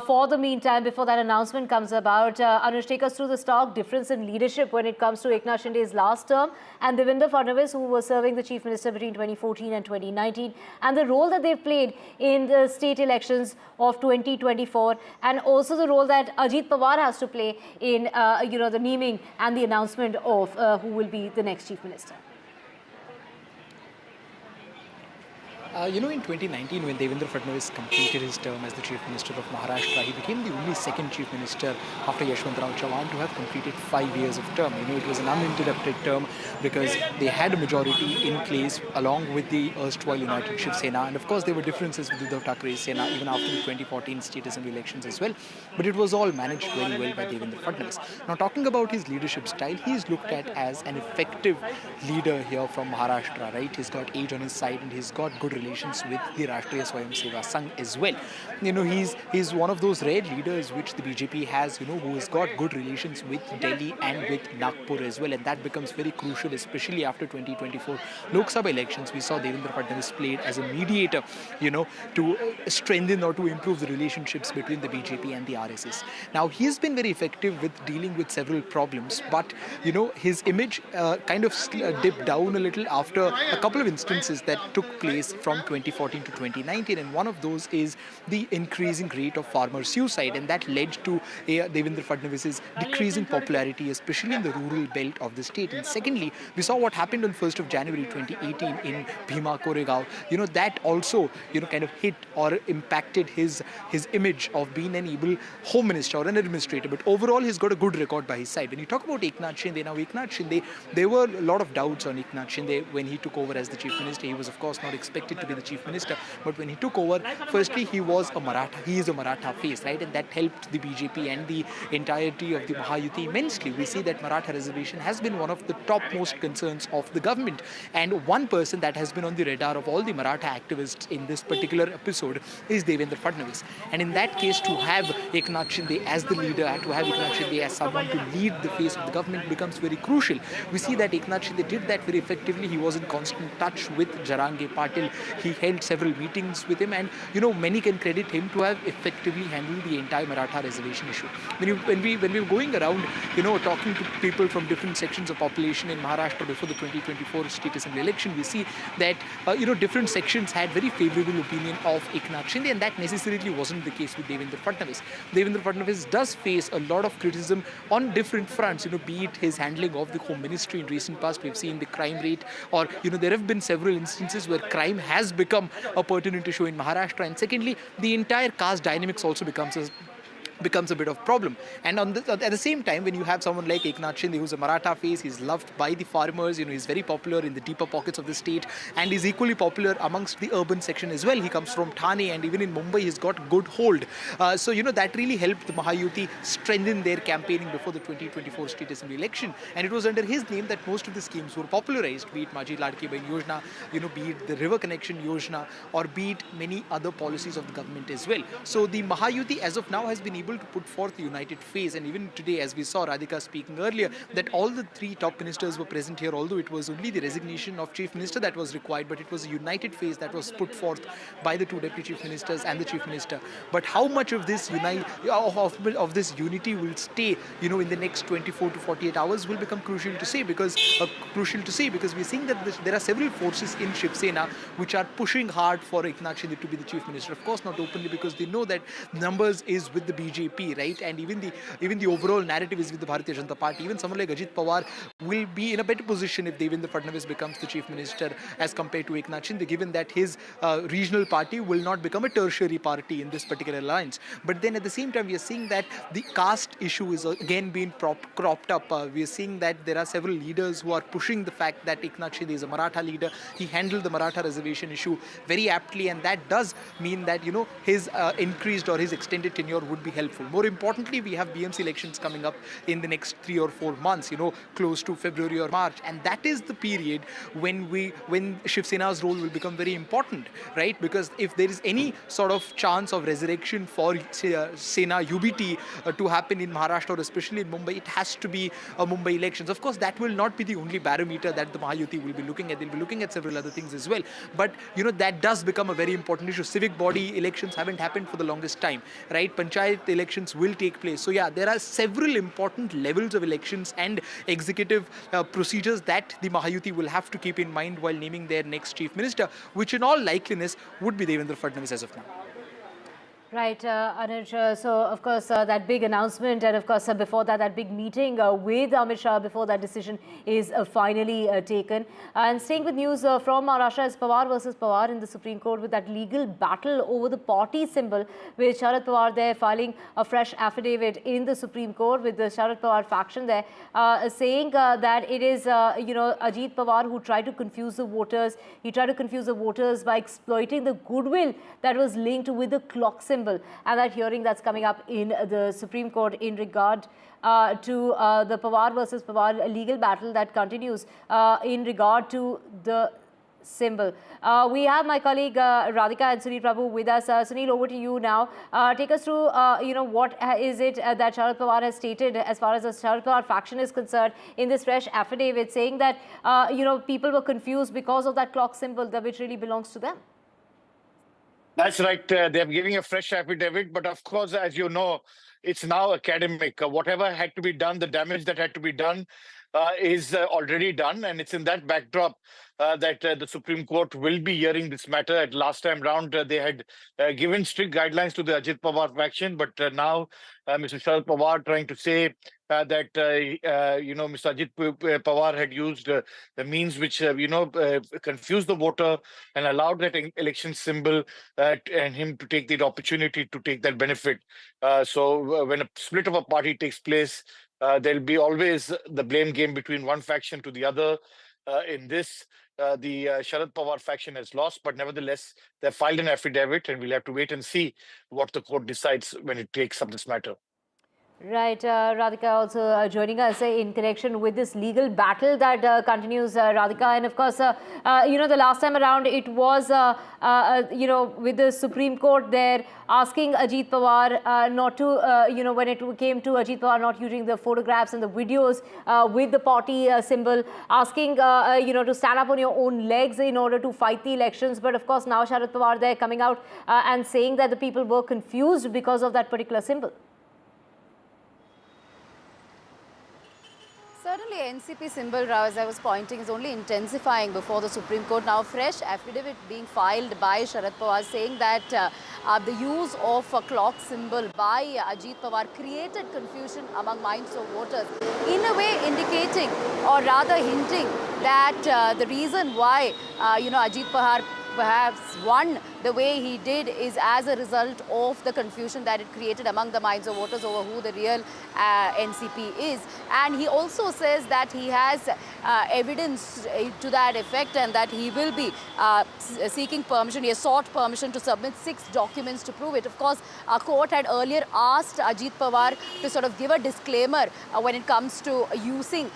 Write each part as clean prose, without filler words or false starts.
For the meantime, before that announcement comes about, Anush, take us through the stark difference in leadership when it comes to Eknath Shinde's last term and Devendra Fadnavis, who was serving the Chief Minister between 2014 and 2019, and the role that they've played in the state elections of 2024, and also the role that Ajit Pawar has to play in, the naming and the announcement of who will be the next Chief Minister. In 2019, when Devendra Fadnavis completed his term as the Chief Minister of Maharashtra, he became the only second Chief Minister after Yashwantrao Chavan to have completed 5 years of term. It was an uninterrupted term because they had a majority in place along with the erstwhile United Shiv Sena. And of course, there were differences with Uddhav Thackeray's Sena even after the 2014 state assembly elections as well. But it was all managed very well by Devendra Fadnavis. Now, talking about his leadership style, he is looked at as an effective leader here from Maharashtra, right? He's got age on his side and he's got good relations with the Rashtriya Swayam Seva Sangh as well. He's one of those rare leaders which the BJP has, who has got good relations with Delhi and with Nagpur as well, and that becomes very crucial, especially after 2024 Lok Sabha elections. We saw Devendra Fadnavis played as a mediator, to strengthen or to improve the relationships between the BJP and the RSS. Now, he has been very effective with dealing with several problems, but, his image kind of dipped down a little after a couple of instances that took place from 2014 to 2019, and one of those is the increasing rate of farmer suicide, and that led to Devendra Fadnavis's decreasing popularity, especially in the rural belt of the state. And secondly, we saw what happened on 1st of January 2018 in Bhima Koregaon. That also, kind of hit or impacted his image of being an able home minister or an administrator. But overall, he's got a good record by his side. When you talk about Eknath Shinde, now Eknath Shinde, there were a lot of doubts on Eknath Shinde when he took over as the Chief Minister. He was, of course, not expected to be the Chief Minister, but when he took over, firstly, he is a Maratha face, right? And that helped the BJP and the entirety of the Mahayuti immensely. We see that Maratha reservation has been one of the topmost concerns of the government, and one person that has been on the radar of all the Maratha activists in this particular episode is Devendra Fadnavis. And in that case, to have Eknath Shinde as the leader, and to have Eknath Shinde as someone to lead the face of the government becomes very crucial. We see that Eknath Shinde did that very effectively. He was in constant touch with Jarange Patil. He held several meetings with him, and many can credit him to have effectively handled the entire Maratha reservation issue. When we were going around, talking to people from different sections of population in Maharashtra before the 2024 state assembly election, we see that different sections had very favourable opinion of Eknath Shinde, and that necessarily wasn't the case with Devendra Fadnavis. Devendra Fadnavis does face a lot of criticism on different fronts, be it his handling of the home ministry in recent past. We've seen the crime rate, or there have been several instances where crime has become a pertinent issue in Maharashtra. And secondly, the entire caste dynamics also becomes a bit of problem. And at the same time, when you have someone like Eknath Shinde, who's a Maratha face, he's loved by the farmers, he's very popular in the deeper pockets of the state, and he's equally popular amongst the urban section as well. He comes from Thane, and even in Mumbai, he's got good hold. So that really helped the Mahayuti strengthen their campaigning before the 2024 state assembly election. And it was under his name that most of the schemes were popularized, be it Maji Ladki Bahin Yojana, be it the River Connection Yojana, or be it many other policies of the government as well. So the Mahayuti, as of now, has been able to put forth a united face, and even today, as we saw Radhika speaking earlier, that all the three top ministers were present here, although it was only the resignation of Chief Minister that was required, but it was a united face that was put forth by the two Deputy Chief Ministers and the Chief Minister. But how much of this unity will stay, in the next 24 to 48 hours will become crucial to say, because we're seeing that there are several forces in Shiv Sena which are pushing hard for Eknath Shinde to be the Chief Minister. Of course, not openly, because they know that numbers is with the BJP, right? And even the overall narrative is with the Bharatiya Janata Party. Even someone like Ajit Pawar will be in a better position if Devendra Fadnavis becomes the Chief Minister as compared to Eknath Shinde, given that his regional party will not become a tertiary party in this particular alliance. But then at the same time, we are seeing that the caste issue is again being cropped up. We are seeing that there are several leaders who are pushing the fact that Eknath Shinde is a Maratha leader. He handled the Maratha reservation issue very aptly, and that does mean that his increased or his extended tenure would be helpful helpful. More importantly, we have BMC elections coming up in the next 3 or 4 months, close to February or March, and that is the period when Shiv Sena's role will become very important, right? Because if there is any sort of chance of resurrection for Sena UBT to happen in Maharashtra or especially in Mumbai, it has to be Mumbai elections. Of course, that will not be the only barometer that the Mahayuti will be looking at. They'll be looking at several other things as well. But that does become a very important issue. Civic body elections haven't happened for the longest time, right? Panchayat elections will take place. So yeah, there are several important levels of elections and executive procedures that the Mahayuti will have to keep in mind while naming their next chief minister, which in all likeliness would be Devendra Fadnavis as of now. Right, Anuj. So, of course, that big announcement and, of course, before that, that big meeting with Amit Shah before that decision is finally taken. And staying with news from Maharashtra is Pawar versus Pawar in the Supreme Court with that legal battle over the party symbol, with Sharad Pawar there filing a fresh affidavit in the Supreme Court with the Sharad Pawar faction there, saying that it is, Ajit Pawar who tried to confuse the voters. He tried to confuse the voters by exploiting the goodwill that was linked with the clock symbol. And that hearing that's coming up in the Supreme Court in regard to the Pawar versus Pawar legal battle that continues in regard to the symbol. We have my colleague Radhika and Sunil Prabhu with us. Sunil, over to you now. Take us through, what is it that Sharad Pawar has stated as far as the Sharad Pawar faction is concerned in this fresh affidavit, saying that, people were confused because of that clock symbol that which really belongs to them. That's right. They're giving a fresh affidavit. But of course, as you know, it's now academic. Whatever had to be done, the damage that had to be done is already done. And it's in that backdrop that the Supreme Court will be hearing this matter. At last time round, they had given strict guidelines to the Ajit Pawar faction. But now Mr. Sharad Pawar trying to say that, Mr. Ajit Pawar had used the means which, confused the voter and allowed that election symbol and him to take the opportunity to take that benefit. So when a split of a party takes place, there'll be always the blame game between one faction to the other. In this, the Sharad Pawar faction has lost, but nevertheless, they filed an affidavit, and we'll have to wait and see what the court decides when it takes up this matter. Right, Radhika also joining us in connection with this legal battle that continues, Radhika. And of course, the last time around it was, with the Supreme Court there asking Ajit Pawar not to, when it came to Ajit Pawar not using the photographs and the videos with the party symbol, asking, to stand up on your own legs in order to fight the elections. But of course, now Sharad Pawar there coming out and saying that the people were confused because of that particular symbol. Certainly, NCP symbol, as I was pointing, is only intensifying before the Supreme Court. Now, fresh affidavit being filed by Sharad Pawar saying that the use of a clock symbol by Ajit Pawar created confusion among minds of voters, in a way indicating or rather hinting that the reason why, Ajit Pawar perhaps won the way he did is as a result of the confusion that it created among the minds of voters over who the real NCP is. And he also says that he has evidence to that effect and that he will be seeking permission. He has sought permission to submit 6 documents to prove it. Of course, a court had earlier asked Ajit Pawar to sort of give a disclaimer when it comes to using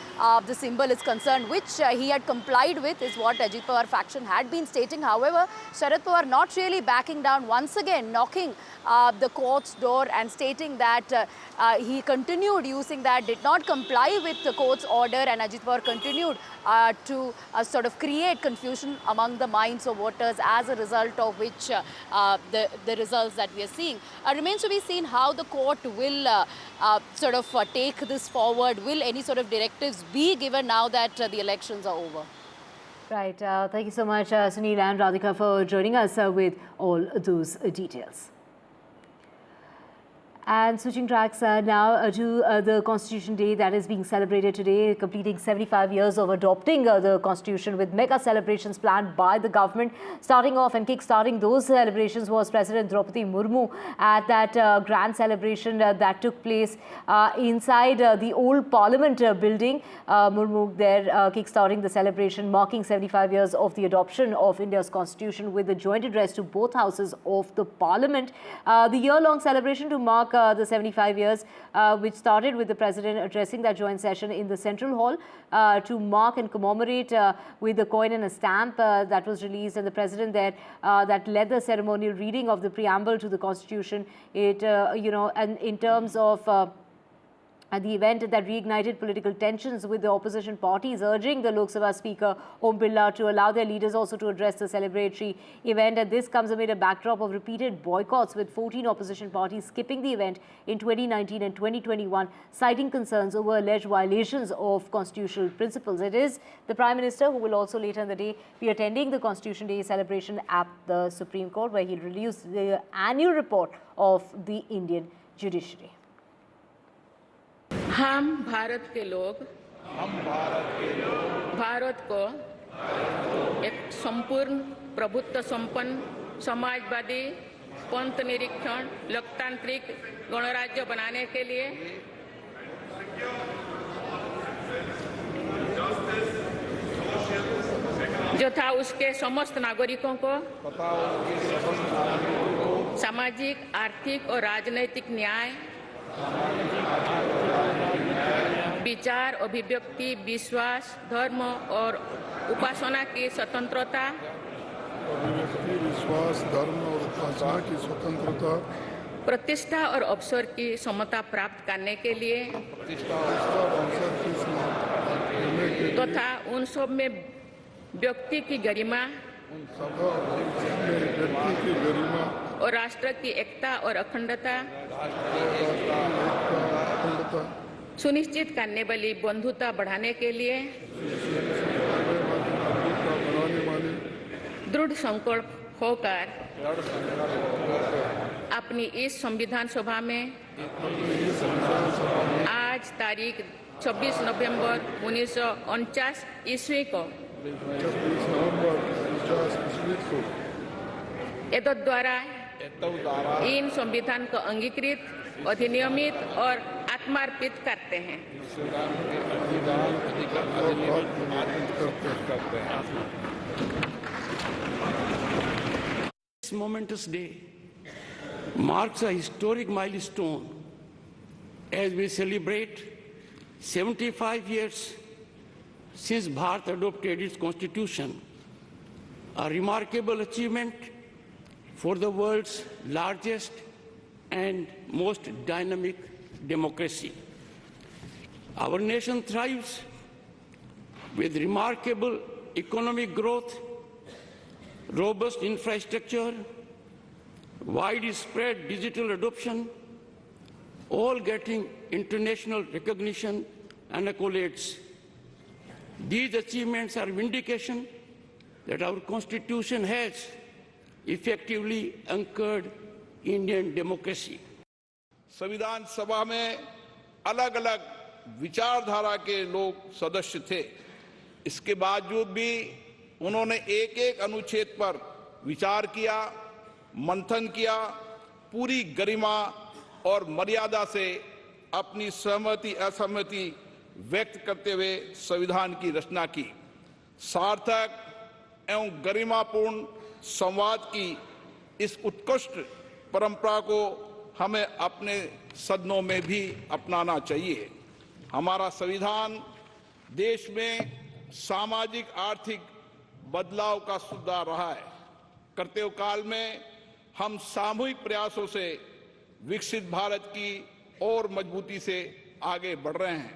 the symbol is concerned, which he had complied with, is what Ajit Pawar faction had been stating. However, Sharad Pawar not really backing down, once again knocking the court's door and stating that he continued using that, did not comply with the court's order, and Ajit Pawar continued to sort of create confusion among the minds of voters, as a result of which the results that we are seeing. Remains to be seen how the court will take this forward. Will any sort of directives be given now that the elections are over? Right. Thank you so much, Sunil and Radhika, for joining us with all those details. And switching tracks now to the Constitution Day that is being celebrated today, completing 75 years of adopting the Constitution, with mega celebrations planned by the government. Starting off and kick-starting those celebrations was President Draupadi Murmu at that grand celebration that took place inside the old Parliament building. Murmu there kick-starting the celebration, marking 75 years of the adoption of India's Constitution with the joint address to both houses of the Parliament. The year-long celebration to mark the 75 years, which started with the President addressing that joint session in the Central Hall to mark and commemorate with a coin and a stamp that was released, and the President there that led the ceremonial reading of the preamble to the Constitution. It, and in terms of the event that reignited political tensions with the opposition parties, urging the Lok Sabha Speaker Om Birla to allow their leaders also to address the celebratory event. And this comes amid a backdrop of repeated boycotts, with 14 opposition parties skipping the event in 2019 and 2021, citing concerns over alleged violations of constitutional principles. It is the Prime Minister who will also later in the day be attending the Constitution Day celebration at the Supreme Court, where he'll release the annual report of the Indian judiciary. हम भारत के लोग भारत को एक संपूर्ण प्रभुत्व संपन्न समाजवादी पंथ निरीक्षण लोकतांत्रिक गणराज्य बनाने के लिए तथा उसके समस्त नागरिकों को सामाजिक, आर्थिक और राजनैतिक न्याय, विचार, अभिव्यक्ति, विश्वास, धर्म और उपासना की स्वतंत्रता, प्रतिष्ठा और अवसर की समता प्राप्त करने के लिए तथा उन सब में व्यक्ति की गरिमा और राष्ट्र की एकता और अखंडता सुनिश्चित करने वाली बंधुता बढ़ाने के लिए दृढ़ संकल्प होकर अपनी इस संविधान सभा में आज तारीख 26 नवंबर 1949 ईस्वी को एतद द्वारा इन संविधान को अंगीकृत, अधिनियमित और आत्मार्पित करते हैं। This momentous day marks a historic milestone as we celebrate 75 years since Bharat adopted its constitution, a remarkable achievement for the world's largest and most dynamic democracy. Our nation thrives with remarkable economic growth, robust infrastructure, widespread digital adoption, all getting international recognition and accolades. These achievements are vindication that our Constitution has effectively anchored Indian democracy. संविधान सभा में अलग अलग विचारधारा के लोग सदस्य थे। इसके बावजूद भी उन्होंने एक एक अनुच्छेद पर विचार किया, मंथन किया, पूरी गरिमा और मर्यादा से अपनी सहमति असहमति व्यक्त करते हुए संविधान की रचना की। सार्थक एवं गरिमापूर्ण संवाद की इस उत्कृष्ट परंपरा को हमें अपने सदनों में भी अपनाना चाहिए। हमारा संविधान देश में सामाजिक आर्थिक बदलाव का सुधार रहा है। करते हुए काल में हम सामूहिक प्रयासों से विकसित भारत की और मजबूती से आगे बढ़ रहे हैं।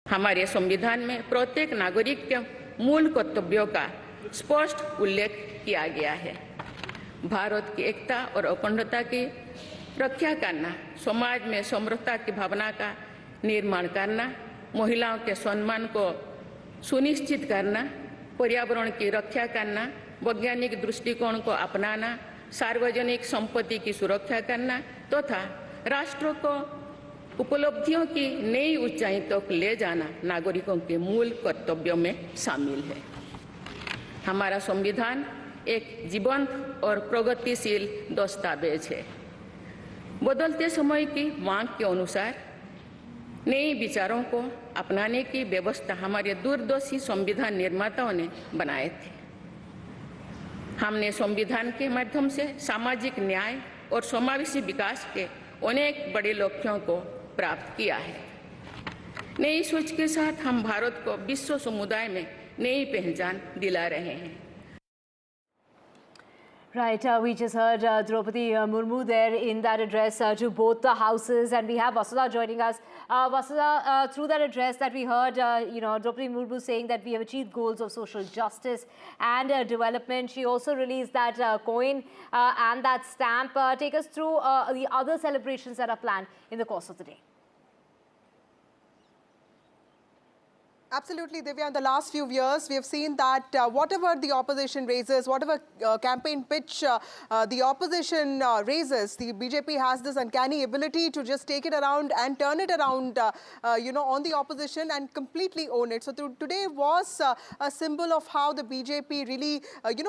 हमारे संविधान में प्रत्येक नागरिक के मूल कर्तव्यों का स्पष्ट उल्लेख किया गया है। भारत की एकता और अखंडता की रक्षा करना, समाज में समरसता की भावना का निर्माण करना, महिलाओं के सम्मान को सुनिश्चित करना, पर्यावरण की रक्षा करना, वैज्ञानिक दृष्टिकोण को अपनाना, सार्वजनिक संपत्ति की सुरक्षा करना तथा राष्ट्र को उपलब्धियों की नई ऊंचाई तक ले जाना नागरिकों के मूल कर्तव्यों में शामिल है। हमारा संविधान एक जीवंत और प्रगतिशील दस्तावेज है। बदलते समय की मांग के अनुसार नए विचारों को अपनाने की व्यवस्था हमारे दूरदर्शी संविधान निर्माताओं ने बनाए थे। हमने संविधान के माध्यम से सामाजिक न्याय और समावेशी विकास के अनेक बड़े लक्ष्यों को प्राप्त किया है। नई सोच के साथ हम भारत को विश्व समुदाय में नई पहचान दिला रहे हैं। Right, we just heard Draupadi Murmu there in that address to both the houses, and we have Vasudha joining us. Vasudha, through that address that we heard, Draupadi Murmu saying that we have achieved goals of social justice and development. She also released that coin and that stamp. Take us through the other celebrations that are planned in the course of the day. Absolutely, Divya. In the last few years, we have seen that whatever the opposition raises, whatever campaign pitch the opposition raises, the BJP has this uncanny ability to just take it around and turn it around, on the opposition and completely own it. So today was a symbol of how the BJP really,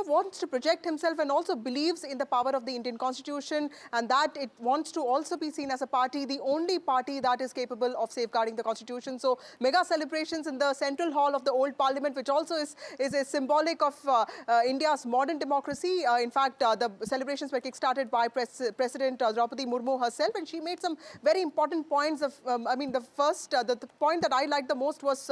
wants to project himself and also believes in the power of the Indian Constitution, and that it wants to also be seen as a party, the only party that is capable of safeguarding the Constitution. So mega celebrations in the Central Hall of the old Parliament, which also is a symbolic of India's modern democracy. In fact, the celebrations were kick-started by President Draupadi Murmu herself, and she made some very important points. The point that I liked the most was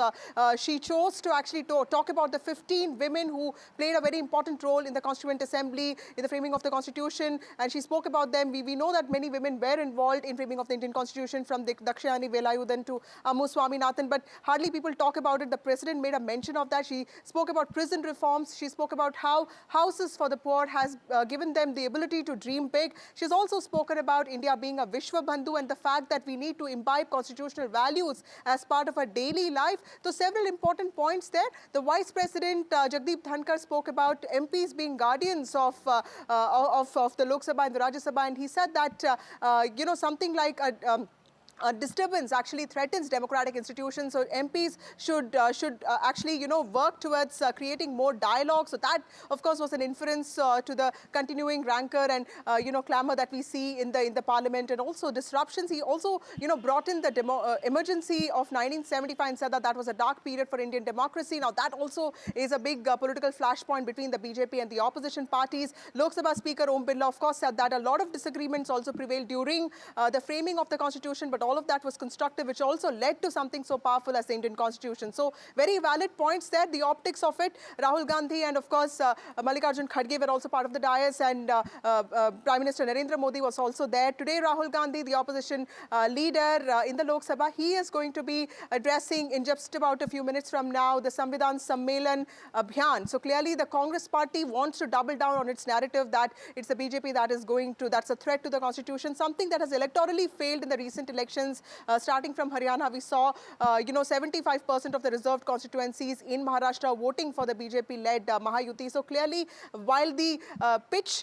she chose to actually talk about the 15 women who played a very important role in the Constituent Assembly, in the framing of the Constitution, and she spoke about them. We know that many women were involved in framing of the Indian Constitution, from Dakshayani Velayudan to Ammu Swaminathan, but hardly people talk about it. The President made a mention of that. She spoke about prison reforms. She spoke about how Houses for the Poor has given them the ability to dream big. She's also spoken about India being a Vishwa Bandhu and the fact that we need to imbibe constitutional values as part of our daily life. So several important points there. The Vice President Jagdeep Dhankar spoke about MPs being guardians of the Lok Sabha and the Rajya Sabha, and he said that something like a disturbance actually threatens democratic institutions. So MPs should actually work towards creating more dialogue. So that, of course, was an inference to the continuing rancor and clamor that we see in the Parliament, and also disruptions. He also brought in the emergency of 1975 and said that that was a dark period for Indian democracy. Now that also is a big political flashpoint between the BJP and the opposition parties. Lok Sabha Speaker Om Birla, of course, said that a lot of disagreements also prevailed during the framing of the Constitution, but all of that was constructive, which also led to something so powerful as the Indian Constitution. So very valid points there. The optics of it, Rahul Gandhi and of course Mallikarjun Kharge were also part of the dais, and Prime Minister Narendra Modi was also there. Today Rahul Gandhi, the opposition leader in the Lok Sabha, he is going to be addressing in just about a few minutes from now the Samvidhan Sammelan Abhiyan. So clearly the Congress party wants to double down on its narrative that it's the BJP that is that's a threat to the Constitution, something that has electorally failed in the recent elections. Starting from Haryana, we saw 75% of the reserved constituencies in Maharashtra voting for the BJP-led Mahayuti. So clearly, while the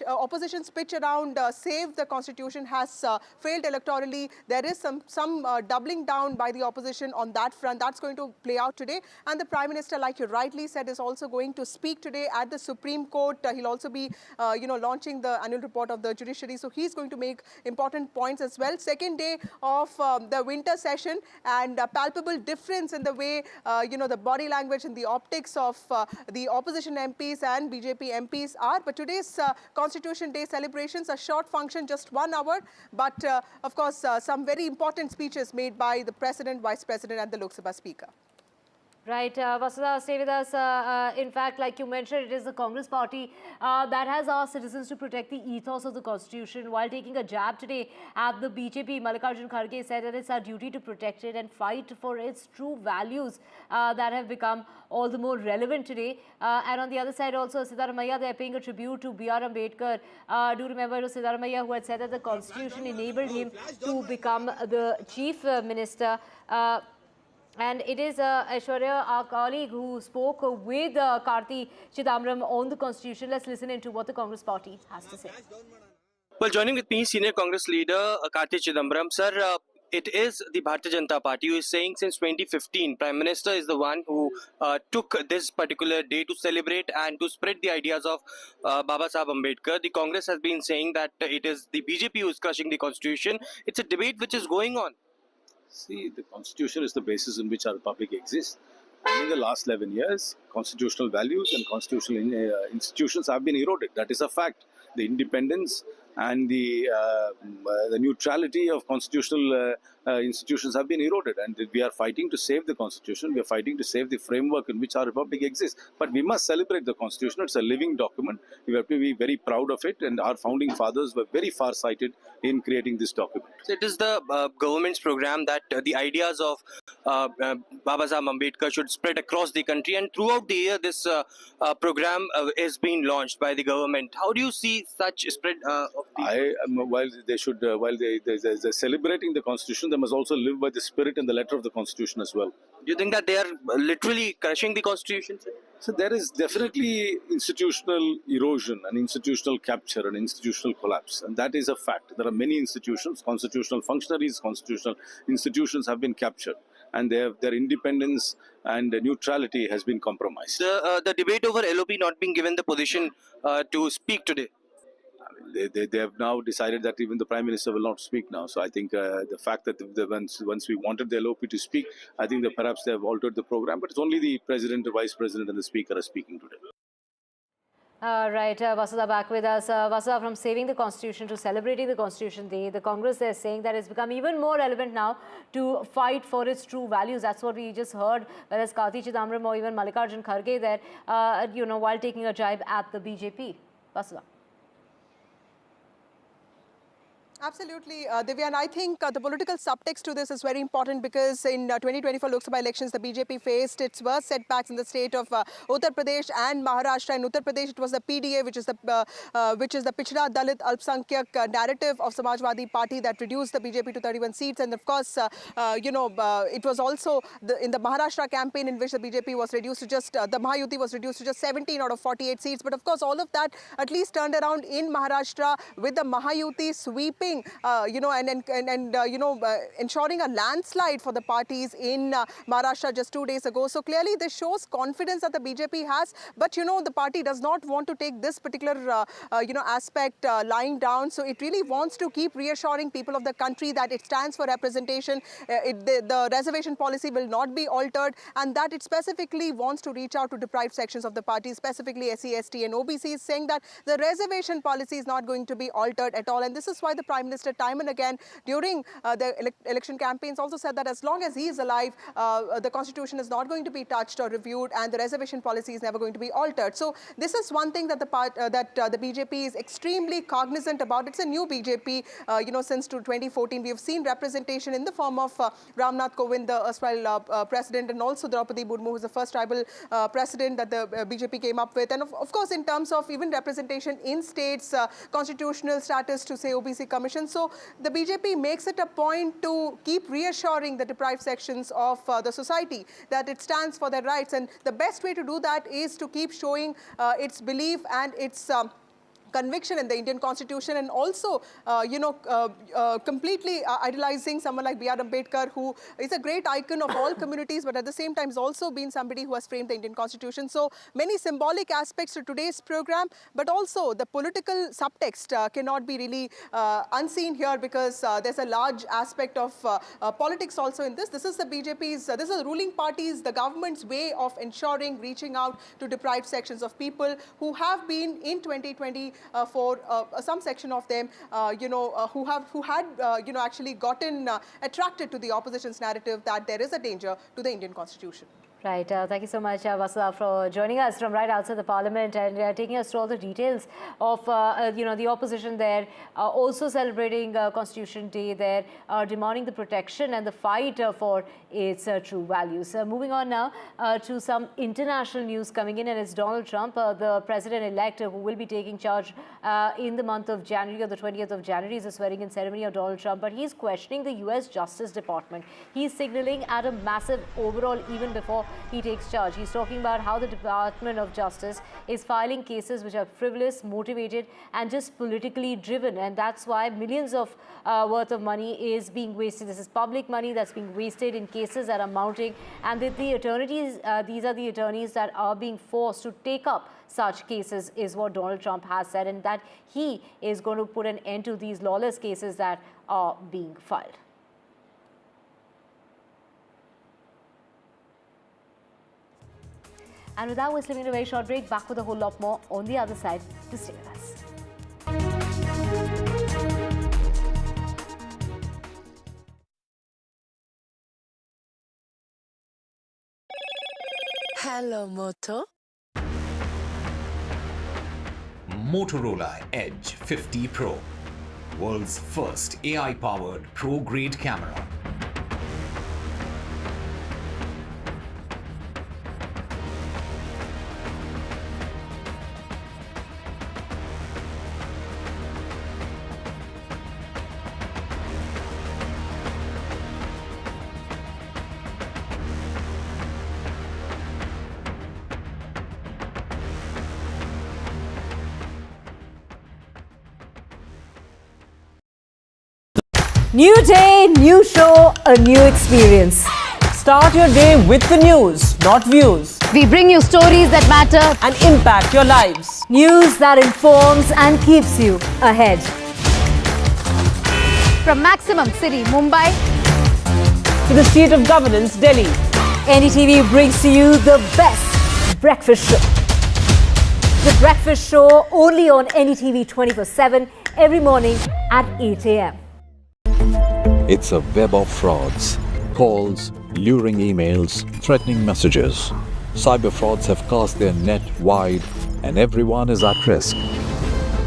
opposition's pitch around save the Constitution has failed electorally, there is some doubling down by the opposition on that front. That's going to play out today. And the Prime Minister, like you rightly said, is also going to speak today at the Supreme Court. He'll also be launching the annual report of the judiciary. So he's going to make important points as well. Second day of the winter session, and a palpable difference in the way, the body language and the optics of the opposition MPs and BJP MPs are. But today's Constitution Day celebrations, a short function, just 1 hour, but of course, some very important speeches made by the President, Vice President and the Lok Sabha Speaker. Right, Vasudha, stay with us. In fact, like you mentioned, it is the Congress party that has asked citizens to protect the ethos of the Constitution. While taking a jab today at the BJP, Mallikarjun Kharge said that it's our duty to protect it and fight for its true values that have become all the more relevant today. And on the other side also, Siddaramaiah, they're paying a tribute to B.R. Ambedkar. Do remember it was Siddaramaiah who had said that the Constitution enabled him to become the Chief Minister. And it is Aishwarya, our colleague, who spoke with Karti Chidambaram on the Constitution. Let's listen into what the Congress party has to say. Well, joining with me, senior Congress leader Karti Chidambaram. Sir, it is the Bharatiya Janata Party who is saying since 2015, Prime Minister is the one who took this particular day to celebrate and to spread the ideas of Baba Saheb Ambedkar. The Congress has been saying that it is the BJP who is crushing the Constitution. It's a debate which is going on. See, the Constitution is the basis in which our republic exists. And in the last 11 years, constitutional values and constitutional institutions have been eroded. That is a fact. The independence and the neutrality of constitutional institutions have been eroded. And we are fighting to save the constitution. We are fighting to save the framework in which our republic exists. But we must celebrate the constitution. It's a living document. We have to be very proud of it. And our founding fathers were very far-sighted in creating this document. So it is the government's program that the ideas of Babasaheb Ambedkar should spread across the country, and throughout the year this program is being launched by the government. How do you see such spread of the... While they're celebrating the constitution, they must also live by the spirit and the letter of the constitution as well. Do you think that they are literally crushing the constitution, sir? So there is definitely institutional erosion and institutional capture and institutional collapse, and that is a fact. There are many institutions, constitutional functionaries, constitutional institutions have been captured, and their independence and neutrality has been compromised. The debate over LOP not being given the position to speak today. They have now decided that even the Prime Minister will not speak now. So I think the fact that once we wanted the LOP to speak, I think that perhaps they have altered the program. But it's only the President, the Vice President and the Speaker are speaking today. Right, Vasudha back with us. Vasudha, from saving the Constitution to celebrating the Constitution Day, the Congress is saying that it's become even more relevant now to fight for its true values. That's what we just heard, whereas Karti Chidambaram or even Mallikarjun Kharge there, while taking a jibe at the BJP. Vasudha. Absolutely, Divya, and I think the political subtext to this is very important because in 2024 Lok Sabha elections, the BJP faced its worst setbacks in the state of Uttar Pradesh and Maharashtra. In Uttar Pradesh, it was the PDA, which is the Pichda Dalit Alpsankyak narrative of Samajwadi Party that reduced the BJP to 31 seats. And of course, it was also in the Maharashtra campaign in which the BJP was reduced to just, the Mahayuti was reduced to just 17 out of 48 seats. But of course, all of that at least turned around in Maharashtra with the Mahayuti sweeping ensuring a landslide for the parties in Maharashtra just 2 days ago. So clearly this shows confidence that the BJP has, but the party does not want to take this particular aspect lying down. So it really wants to keep reassuring people of the country that it stands for representation, the reservation policy will not be altered, and that it specifically wants to reach out to deprived sections of the party, specifically SC, ST and OBCs, saying that the reservation policy is not going to be altered at all. And this is why the Prime Minister time and again during the election campaigns also said that as long as he is alive, the Constitution is not going to be touched or reviewed and the reservation policy is never going to be altered. So this is one thing that the BJP is extremely cognizant about. It's a new BJP, since 2014. We have seen representation in the form of Ramnath Kovind, the erstwhile president, and also Draupadi Murmu, who is the first tribal president that the BJP came up with. And of course, in terms of even representation in states, constitutional status to say OBC Commission. So the BJP makes it a point to keep reassuring the deprived sections of the society that it stands for their rights. And the best way to do that is to keep showing its belief and its conviction in the Indian Constitution, and also, completely idolizing someone like B.R. Ambedkar, who is a great icon of all communities, but at the same time has also been somebody who has framed the Indian Constitution. So many symbolic aspects to today's program, but also the political subtext cannot be really unseen here, because there's a large aspect of politics also in this. This is the BJP's, this is the ruling party's, the government's way of ensuring reaching out to deprived sections of people who have been in 2020 for some section of them, who had actually gotten attracted to the opposition's narrative that there is a danger to the Indian Constitution. Right. Thank you so much, Vasudha, for joining us from right outside the Parliament and taking us through all the details of, the opposition there, also celebrating Constitution Day there, demanding the protection and the fight for its true values. Moving on now to some international news coming in, and it's Donald Trump, the president-elect, who will be taking charge in the month of January, or the 20th of January is the swearing-in ceremony of Donald Trump, but he's questioning the US Justice Department. He's signaling at a massive overall even before he takes charge. He's talking about how the Department of Justice is filing cases which are frivolous, motivated and just politically driven, and that's why millions of worth of money is being wasted. This is public money that's being wasted in cases that are mounting, and that the attorneys, these are the attorneys that are being forced to take up such cases, is what Donald Trump has said, and that he is going to put an end to these lawless cases that are being filed. And with that, we're slipping a very short break. Back with a whole lot more on the other side. To stay with us. Hello, Moto. Motorola Edge 50 Pro, world's first AI-powered pro-grade camera. New day, new show, a new experience. Start your day with the news, not views. We bring you stories that matter and impact your lives. News that informs and keeps you ahead. from Maximum City, Mumbai, to the seat of governance, Delhi. NDTV brings to you the best breakfast show. The breakfast show only on NDTV 24/7 every morning at 8 a.m. It's a web of frauds, calls, luring emails, threatening messages. Cyber frauds have cast their net wide and everyone is at risk.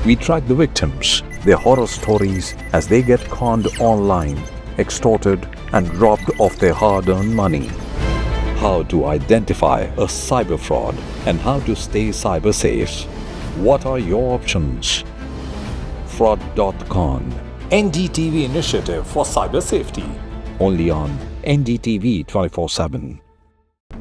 We track the victims, their horror stories as they get conned online, extorted and robbed of their hard-earned money. How to identify a cyber fraud and how to stay cyber safe. What are your options? Fraud.con, NDTV initiative for cyber safety. Only on NDTV 24/7.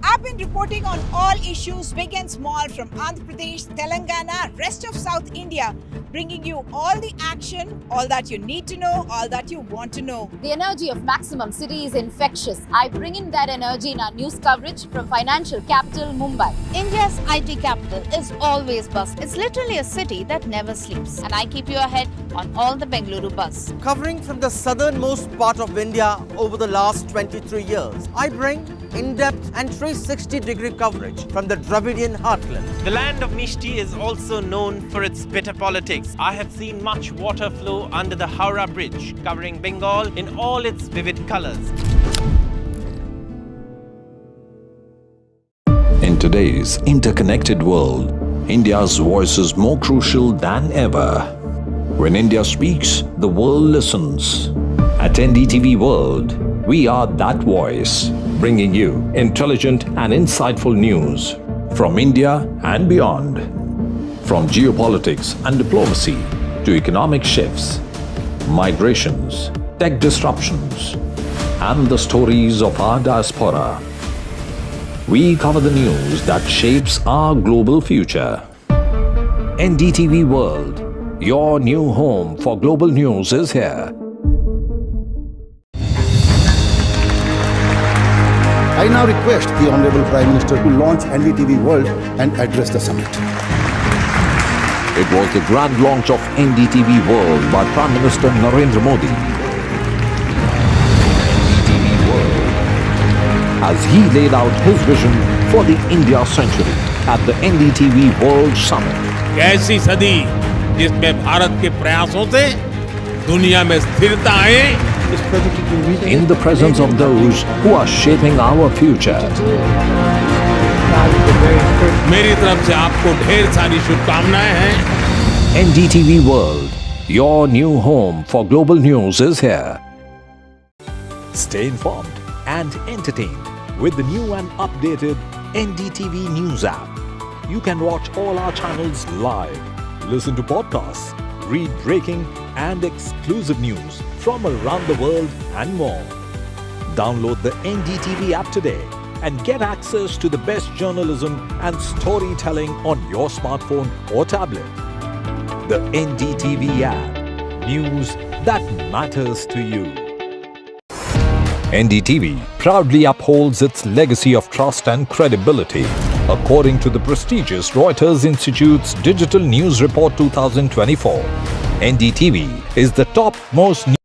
I've been reporting on all issues, big and small, from Andhra Pradesh, Telangana, rest of South India, bringing you all the action, all that you need to know, all that you want to know. The energy of Maximum City is infectious. I bring in that energy in our news coverage from financial capital, Mumbai. India's IT capital is always buzz. It's literally a city that never sleeps. And I keep you ahead on all the Bengaluru buzz. Covering from the southernmost part of India over the last 23 years, I bring in-depth and 360-degree coverage from the Dravidian heartland. The land of Mishti is also known for its bitter politics. I have seen much water flow under the Howrah Bridge, covering Bengal in all its vivid colors. In today's interconnected world, India's voice is more crucial than ever. When India speaks, the world listens. At NDTV World, we are that voice, bringing you intelligent and insightful news from India and beyond. From geopolitics and diplomacy to economic shifts, migrations, tech disruptions, and the stories of our diaspora. We cover the news that shapes our global future. NDTV World, your new home for global news, is here. I now request the Honorable Prime Minister to launch NDTV World and address the summit. It was the grand launch of NDTV World by Prime Minister Narendra Modi. NDTV World, as he laid out his vision for the India century at the NDTV World Summit. ऐसी सदी जिसमें भारत के प्रयासों से दुनिया में स्थिरता आए. In the presence of those who are shaping our future. मेरी तरफ से आपको ढेर सारी शुभकामनाएं हैं. NDTV World, your new home for global news, is here. Stay informed and entertained with the new and updated NDTV News app. You can watch all our channels live, listen to podcasts, read breaking and exclusive news from around the world and more. Download the NDTV app today and get access to the best journalism and storytelling on your smartphone or tablet. The NDTV app. News that matters to you. NDTV proudly upholds its legacy of trust and credibility. According to the prestigious Reuters Institute's Digital News Report 2024, NDTV is the topmost news.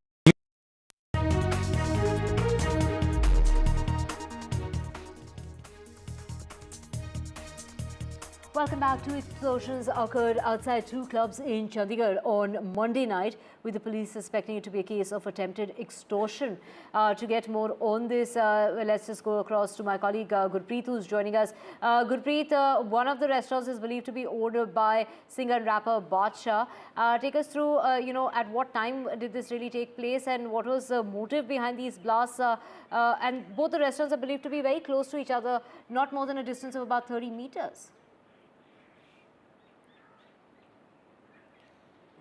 Welcome back. Two explosions occurred outside two clubs in Chandigarh on Monday night, with the police suspecting it to be a case of attempted extortion. To get more on this, let's just go across to my colleague Gurpreet, who's joining us. Gurpreet, one of the restaurants is believed to be owned by singer and rapper Badshah. Take us through, at what time did this really take place and what was the motive behind these blasts? And both the restaurants are believed to be very close to each other, not more than a distance of about 30 meters.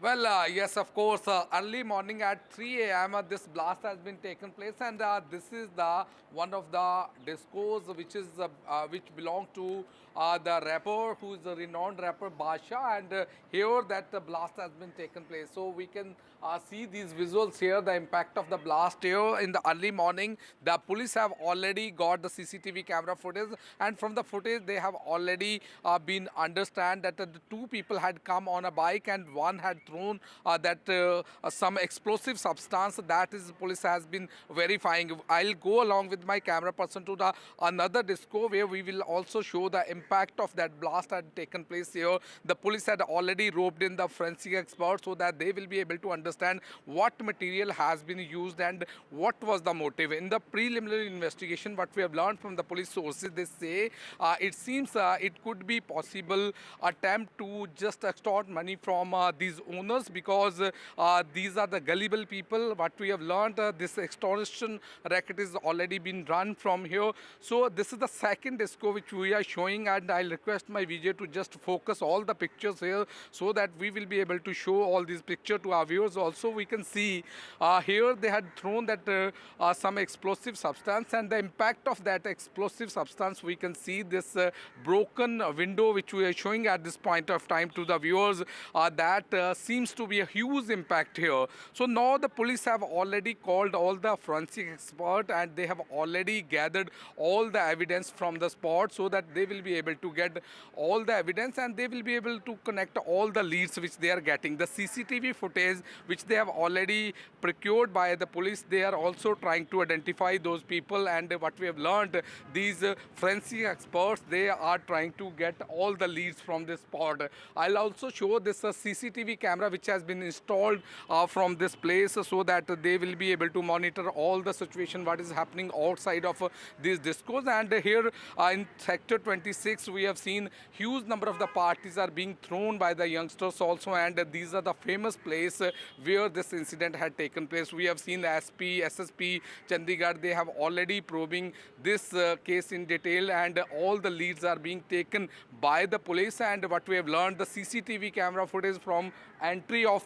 Well, yes, of course, early morning at 3 a.m. This blast has been taken place, and this is the one of the discos which belong to the rapper, who is a renowned rapper Badshah, and here that the blast has been taken place. So we can see these visuals here, the impact of the blast here in the early morning. The police have already got the CCTV camera footage, and from the footage they have already been understand that the two people had come on a bike and one had thrown some explosive substance. That is, police has been verifying. I'll go along with my camera person to the another disco where we will also show the impact of that blast had taken place here. The police had already roped in the forensic experts so that they will be able to understand what material has been used and what was the motive. In the preliminary investigation, what we have learned from the police sources, they say it seems it could be possible attempt to just extort money from these owners, because these are the gullible people. What we have learned, this extortion racket is already been run from here. So this is the second disco which we are showing, and I'll request my VJ to just focus all the pictures here so that we will be able to show all these pictures to our viewers. Also, we can see here they had thrown that some explosive substance, and the impact of that explosive substance, we can see this broken window which we are showing at this point of time to the viewers. That seems to be a huge impact here. So now the police have already called all the forensic experts, and they have already gathered all the evidence from the spot so that they will be able to get all the evidence, and they will be able to connect all the leads which they are getting. The CCTV footage which they have already procured by the police, they are also trying to identify those people, and what we have learned, these forensic experts, they are trying to get all the leads from this spot. I'll also show this CCTV camera which has been installed from this place so that they will be able to monitor all the situation what is happening outside of these discos. And here in sector 26 we have seen huge number of the parties are being thrown by the youngsters also, and these are the famous place where this incident had taken place. We have seen SP, SSP Chandigarh, they have already probing this case in detail, and all the leads are being taken by the police. And what we have learned, the CCTV camera footage from entry of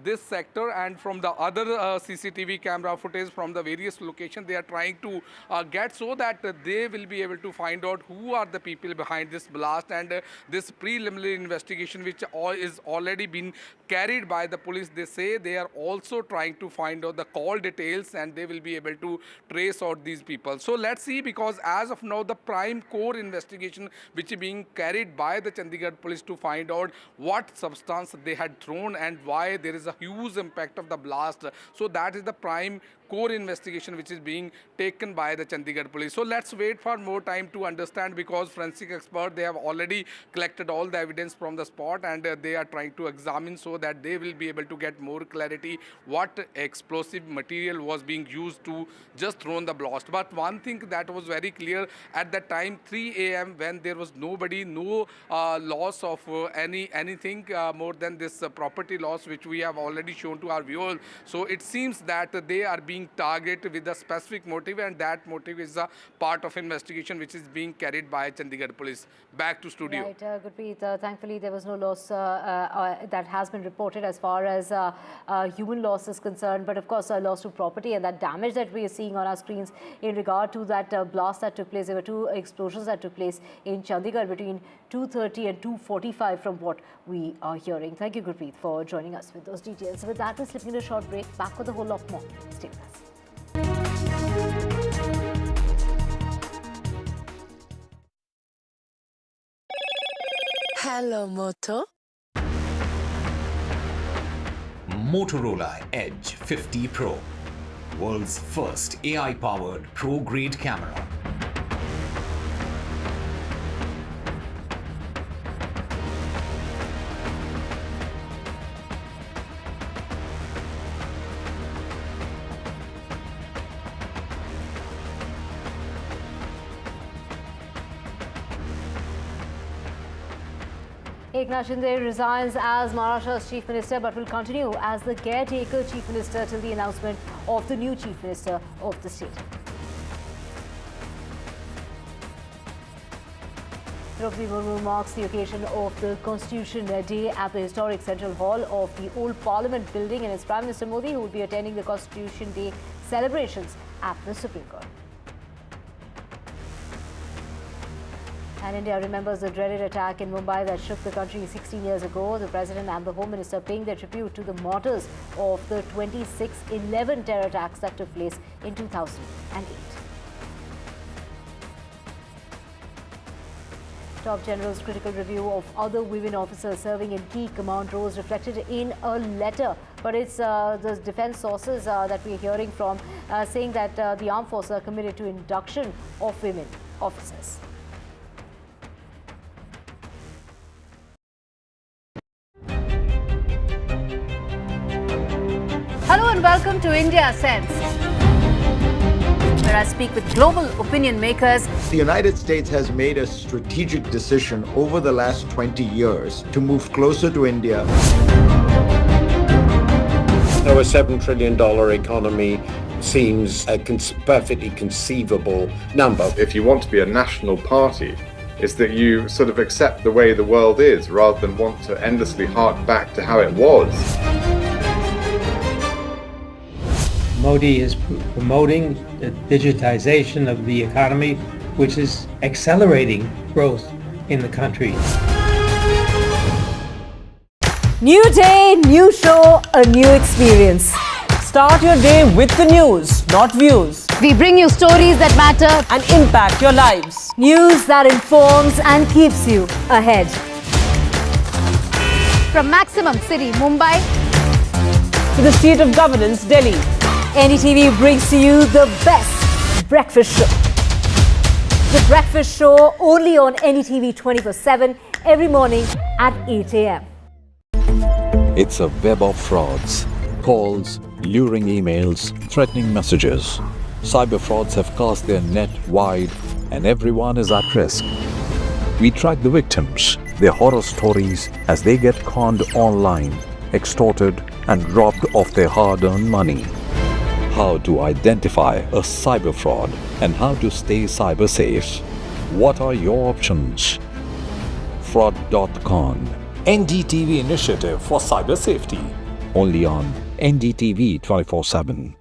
this sector and from the other CCTV camera footage from the various locations, they are trying to get so that they will be able to find out who are the people behind this blast. And this preliminary investigation which is already been carried by the police, they say they are also trying to find out the call details, and they will be able to trace out these people. So let's see, because as of now the prime core investigation which is being carried by the Chandigarh police to find out what substance they had thrown and why there is a huge impact of the blast. So that is the prime core investigation which is being taken by the Chandigarh police. So let's wait for more time to understand, because forensic experts, they have already collected all the evidence from the spot, and they are trying to examine so that they will be able to get more clarity what explosive material was being used to just throw the blast. But one thing that was very clear at that time, 3 a.m. when there was nobody, no loss of anything more than this property loss which we have already shown to our viewers. So it seems that they are being targeted with a specific motive, and that motive is a part of investigation which is being carried by Chandigarh police. Back to studio. Right, Gurpreet, thankfully there was no loss that has been reported as far as human loss is concerned, but of course loss to property and that damage that we are seeing on our screens in regard to that blast that took place. There were two explosions that took place in Chandigarh between 2:30 and 2:45 from what we are hearing. Thank you, Gurpreet, for joining us with those details. With that, we're slipping in a short break. Back with a whole lot more. Stay with us. Hello, Moto. Motorola Edge 50 Pro, world's first AI-powered pro-grade camera. Eknath Shinde resigns as Maharashtra's Chief Minister but will continue as the caretaker Chief Minister till the announcement of the new Chief Minister of the state. Draupadi Murmu marks the occasion of the Constitution Day at the historic Central Hall of the old Parliament building, and it's Prime Minister Modi who will be attending the Constitution Day celebrations at the Supreme Court. And India remembers the dreaded attack in Mumbai that shook the country 16 years ago. The President and the Home Minister paying their tribute to the martyrs of the 26/11 terror attacks that took place in 2008. Top General's critical review of other women officers serving in key command roles reflected in a letter. But it's the defense sources that we're hearing from saying that the armed forces are committed to induction of women officers. Hello and welcome to India Sense, where I speak with global opinion makers. The United States has made a strategic decision over the last 20 years to move closer to India. So a $7 trillion economy seems a perfectly conceivable number. If you want to be a national party, it's that you sort of accept the way the world is rather than want to endlessly hark back to how it was. Modi is promoting the digitization of the economy, which is accelerating growth in the country. New day, new show, a new experience. Start your day with the news, not views. We bring you stories that matter and impact your lives. News that informs and keeps you ahead. From Maximum City, Mumbai, to the seat of governance, Delhi, NDTV brings to you the best breakfast show. The breakfast show only on NDTV 24/7 every morning at 8 a.m. It's a web of frauds, calls, luring emails, threatening messages. Cyber frauds have cast their net wide and everyone is at risk. We track the victims, their horror stories as they get conned online, extorted and robbed of their hard-earned money. How to identify a cyber fraud and how to stay cyber safe. What are your options? Fraud.con, NDTV initiative for cyber safety. Only on NDTV 24/7.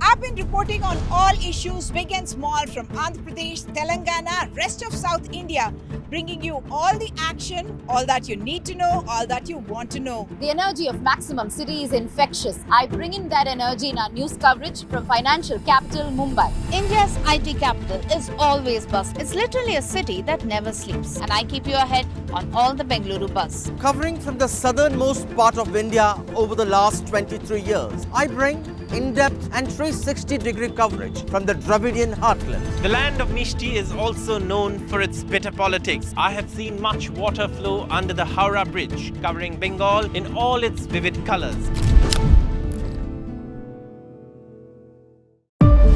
I've been reporting on all issues big and small from Andhra Pradesh, Telangana, rest of South India, bringing you all the action, all that you need to know, all that you want to know. The energy of Maximum City is infectious. I bring in that energy in our news coverage from financial capital Mumbai. India's IT capital is always buzz. It's literally a city that never sleeps. And I keep you ahead on all the Bengaluru buzz. Covering from the southernmost part of India over the last 23 years, I bring in-depth and 360-degree coverage from the Dravidian heartland. The land of Mishti is also known for its bitter politics. I have seen much water flow under the Howrah Bridge, covering Bengal in all its vivid colors.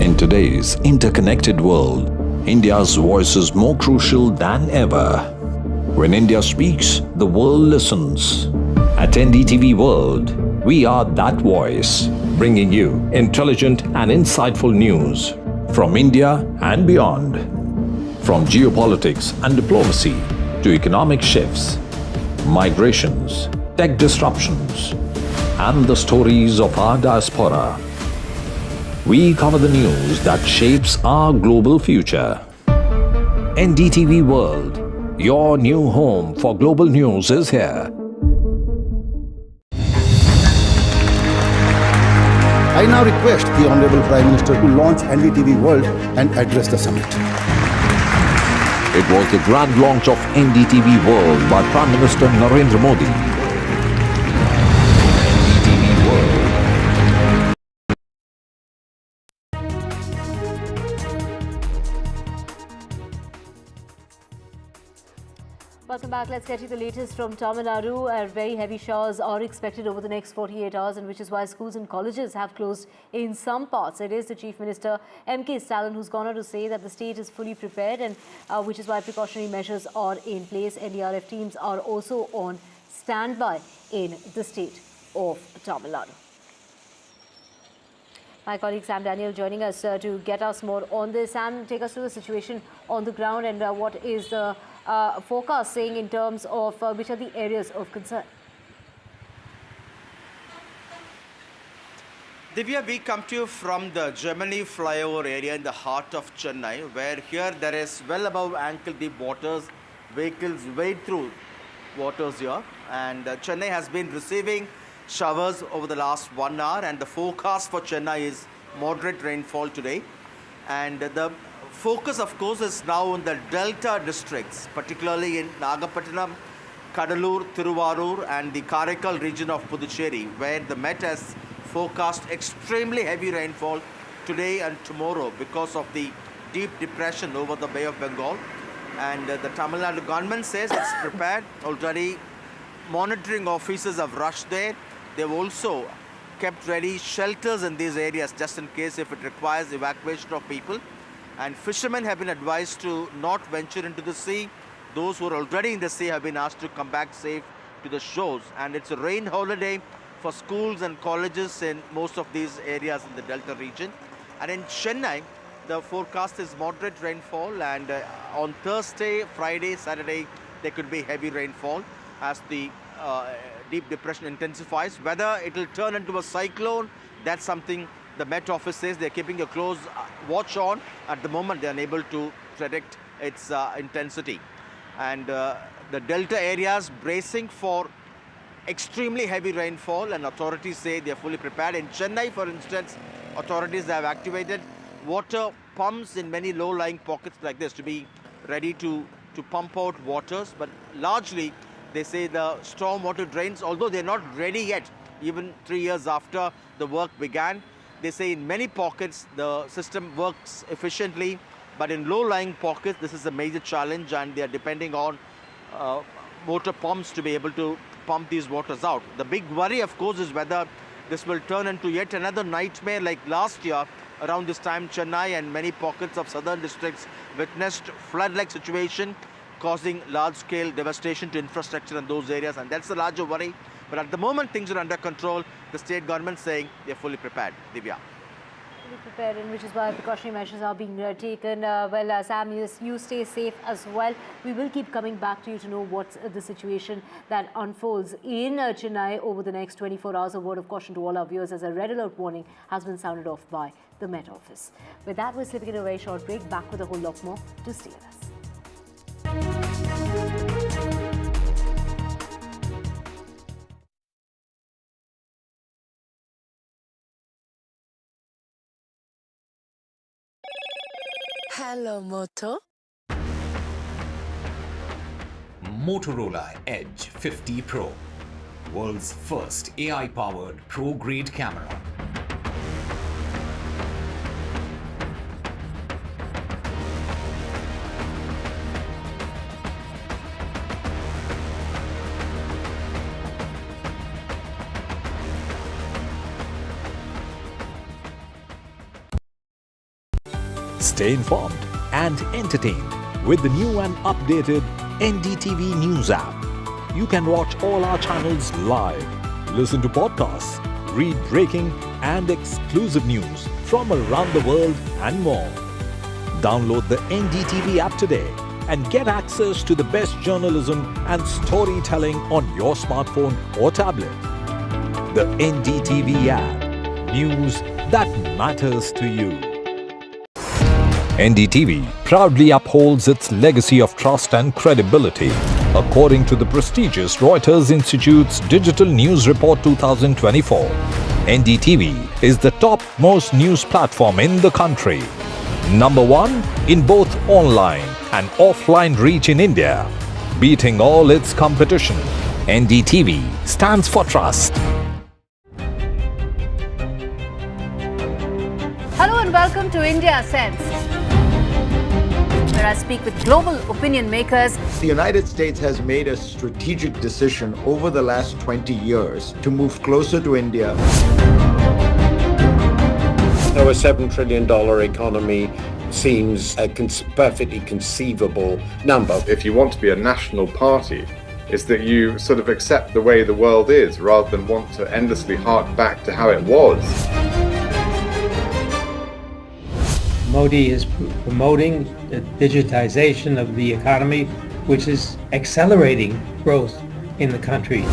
In today's interconnected world, India's voice is more crucial than ever. When India speaks, the world listens. At NDTV World, we are that voice, bringing you intelligent and insightful news from India and beyond. From geopolitics and diplomacy to economic shifts, migrations, tech disruptions, and the stories of our diaspora. We cover the news that shapes our global future. NDTV World, your new home for global news, is here. I now request the Honorable Prime Minister to launch NDTV World and address the summit. It was the grand launch of NDTV World by Prime Minister Narendra Modi. NDTV World. Welcome back. Let's get you the latest from Tamil Nadu. Very heavy showers are expected over the next 48 hours, and which is why schools and colleges have closed in some parts. It is the Chief Minister, M.K. Stalin, who's gone on to say that the state is fully prepared, and which is why precautionary measures are in place. NDRF teams are also on standby in the state of Tamil Nadu. My colleague Sam Daniel joining us to get us more on this. Sam, take us through the situation on the ground and what is the forecast saying in terms of which are the areas of concern. Divya, we come to you from the Germany flyover area in the heart of Chennai, where here there is well above ankle deep waters. Vehicles wade through waters here, and Chennai has been receiving showers over the last 1 hour, and the forecast for Chennai is moderate rainfall today. And the focus, of course, is now on the Delta districts, particularly in Nagapattinam, Kadalur, Thiruvarur and the Karaikal region of Puducherry, where the Met has forecast extremely heavy rainfall today and tomorrow because of the deep depression over the Bay of Bengal. And the Tamil Nadu government says it's prepared already. Monitoring officers have rushed there. They've also kept ready shelters in these areas just in case if it requires evacuation of people. And fishermen have been advised to not venture into the sea. Those who are already in the sea have been asked to come back safe to the shores. And it's a rain holiday for schools and colleges in most of these areas in the Delta region. And in Chennai, the forecast is moderate rainfall, and on Thursday, Friday, Saturday, there could be heavy rainfall as the deep depression intensifies. Whether it will turn into a cyclone, that's something the Met Office says they're keeping a close watch on. At the moment, they're unable to predict its intensity. And the Delta areas bracing for extremely heavy rainfall, and authorities say they're fully prepared. In Chennai, for instance, authorities have activated water pumps in many low-lying pockets like this to be ready to pump out waters. But largely, they say the storm water drains, although they're not ready yet, even 3 years after the work began. They say in many pockets the system works efficiently, but in low-lying pockets this is a major challenge, and they are depending on motor pumps to be able to pump these waters out. The big worry, of course, is whether this will turn into yet another nightmare like last year. Around this time, Chennai and many pockets of southern districts witnessed flood-like situation, causing large-scale devastation to infrastructure in those areas, and that's the larger worry. But at the moment, things are under control. The state government saying they're fully prepared. Divya. Fully prepared, and which is why precautionary measures are being taken. Sam, you stay safe as well. We will keep coming back to you to know what's the situation that unfolds in Chennai over the next 24 hours. A word of caution to all our viewers as a red alert warning has been sounded off by the Met Office. With that, we're slipping in a very short break. Back with a whole lot more to stay with us. Hello, Moto. Motorola Edge 50 Pro, world's first AI-powered pro-grade camera. Stay informed and entertained with the new and updated NDTV News app. You can watch all our channels live, listen to podcasts, read breaking and exclusive news from around the world and more. Download the NDTV app today and get access to the best journalism and storytelling on your smartphone or tablet. The NDTV app. News that matters to you. NDTV proudly upholds its legacy of trust and credibility. According to the prestigious Reuters Institute's Digital News Report 2024, NDTV is the top-most news platform in the country. Number 1 in both online and offline reach in India, beating all its competition. NDTV stands for trust. Hello and welcome to India Sense. where I speak with global opinion makers. The United States has made a strategic decision over the last 20 years to move closer to India. So a $7 trillion economy seems a perfectly conceivable number. If you want to be a national party, it's that you sort of accept the way the world is rather than want to endlessly hark back to how it was. Modi is promoting the digitization of the economy, which is accelerating growth in the country.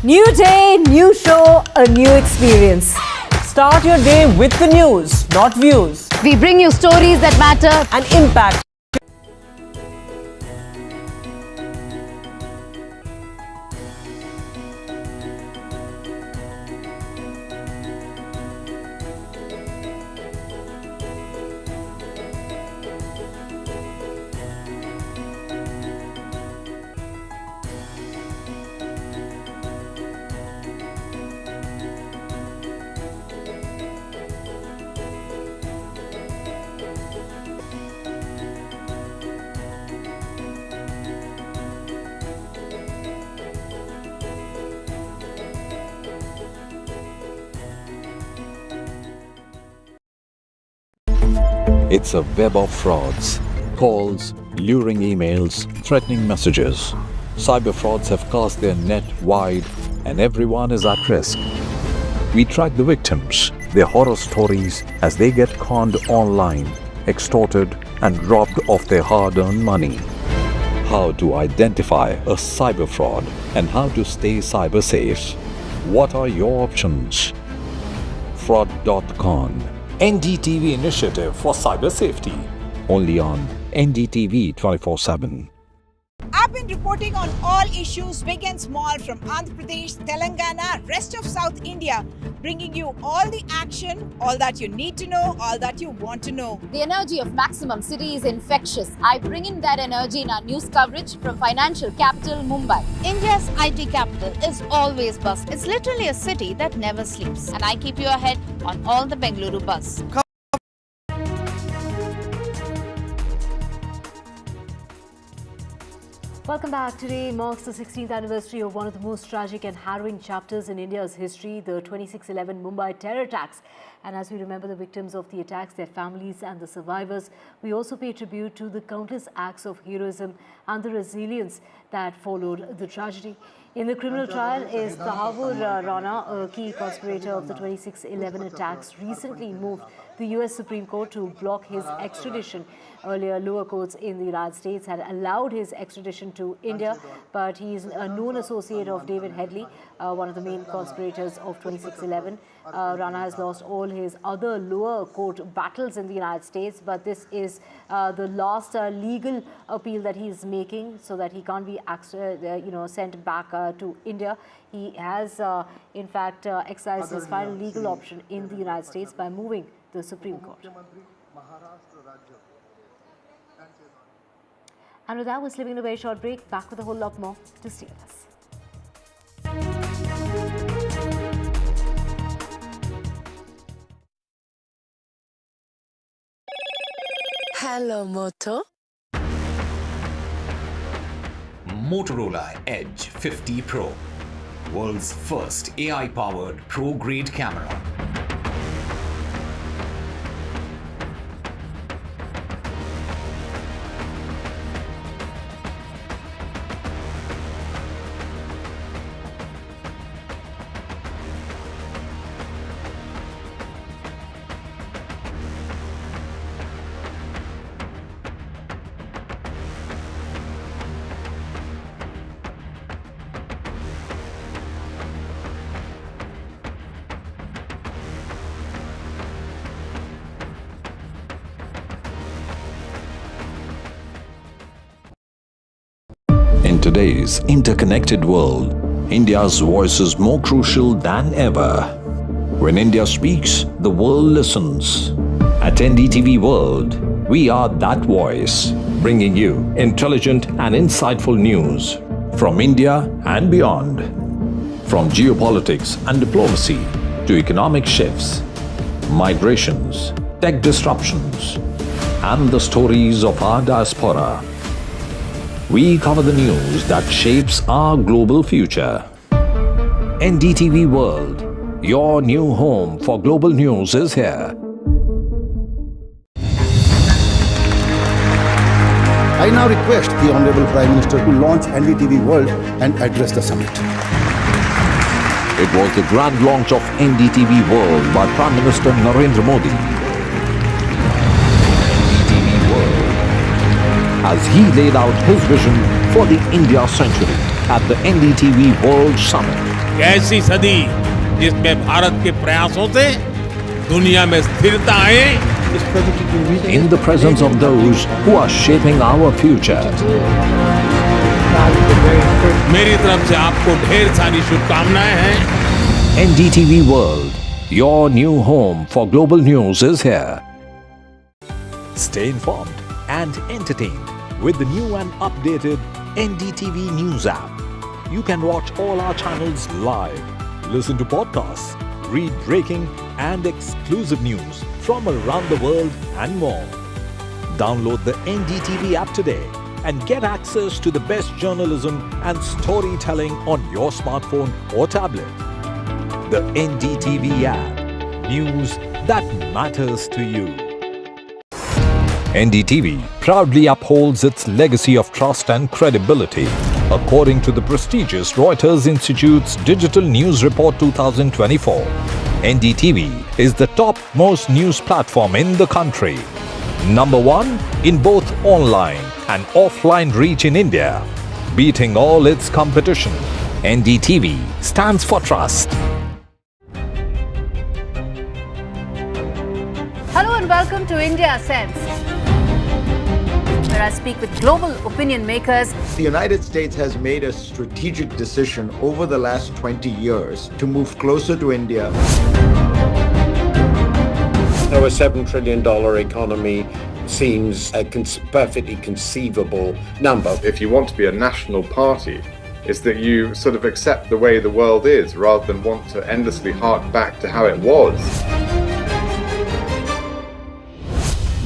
New day, new show, a new experience. Start your day with the news, not views. We bring you stories that matter and impact. It's a web of frauds, calls, luring emails, threatening messages. Cyber frauds have cast their net wide and everyone is at risk. We track the victims, their horror stories as they get conned online, extorted and robbed of their hard-earned money. How to identify a cyber fraud and how to stay cyber safe. What are your options? Fraud.con. NDTV initiative for cyber safety. Only on NDTV 24/7. I've been reporting on all issues big and small from Andhra Pradesh, Telangana, rest of South India, bringing you all the action, all that you need to know, all that you want to know. The energy of Maximum City is infectious. I bring in that energy in our news coverage from financial capital Mumbai. India's IT capital is always buzz. It's literally a city that never sleeps. And I keep you ahead on all the Bengaluru buzz. Welcome back. Today marks the 16th anniversary of one of the most tragic and harrowing chapters in India's history, the 26/11 Mumbai terror attacks. And as we remember the victims of the attacks, their families and the survivors, we also pay tribute to the countless acts of heroism and the resilience that followed the tragedy. In the criminal trial is Tahavur Rana, a key conspirator of the 26/11 attacks, recently moved the US Supreme Court to block his extradition. Earlier, lower courts in the United States had allowed his extradition to India, but he is a known associate of David Headley, one of the main conspirators of 26/11. Rana has lost all his other lower court battles in the United States, but this is the last legal appeal that he is making so that he can't be sent back to India. He has, in fact, exercised his final legal option in the United States by moving the Supreme Court. And with that, we're slipping in a very short break. Back with a whole lot more to stay with us. Hello, Moto. Motorola Edge 50 Pro. World's first AI-powered pro-grade camera. In today's interconnected world, India's voice is more crucial than ever. When India speaks, the world listens. At NDTV World, we are that voice, bringing you intelligent and insightful news from India and beyond. From geopolitics and diplomacy to economic shifts, migrations, tech disruptions, and the stories of our diaspora. We cover the news that shapes our global future. NDTV World, your new home for global news, is here. I now request the Honorable Prime Minister to launch NDTV World and address the summit. It was the grand launch of NDTV World by Prime Minister Narendra Modi. NDTV World, as he laid out his vision for the India century at the NDTV World Summit. ऐसी सदी जिसमें भारत के प्रयासों से दुनिया में स्थिरता आए, in the presence of those who are shaping our future. मेरी तरफ से आपको ढेर सारी शुभकामनाएं हैं. NDTV World, your new home for global news, is here. Stay informed and entertained with the new and updated NDTV News app. You can watch all our channels live, listen to podcasts, read breaking and exclusive news from around the world and more. Download the NDTV app today and get access to the best journalism and storytelling on your smartphone or tablet. The NDTV app. News that matters to you. NDTV proudly upholds its legacy of trust and credibility. According to the prestigious Reuters Institute's Digital News Report 2024, NDTV is the topmost news platform in the country. Number 1 in both online and offline reach in India, beating all its competition. NDTV stands for trust. Hello and welcome to India Sense, where I speak with global opinion makers. The United States has made a strategic decision over the last 20 years to move closer to India. Now, a $7 trillion economy seems a perfectly conceivable number. If you want to be a national party, it's that you sort of accept the way the world is rather than want to endlessly hark back to how it was.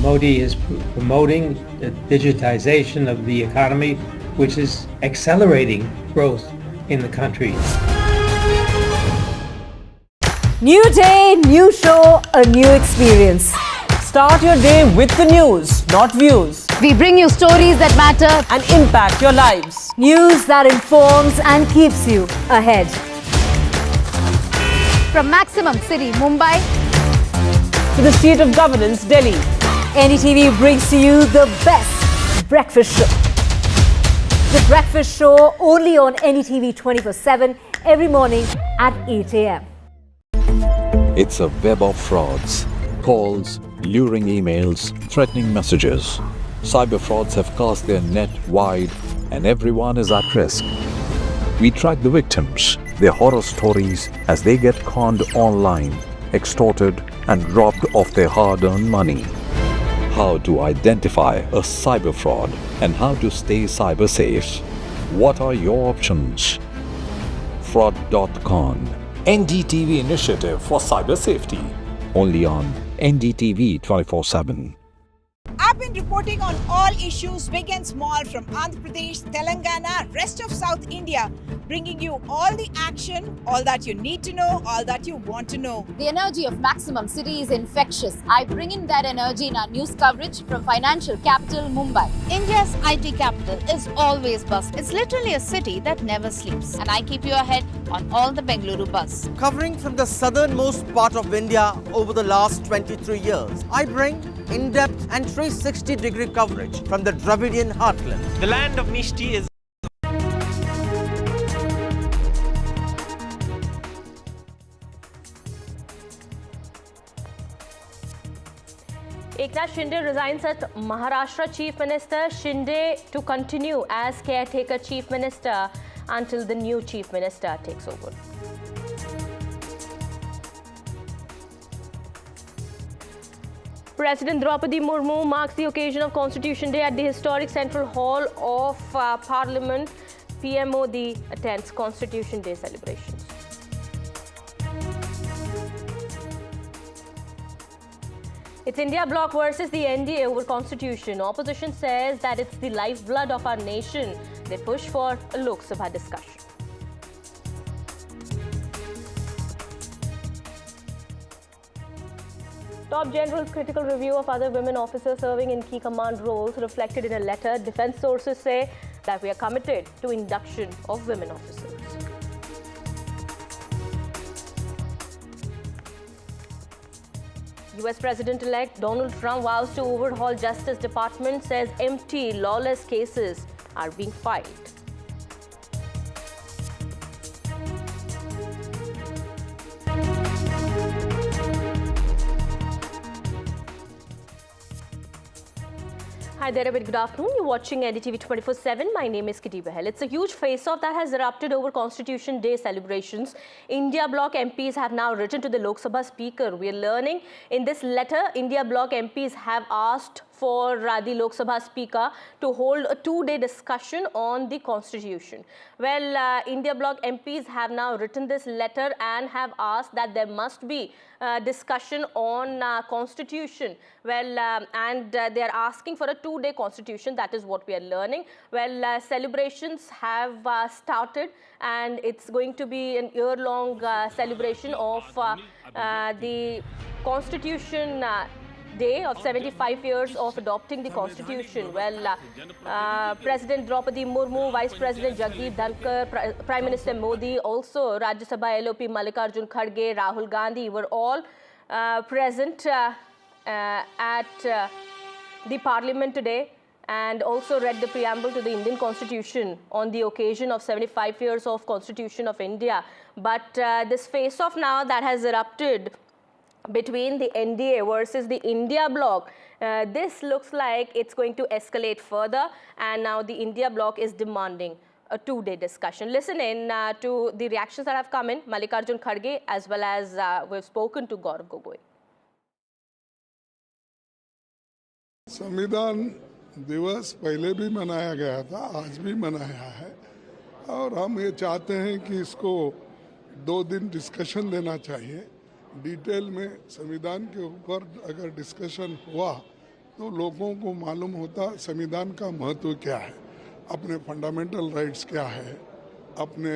Modi is promoting the digitization of the economy, which is accelerating growth in the country. New day, new show, a new experience. Start your day with the news, not views. We bring you stories that matter and impact your lives. News that informs and keeps you ahead. From Maximum City, Mumbai, to the seat of governance, Delhi, NDTV brings to you the best breakfast show. The breakfast show only on NDTV 24/7 every morning at 8 a.m. It's a web of frauds, calls, luring emails, threatening messages. Cyber frauds have cast their net wide and everyone is at risk. We track the victims, their horror stories as they get conned online, extorted and robbed of their hard-earned money. How to identify a cyber fraud and how to stay cyber safe. What are your options? Fraud.con, NDTV initiative for cyber safety. Only on NDTV 24/7. I've been reporting on all issues big and small from Andhra Pradesh, Telangana, rest of South India, bringing you all the action, all that you need to know, all that you want to know. The energy of Maximum City is infectious. I bring in that energy in our news coverage from financial capital Mumbai. India's IT capital is always buzz. It's literally a city that never sleeps. And I keep you ahead on all the Bengaluru buzz. Covering from the southernmost part of India over the last 23 years, I bring in-depth and 360-degree coverage from the Dravidian heartland. The land of Mishti is Eknath Shinde resigns as Maharashtra Chief Minister. Shinde to continue as caretaker Chief Minister until the new Chief Minister takes over. President Draupadi Murmu marks the occasion of Constitution Day at the historic Central Hall of Parliament. PM Modi attends Constitution Day celebrations. It's India bloc versus the NDA over constitution. Opposition says that it's the lifeblood of our nation. They push for a Lok Sabha discussion. Top General's critical review of other women officers serving in key command roles reflected in a letter. Defense sources say that we are committed to induction of women officers. US President-elect Donald Trump vows to overhaul Justice Department, says empty, lawless cases are being filed. Hi there, a very good afternoon. You're watching NDTV 24/7. My name is Kitty Bahel. It's a huge face-off that has erupted over Constitution Day celebrations. India bloc MPs have now written to the Lok Sabha Speaker. We are learning in this letter, India bloc MPs have asked for the Lok Sabha Speaker to hold a two-day discussion on the Constitution. Well, India bloc MPs have now written this letter and have asked that there must be discussion on Constitution. Well, they are asking for a two-day Constitution. That is what we are learning. Well, celebrations have started, and it's going to be an year-long celebration of the Constitution Day of 75 years of adopting the Constitution. Well, President Draupadi Murmu, Vice President Jagdeep Dhankar, Prime Minister Modi, also Rajya Sabha LOP Mallikarjun Kharge, Rahul Gandhi were all present at the Parliament today, and also read the preamble to the Indian Constitution on the occasion of 75 years of Constitution of India. But this face-off now that has erupted between the NDA versus the India bloc, this looks like it's going to escalate further, and now the India bloc is demanding a two-day discussion. Listen in to the reactions that have come in, Mallikarjun Kharge, as well as we've spoken to Gaurav Gogoi. संविधान दिवस पहले भी मनाया गया था, आज भी मनाया है, और हम ये चाहते हैं कि इसको 2 दिन डिस्कशन देना चाहिए। डिटेल में संविधान के ऊपर अगर डिस्कशन हुआ तो लोगों को मालूम होता संविधान का महत्व क्या है, अपने फंडामेंटल राइट्स क्या है, अपने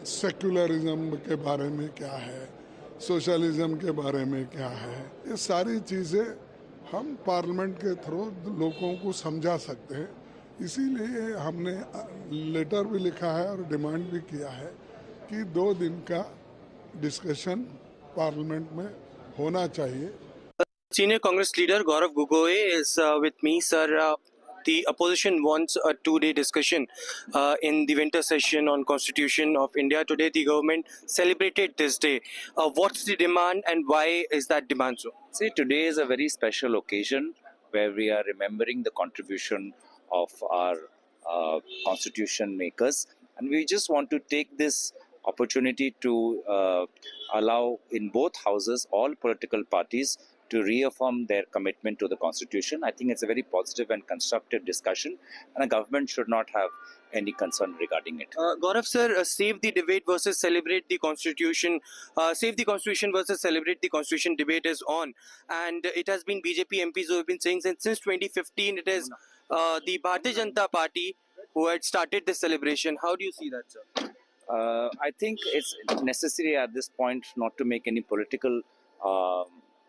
सेक्युलरिज्म के बारे में क्या है, सोशलिज्म के बारे में क्या है। ये सारी चीज़ें हम पार्लियामेंट के थ्रू लोगों को समझा सकते हैं। इसीलिए हमने लेटर भी लिखा है और डिमांड भी किया है कि 2 दिन का डिस्कशन पार्लियामेंट में होना चाहिए। Senior Congress leader Gaurav Gogoi is with me, sir. The opposition wants a 2-day discussion in the winter session on Constitution of India. Today, the government celebrated this day. What's the demand, and why is that demand so? See, today is a very special occasion where we are remembering the contribution of our constitution makers, and we just want to take this opportunity to allow in both houses all political parties to reaffirm their commitment to the Constitution. I think it's a very positive and constructive discussion, and a government should not have any concern regarding it. Gaurav sir, save the debate versus celebrate the Constitution. Save the Constitution versus celebrate the Constitution debate is on, and it has been BJP MPs who have been saying since 2015 it is the Bharatiya Janata Party who had started this celebration. How do you see that, sir? I think it's necessary at this point not to make any political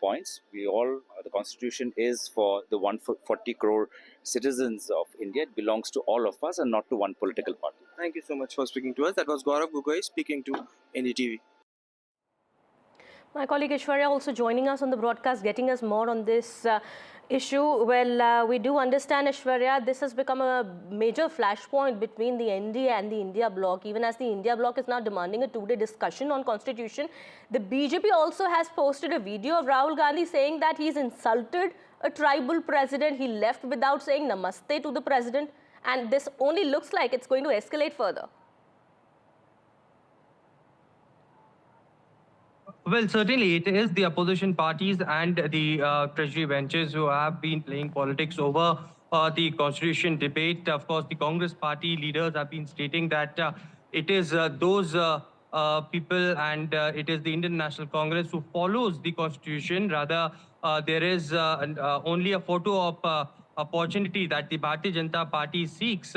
points. The Constitution is for the 140 crore citizens of India. It belongs to all of us and not to one political party. Thank you so much for speaking to us. That was Gaurav Gogoi speaking to NDTV. My colleague Aishwarya also joining us on the broadcast, getting us more on this issue. Well, we do understand, Aishwarya, this has become a major flashpoint between the NDA and the India bloc. Even as the India bloc is now demanding a 2-day discussion on Constitution, the BJP also has posted a video of Rahul Gandhi saying that he's insulted a tribal president. He left without saying namaste to the president, and this only looks like it's going to escalate further. Well, certainly it is the opposition parties and the treasury benches who have been playing politics over the constitution debate. Of course, the Congress party leaders have been stating that it is those people, and it is the Indian National Congress who follows the constitution. Rather, there is only a photo of opportunity that the Bharatiya Janata Party seeks.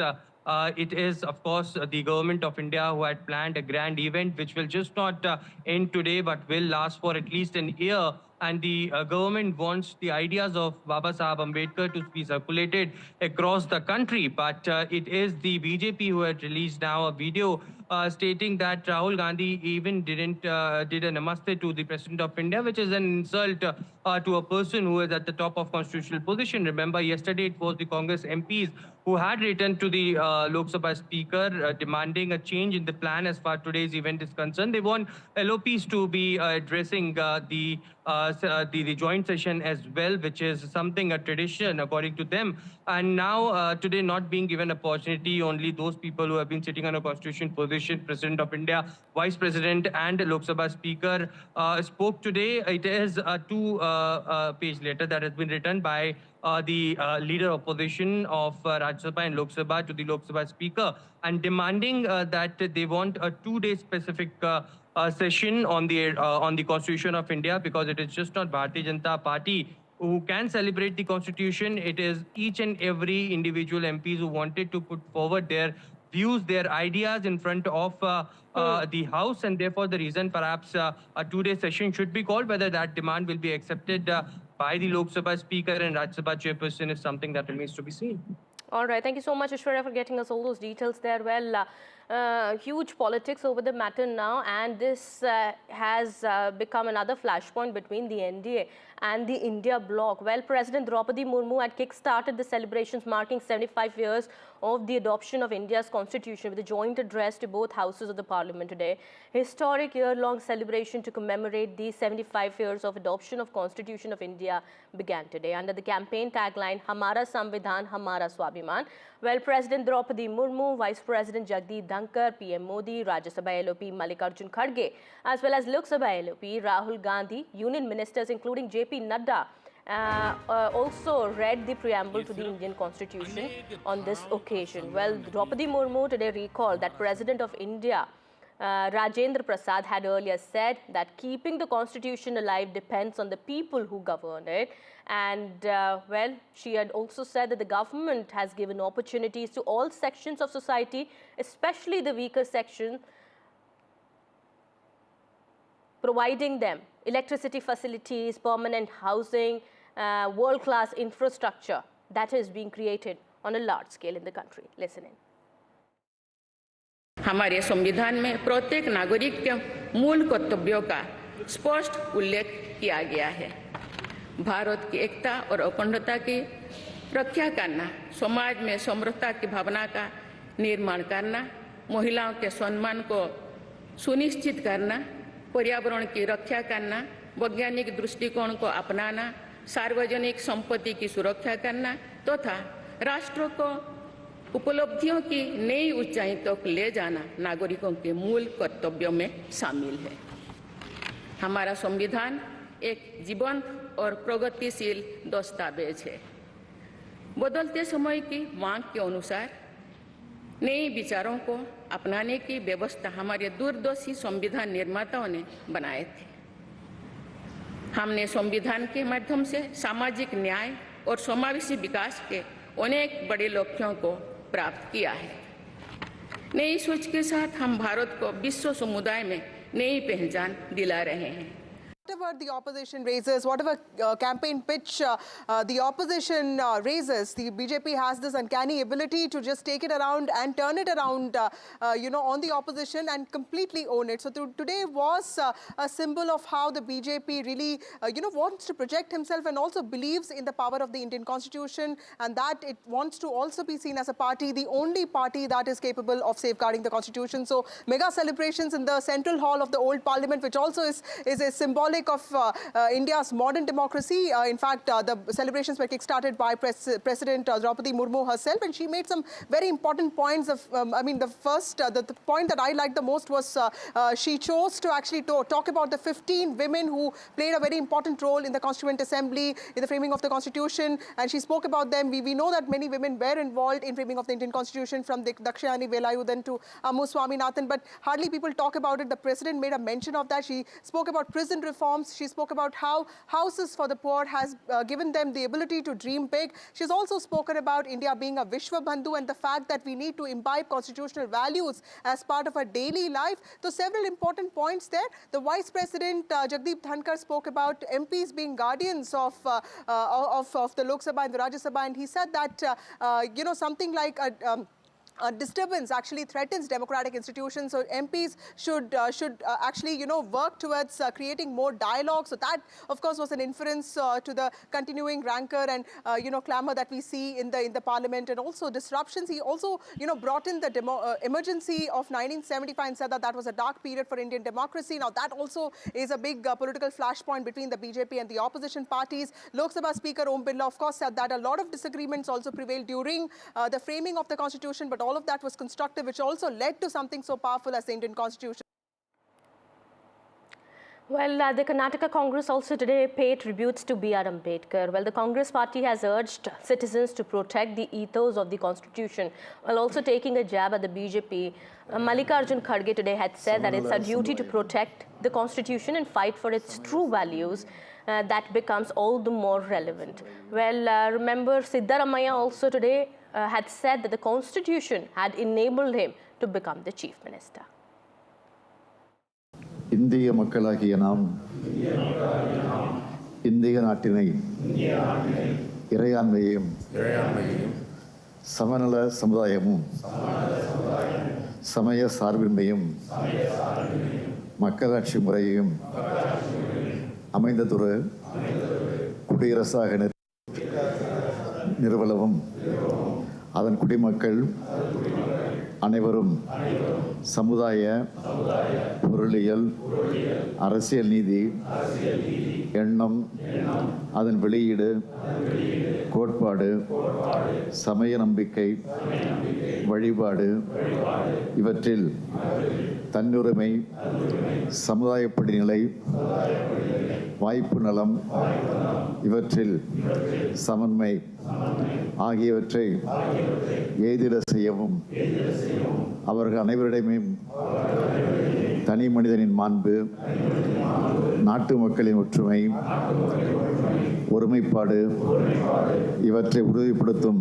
It is, of course, the government of India who had planned a grand event which will just not end today but will last for at least an year. And the government wants the ideas of Baba Sahib Ambedkar to be circulated across the country. But it is the BJP who had released now a video stating that Rahul Gandhi even did a namaste to the President of India, which is an insult to a person who is at the top of constitutional position. Remember, yesterday it was the Congress MPs who had written to the Lok Sabha Speaker demanding a change in the plan as far as today's event is concerned. They want LOPs to be addressing the joint session as well, which is something, a tradition according to them. And now today not being given opportunity, only those people who have been sitting on a constitution position, President of India, Vice President and Lok Sabha Speaker spoke today. It is a two-page letter that has been written by the leader opposition of Rajya Sabha and Lok Sabha to the Lok Sabha Speaker, and demanding that they want a 2-day specific session on the Constitution of India, because it is just not Bharatiya Janata Party who can celebrate the Constitution. It is each and every individual MPs who wanted to put forward their views, their ideas in front of the House, and therefore the reason perhaps a 2-day session should be called. Whether that demand will be accepted by the Lok Sabha Speaker and Rajya Sabha Chairperson is something that remains to be seen. All right, thank you so much, Ishwarya, for getting us all those details there. Well, huge politics over the matter now, and this has become another flashpoint between the NDA and the India bloc. Well, President Draupadi Murmu had kick-started the celebrations marking 75 years of the adoption of India's constitution with a joint address to both houses of the parliament today. Historic year-long celebration to commemorate the 75 years of adoption of Constitution of India began today under the campaign tagline, Hamara Samvidhan, Hamara Swabhiman. Well, President Draupadi Murmu, Vice President Jagdeep Dhankar, PM Modi, Rajya Sabha LOP Mallikarjun Kharge, as well as Lok Sabha LOP Rahul Gandhi, Union Ministers including JP Nadda, also read the preamble to the Indian Constitution on this occasion. Well, Draupadi Murmu today recalled that President of India, Rajendra Prasad, had earlier said that keeping the Constitution alive depends on the people who govern it. And, well, she had also said that the government has given opportunities to all sections of society, especially the weaker section, providing them electricity facilities, permanent housing, world-class infrastructure that is being created on a large scale in the country. Listen in. हमारे संविधान में प्रत्येक नागरिक के मूल कर्तव्यों का स्पष्ट उल्लेख किया गया है। भारत की एकता और अखंडता की रक्षा करना, समाज में समरसता की भावना का निर्माण करना, महिलाओं के सम्मान को सुनिश्चित करना, पर्यावरण की रक्षा करना, वैज्ञानिक दृष्टिकोण को अपनाना, सार्वजनिक संपत्ति की सुरक्षा करना तथा राष्ट्र को उपलब्धियों की नई ऊंचाई तक ले जाना नागरिकों के मूल कर्तव्यों में शामिल है। हमारा संविधान एक जीवंत और प्रगतिशील दस्तावेज है। बदलते समय की मांग के अनुसार नए विचारों को अपनाने की व्यवस्था हमारे दूरदर्शी संविधान निर्माताओं ने बनाए थे। हमने संविधान के माध्यम से सामाजिक न्याय और समावेशी विकास के अनेक बड़े लक्ष्यों को प्राप्त किया है। नई सोच के साथ हम भारत को विश्व समुदाय में नई पहचान दिला रहे हैं। Whatever the opposition raises, whatever campaign pitch the opposition raises, the BJP has this uncanny ability to just take it around and turn it around, on the opposition and completely own it. So today was a symbol of how the BJP really, wants to project himself and also believes in the power of the Indian Constitution, and that it wants to also be seen as a party, the only party that is capable of safeguarding the Constitution. So mega celebrations in the central hall of the old Parliament, which also is a symbolic symbolic of India's modern democracy. In fact, the celebrations were kick-started by President Draupadi Murmu herself, and she made some very important points. The point that I liked the most was she chose to actually talk about the 15 women who played a very important role in the Constituent Assembly, in the framing of the Constitution, and she spoke about them. We know that many women were involved in framing of the Indian Constitution, from Dakshayani Velayudan to Ammu Swaminathan, but hardly people talk about it. The President made a mention of that. She spoke about prison reforms. She spoke about how houses for the poor has given them the ability to dream big. She's also spoken about India being a Vishwa Bandhu and the fact that we need to imbibe constitutional values as part of our daily life. So several important points there. The Vice President Jagdeep Dhankar spoke about MPs being guardians of the Lok Sabha and the Rajya Sabha, and he said that something like a disturbance actually threatens democratic institutions, so MPs should actually work towards creating more dialogue. So that, of course, was an inference to the continuing rancor and clamor that we see in the parliament, and also disruptions. He also brought in the emergency of 1975 and said that that was a dark period for Indian democracy. Now that also is a big political flashpoint between the BJP and the opposition parties. Lok Sabha Speaker Om Birla, of course, said that a lot of disagreements also prevailed during the framing of the Constitution, but all of that was constructive, which also led to something so powerful as the Indian Constitution. Well, the Karnataka Congress also today paid tributes to B.R. Ambedkar. Well, the Congress party has urged citizens to protect the ethos of the Constitution while also taking a jab at the BJP. Mallikarjun Kharge today had said that it's our duty to protect the Constitution and fight for its true values. That becomes all the more relevant. Well, remember, Siddaramaiah also today had said that the Constitution had enabled him to become the Chief Minister. இந்திய மக்களாகிய நாம் இந்திய நாட்டினை இறையாண்மையையும் சமநல சமுதாயமும் சமய சார்பின்மையும் மக்களாட்சி முறையையும் அமைந்ததொரு குடியரசாக நிறுவனவும் அதன் குடிமக்கள் அனைவரும் சமுதாய பொருளியல் அரசியல் நீதி எண்ணம் அதன் வெளியீடு கோட்பாடு சமய நம்பிக்கை வழிபாடு இவற்றில் தன்னுரிமை சமுதாய படிநிலை வாய்ப்பு நலம் இவற்றில் சமன்மை ஆகியவற்றை எய்திட செய்யவும் அவர்கள் அனைவரிடமே தனி மனிதனின் மாண்பு நாட்டு மக்களின் ஒற்றுமை ஒருமைப்பாடு இவற்றை உறுதிப்படுத்தும்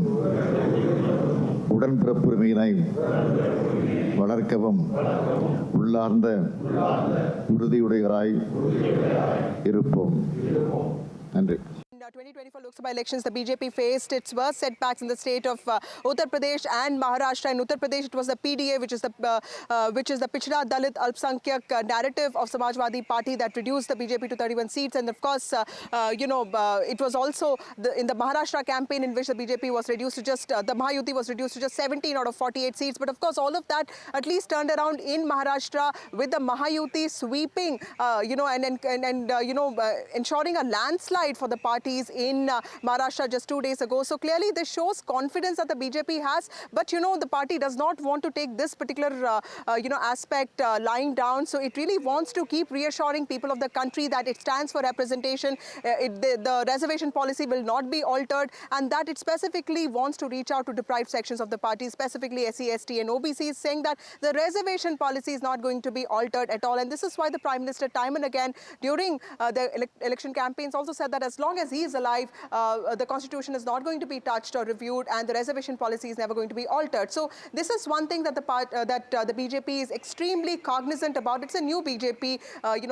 உடன்பிறப்புரிமையினை வளர்க்கவும் உள்ளார்ந்த உறுதியுடையவராய் இருப்போம். நன்றி. 2024 Lok Sabha elections, the BJP faced its worst setbacks in the state of Uttar Pradesh and Maharashtra. In Uttar Pradesh, it was the PDA, which is the Pichda Dalit Alpsankyak narrative of Samajwadi Party that reduced the BJP to 31 seats. And of course, it was also in the Maharashtra campaign in which the BJP was reduced to just, the Mahayuti was reduced to just 17 out of 48 seats. But of course, all of that at least turned around in Maharashtra with the Mahayuti sweeping, ensuring a landslide for the parties in Maharashtra just 2 days ago. So clearly this shows confidence that the BJP has, but the party does not want to take this particular aspect lying down. So it really wants to keep reassuring people of the country that it stands for representation, the reservation policy will not be altered, and that it specifically wants to reach out to deprived sections of the party, specifically SC, ST and OBCs, saying that the reservation policy is not going to be altered at all. And this is why the Prime Minister time and again during the election campaigns also said that as long as he is alive, the Constitution is not going to be touched or reviewed, and the reservation policy is never going to be altered. So this is one thing that the BJP is extremely cognizant about. It's a new BJP,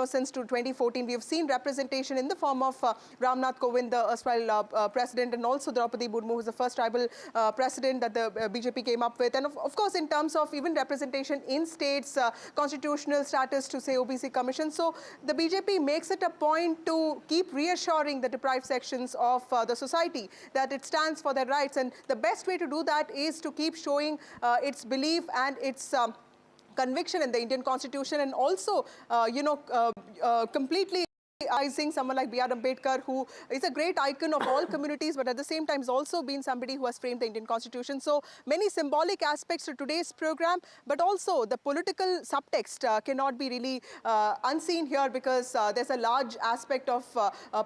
since 2014. We have seen representation in the form of Ramnath Kovind, the erstwhile president, and also Draupadi Murmu, who is the first tribal president that the BJP came up with. And of course, in terms of even representation in states, constitutional status to say OBC commission. So the BJP makes it a point to keep reassuring the deprived sections of the society that it stands for their rights. And the best way to do that is to keep showing its belief and its conviction in the Indian Constitution, and also, completely Someone like B.R. Ambedkar, who is a great icon of all communities, but at the same time has also been somebody who has framed the Indian Constitution. So many symbolic aspects to today's program, but also the political subtext cannot be really unseen here, because there's a large aspect of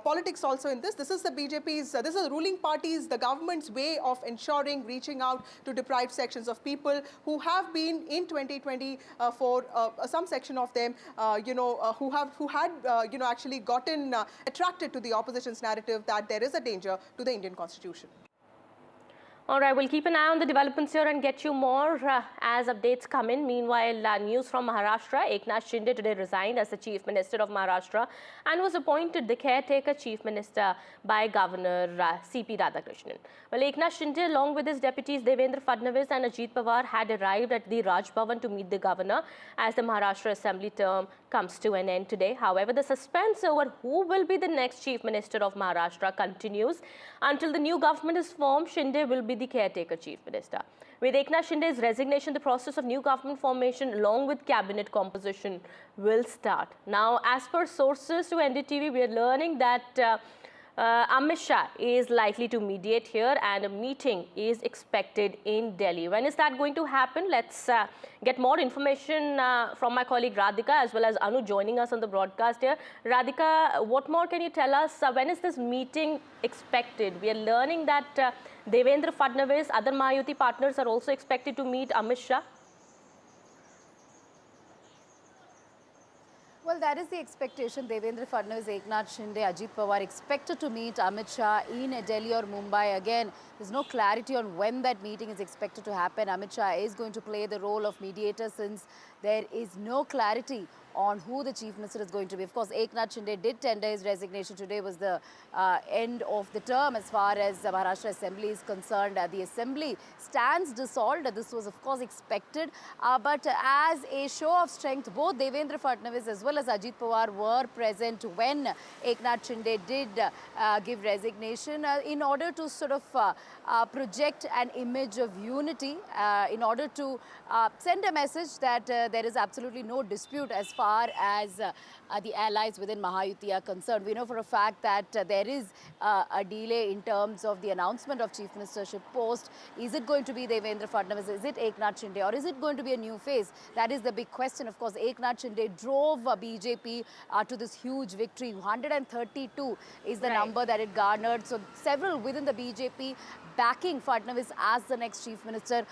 politics also in this. This is the BJP's, this is the ruling party's, the government's way of ensuring reaching out to deprived sections of people who have been in 2020 for some section of them, who had actually gotten attracted to the opposition's narrative that there is a danger to the Indian Constitution. All right, we'll keep an eye on the developments here and get you more as updates come in. Meanwhile, news from Maharashtra. Eknath Shinde today resigned as the Chief Minister of Maharashtra and was appointed the caretaker Chief Minister by Governor C.P. Radhakrishnan. Well, Eknath Shinde, along with his deputies Devendra, Fadnavis and Ajit Pawar, had arrived at the Raj Bhavan to meet the governor as the Maharashtra Assembly term comes to an end today. However, the suspense over who will be the next Chief Minister of Maharashtra continues. Until the new government is formed, Shinde will be the caretaker Chief Minister. With Eknath Shinde's resignation, the process of new government formation along with cabinet composition will start. Now, as per sources to NDTV, we are learning that Amit Shah is likely to mediate here and a meeting is expected in Delhi. When is that going to happen? Let's get more information from my colleague Radhika as well as Anu joining us on the broadcast here. Radhika, what more can you tell us? When is this meeting expected? We are learning that Devendra Fadnavis, other Mahayuti partners are also expected to meet Amit Shah. Well, that is the expectation. Devendra Fadnavis, Eknath Shinde, Ajit Pawar expected to meet Amit Shah in Delhi or Mumbai. Again, there's no clarity on when that meeting is expected to happen. Amit Shah is going to play the role of mediator since there is no clarity on who the Chief Minister is going to be. Of course, Eknath Shinde did tender his resignation. Today was the end of the term as far as the Maharashtra Assembly is concerned. The Assembly stands dissolved. This was, of course, expected. But as a show of strength, both Devendra Fadnavis as well as Ajit Pawar were present when Eknath Shinde did give resignation in order to sort of project an image of unity, in order to send a message that there is absolutely no dispute as far as the allies within Mahayuti are concerned. We know for a fact that there is a delay in terms of the announcement of Chief Ministership post. Is it going to be Devendra Fadnavis? Is it Eknath Shinde? Or is it going to be a new face? That is the big question. Of course, Eknath Shinde drove BJP to this huge victory. 132 is the number that it garnered. So several within the BJP backing Fadnavis as the next Chief Minister,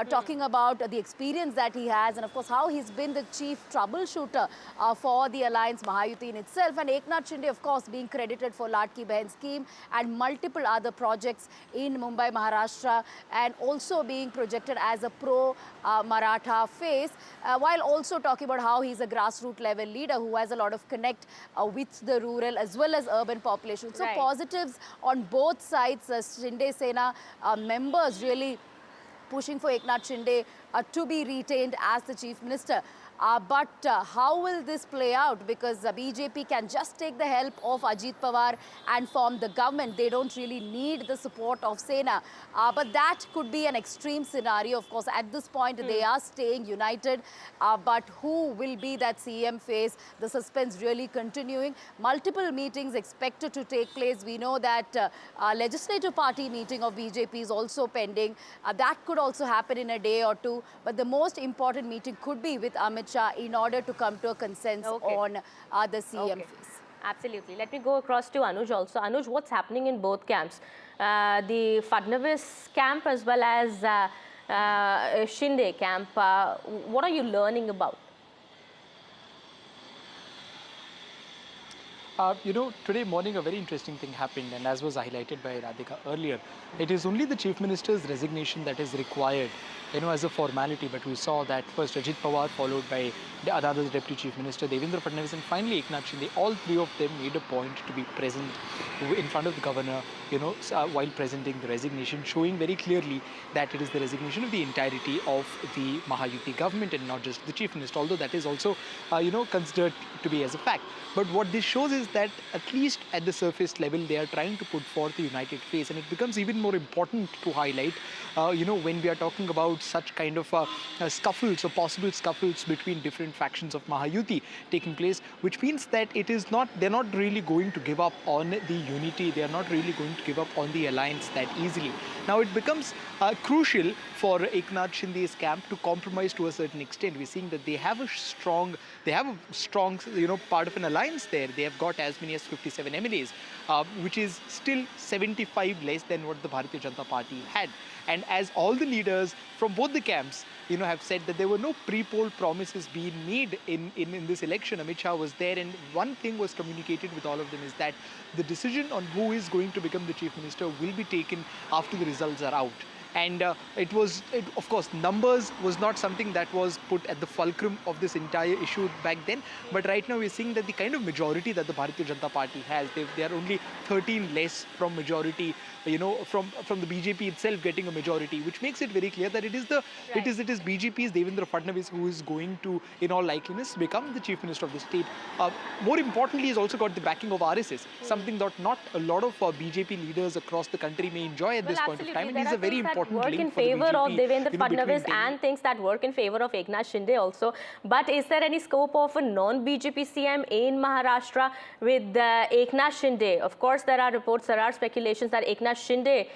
talking about the experience that he has and of course how he's been the chief troubleshooter for the alliance Mahayuti in itself, and Eknath Shinde of course being credited for Ladki Bahin scheme and multiple other projects in Mumbai, Maharashtra, and also being projected as a pro-Maratha face, while also talking about how he's a grassroots level leader who has a lot of connect with the rural as well as urban population. So positives on both sides. Shinde Sena members really pushing for Eknath Shinde to be retained as the Chief Minister. But how will this play out? Because BJP can just take the help of Ajit Pawar and form the government. They don't really need the support of Sena. But that could be an extreme scenario. Of course, at this point, they are staying united. But who will be that CM face? The suspense really continuing. Multiple meetings expected to take place. We know that legislative party meeting of BJP is also pending. That could also happen in a day or two. But the most important meeting could be with Amit Shah in order to come to a consensus on the CM face. Absolutely. Let me go across to Anuj also. Anuj, what's happening in both camps? The Fadnavis camp as well as Shinde camp. What are you learning about? Today morning a very interesting thing happened, and as was highlighted by Radhika earlier, it is only the Chief Minister's resignation that is required, as a formality. But we saw that first Ajit Pawar, followed by the other Deputy Chief Minister, Devendra Fadnavis, and finally Eknath Shinde. All three of them made a point to be present in front of the governor, while presenting the resignation, showing very clearly that it is the resignation of the entirety of the Mahayuti government and not just the Chief Minister, although that is also, considered to be as a fact. But what this shows is is that at least at the surface level, they are trying to put forth a united face, and it becomes even more important to highlight, when we are talking about such kind of scuffles or possible scuffles between different factions of Mahayuti taking place, which means that they're not really going to give up on the unity, they are not really going to give up on the alliance that easily. Now it becomes crucial for Eknath Shinde's camp to compromise to a certain extent. We're seeing that they have a strong part of an alliance there. They have got as many as 57 MLAs, which is still 75 less than what the Bharatiya Janata Party had. And as all the leaders from both the camps, have said that there were no pre-poll promises being made in this election. Amit Shah was there, and one thing was communicated with all of them is that the decision on who is going to become the Chief Minister will be taken after the results are out. And of course, numbers was not something that was put at the fulcrum of this entire issue back then. But right now we're seeing that the kind of majority that the Bharatiya Janata Party has, they are only 13 less from majority, from the BJP itself getting a majority, which makes it very clear that it is BJP's Devendra Fadnavis who is going to, in all likeliness, become the Chief Minister of the state. More importantly, he's also got the backing of RSS, something that not a lot of BJP leaders across the country may enjoy at this point of time. And he's a very important work in favor of Devendra Fadnavis and things that work in favor of Eknath Shinde also. But is there any scope of a non-BJP CM in Maharashtra with Eknath Shinde? Of course, there are reports, there are speculations that Eknath Shinde,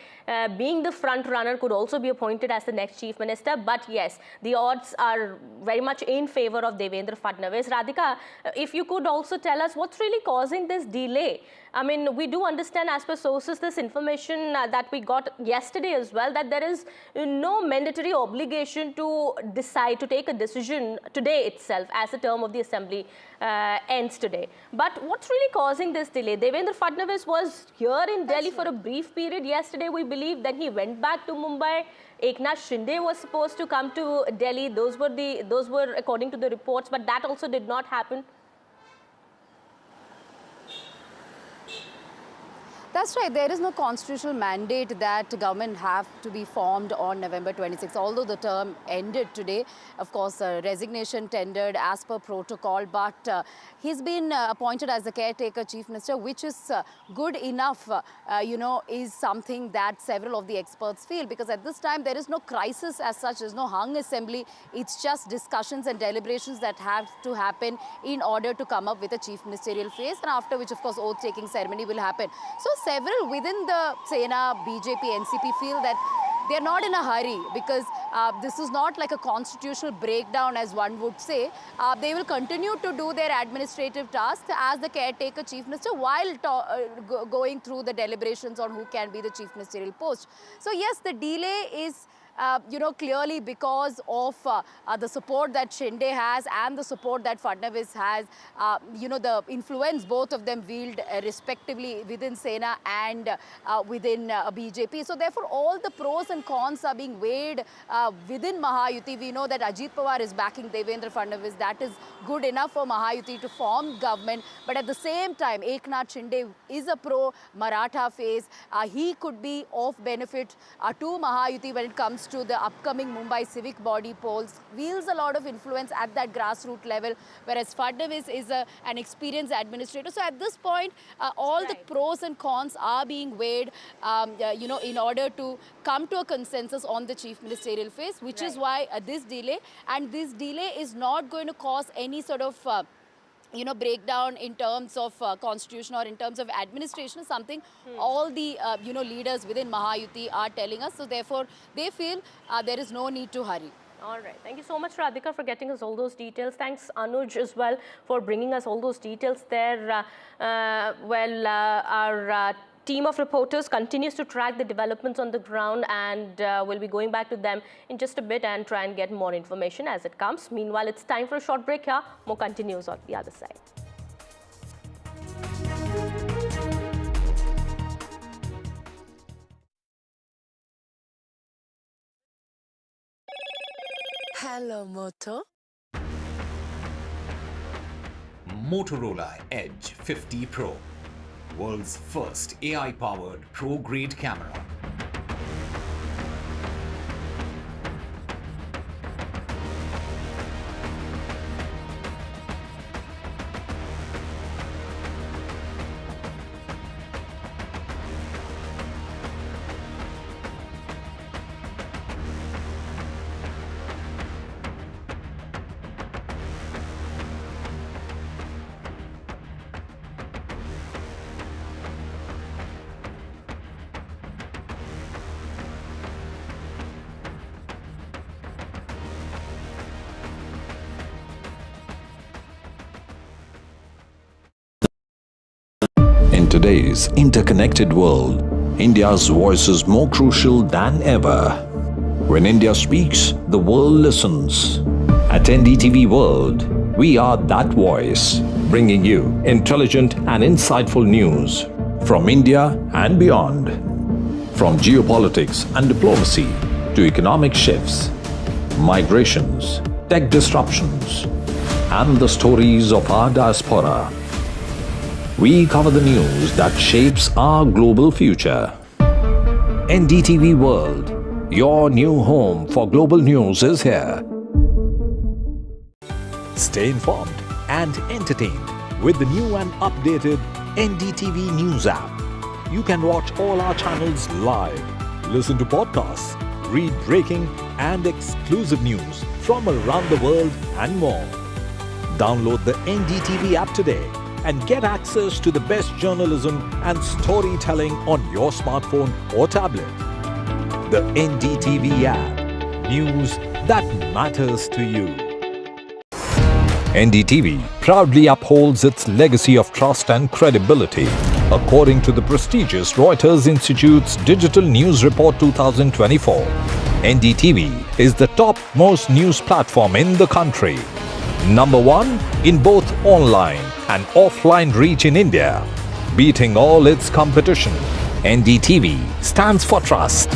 being the front runner, could also be appointed as the next Chief Minister. But yes, the odds are very much in favor of Devendra Fadnavis. Radhika, if you could also tell us what's really causing this delay. I mean, we do understand as per sources this information that we got yesterday as well, that there is no mandatory obligation to decide, to take a decision today itself as the term of the assembly ends today. But what's really causing this delay? Devendra Fadnavis was here in Delhi for a brief period yesterday, we believe. Then he went back to Mumbai. Eknath Shinde was supposed to come to Delhi. Those were according to the reports, but that also did not happen. That's right. There is no constitutional mandate that government have to be formed on November 26. Although the term ended today, of course, resignation tendered as per protocol. But he's been appointed as the caretaker chief minister, which is good enough, is something that several of the experts feel. Because at this time, there is no crisis as such. There's no hung assembly. It's just discussions and deliberations that have to happen in order to come up with a chief ministerial phase. And after which, of course, oath-taking ceremony will happen. So several within the Sena, BJP, NCP feel that they're not in a hurry because this is not like a constitutional breakdown as one would say. They will continue to do their administrative tasks as the caretaker chief minister while going through the deliberations on who can be the chief ministerial post. So yes, the delay is clearly because of the support that Shinde has and the support that Fadnavis has, the influence both of them wield respectively within Sena and within BJP. So therefore, all the pros and cons are being weighed within Mahayuti. We know that Ajit Pawar is backing Devendra Fadnavis. That is good enough for Mahayuti to form government. But at the same time, Eknath Shinde is a pro-Maratha face. He could be of benefit to Mahayuti when it comes to the upcoming Mumbai civic body polls, wields a lot of influence at that grassroots level, whereas Fadnavis is an experienced administrator. So at this point, all the pros and cons are being weighed, in order to come to a consensus on the chief ministerial phase, which is why this delay. And this delay is not going to cause any sort of breakdown in terms of constitution or in terms of administration, something all the leaders within Mahayuti are telling us. So therefore, they feel there is no need to hurry. All right. Thank you so much, Radhika, for getting us all those details. Thanks, Anuj, as well, for bringing us all those details there. Our team of reporters continues to track the developments on the ground, and we'll be going back to them in just a bit and try and get more information as it comes. Meanwhile, it's time for a short break here. More continues on the other side. Hello, Moto. Motorola Edge 50 Pro. World's first AI-powered pro-grade camera. today's interconnected world, India's voice is more crucial than ever. When India speaks, the world listens. At NDTV World, we are that voice, bringing you intelligent and insightful news from India and beyond. From geopolitics and diplomacy to economic shifts, migrations, tech disruptions, and the stories of our diaspora. We cover the news that shapes our global future. NDTV World, your new home for global news, is here. Stay informed and entertained with the new and updated NDTV News app. You can watch all our channels live, listen to podcasts, read breaking and exclusive news from around the world and more. Download the NDTV app today and get access to the best journalism and storytelling on your smartphone or tablet. The NDTV app. News that matters to you. NDTV proudly upholds its legacy of trust and credibility. According to the prestigious Reuters Institute's Digital News Report 2024, NDTV is the top-most news platform in the country. Number 1 in both online and offline reach in India. Beating all its competition, NDTV stands for trust.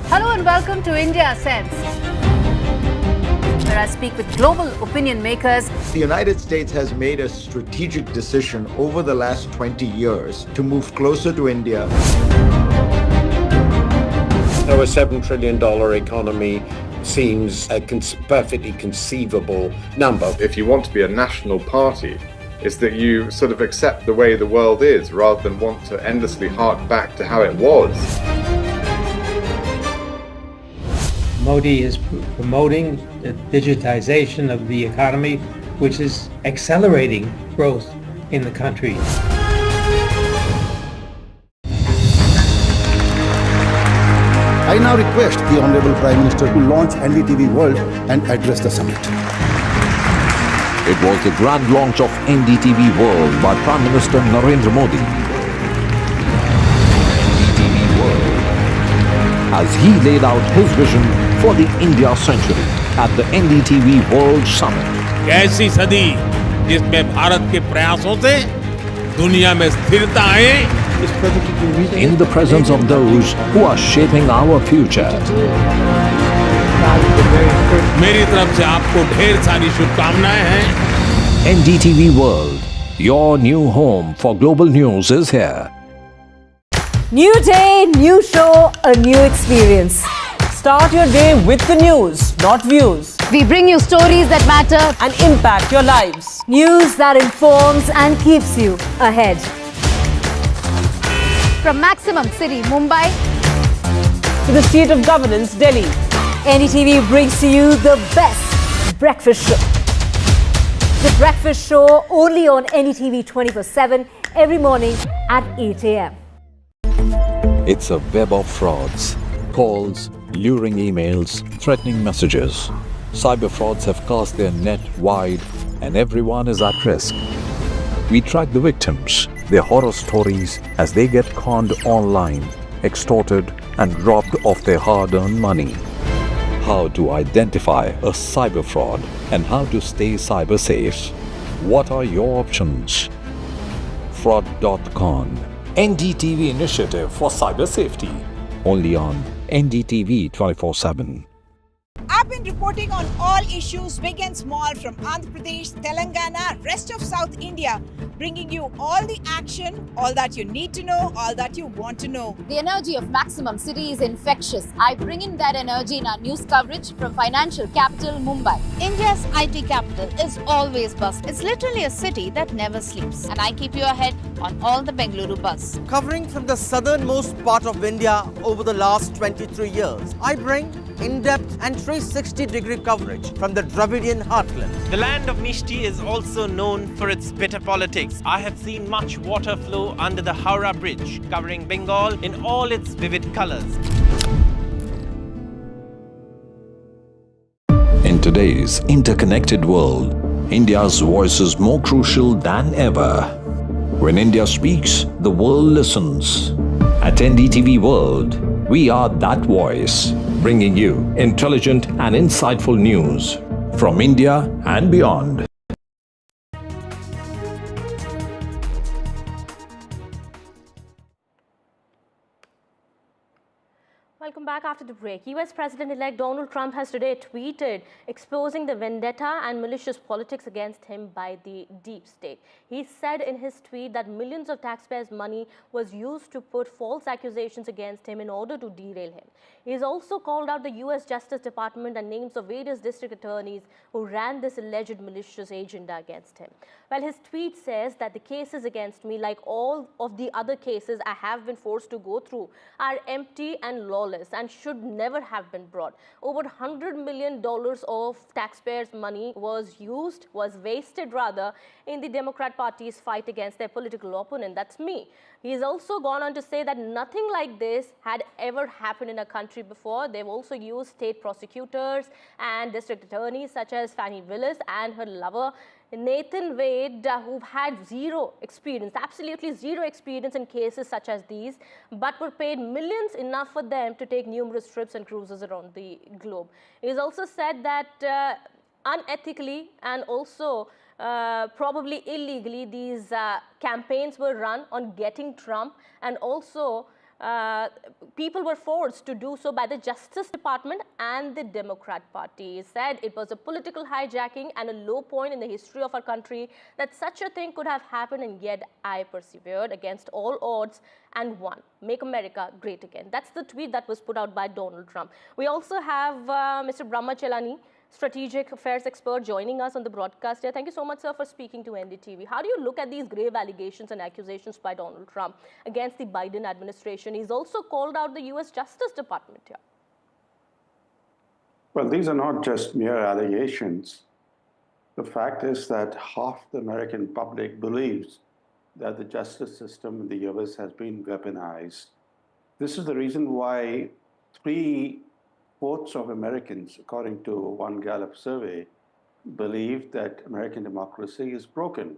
Hello and welcome to India Sense, where I speak with global opinion makers. The United States has made a strategic decision over the last 20 years to move closer to India. Our $7 trillion economy seems a perfectly conceivable number. If you want to be a national party, it's that you sort of accept the way the world is rather than want to endlessly hark back to how it was. Modi is promoting the digitization of the economy, which is accelerating growth in the country. I now request the Honorable Prime Minister to launch NDTV World and address the summit. It was the grand launch of NDTV World by Prime Minister Narendra Modi. NDTV World, as he laid out his vision for the India century at the NDTV World Summit. ऐसी सदी जिसमें भारत के प्रयासों से दुनिया में स्थिरता आए. In the presence of those who are shaping our future. मेरी तरफ से आपको ढेर सारी शुभकामनाएं हैं. NDTV World, your new home for global news, is here. New day, new show, a new experience. Start your day with the news, not views. We bring you stories that matter and impact your lives. News that informs and keeps you ahead. from Maximum City, Mumbai, to the seat of governance, Delhi. NDTV brings to you the best breakfast show. The breakfast show only on NDTV 24/7 every morning at 8 a.m. It's a web of frauds, calls, luring emails, threatening messages. Cyber frauds have cast their net wide and everyone is at risk. We track the victims, their horror stories as they get conned online, extorted and robbed of their hard-earned money. How to identify a cyber fraud and how to stay cyber safe. What are your options? Fraud.con, NDTV initiative for cyber safety. Only on NDTV 24/7. I've been reporting on all issues big and small from Andhra Pradesh, Telangana, rest of South India, bringing you all the action, all that you need to know, all that you want to know. The energy of Maximum City is infectious. I bring in that energy in our news coverage from financial capital Mumbai. India's IT capital is always buzz. It's literally a city that never sleeps. And I keep you ahead on all the Bengaluru buzz. Covering from the southernmost part of India over the last 23 years, I bring in-depth and 360-degree coverage from the Dravidian heartland. The land of Mishti is also known for its bitter politics. I have seen much water flow under the Howrah Bridge, covering Bengal in all its vivid colors. In today's interconnected world, India's voice is more crucial than ever. When India speaks, the world listens. At NDTV World, we are that voice, bringing you intelligent and insightful news from India and beyond. Welcome back after the break. US President-elect Donald Trump has today tweeted exposing the vendetta and malicious politics against him by the deep state. He said in his tweet that millions of taxpayers' money was used to put false accusations against him in order to derail him. He has also called out the US Justice Department and names of various district attorneys who ran this alleged malicious agenda against him. Well, his tweet says that the cases against me, like all of the other cases I have been forced to go through, are empty and lawless and should never have been brought. Over $100 million of taxpayers' money was wasted in the Democrat Party's fight against their political opponent. That's me. He's also gone on to say that nothing like this had ever happened in a country before. They've also used state prosecutors and district attorneys such as Fani Willis and her lover Nathan Wade, who've had zero experience, absolutely zero experience in cases such as these, but were paid millions, enough for them to take numerous trips and cruises around the globe. He's also said that unethically and also probably illegally, these campaigns were run on getting Trump, and also people were forced to do so by the Justice Department and the Democrat Party. He said it was a political hijacking and a low point in the history of our country that such a thing could have happened, and yet I persevered against all odds and won. Make America great again. That's the tweet that was put out by Donald Trump. We also have Mr. Brahma Chelani, strategic affairs expert, joining us on the broadcast here. Thank you so much, sir, for speaking to NDTV. How do you look at these grave allegations and accusations by Donald Trump against the Biden administration? He's also called out the US Justice Department here. Well, these are not just mere allegations. The fact is that half the American public believes that the justice system in the US has been weaponized. This is the reason why 3/4 of Americans, according to one Gallup survey, believe that American democracy is broken.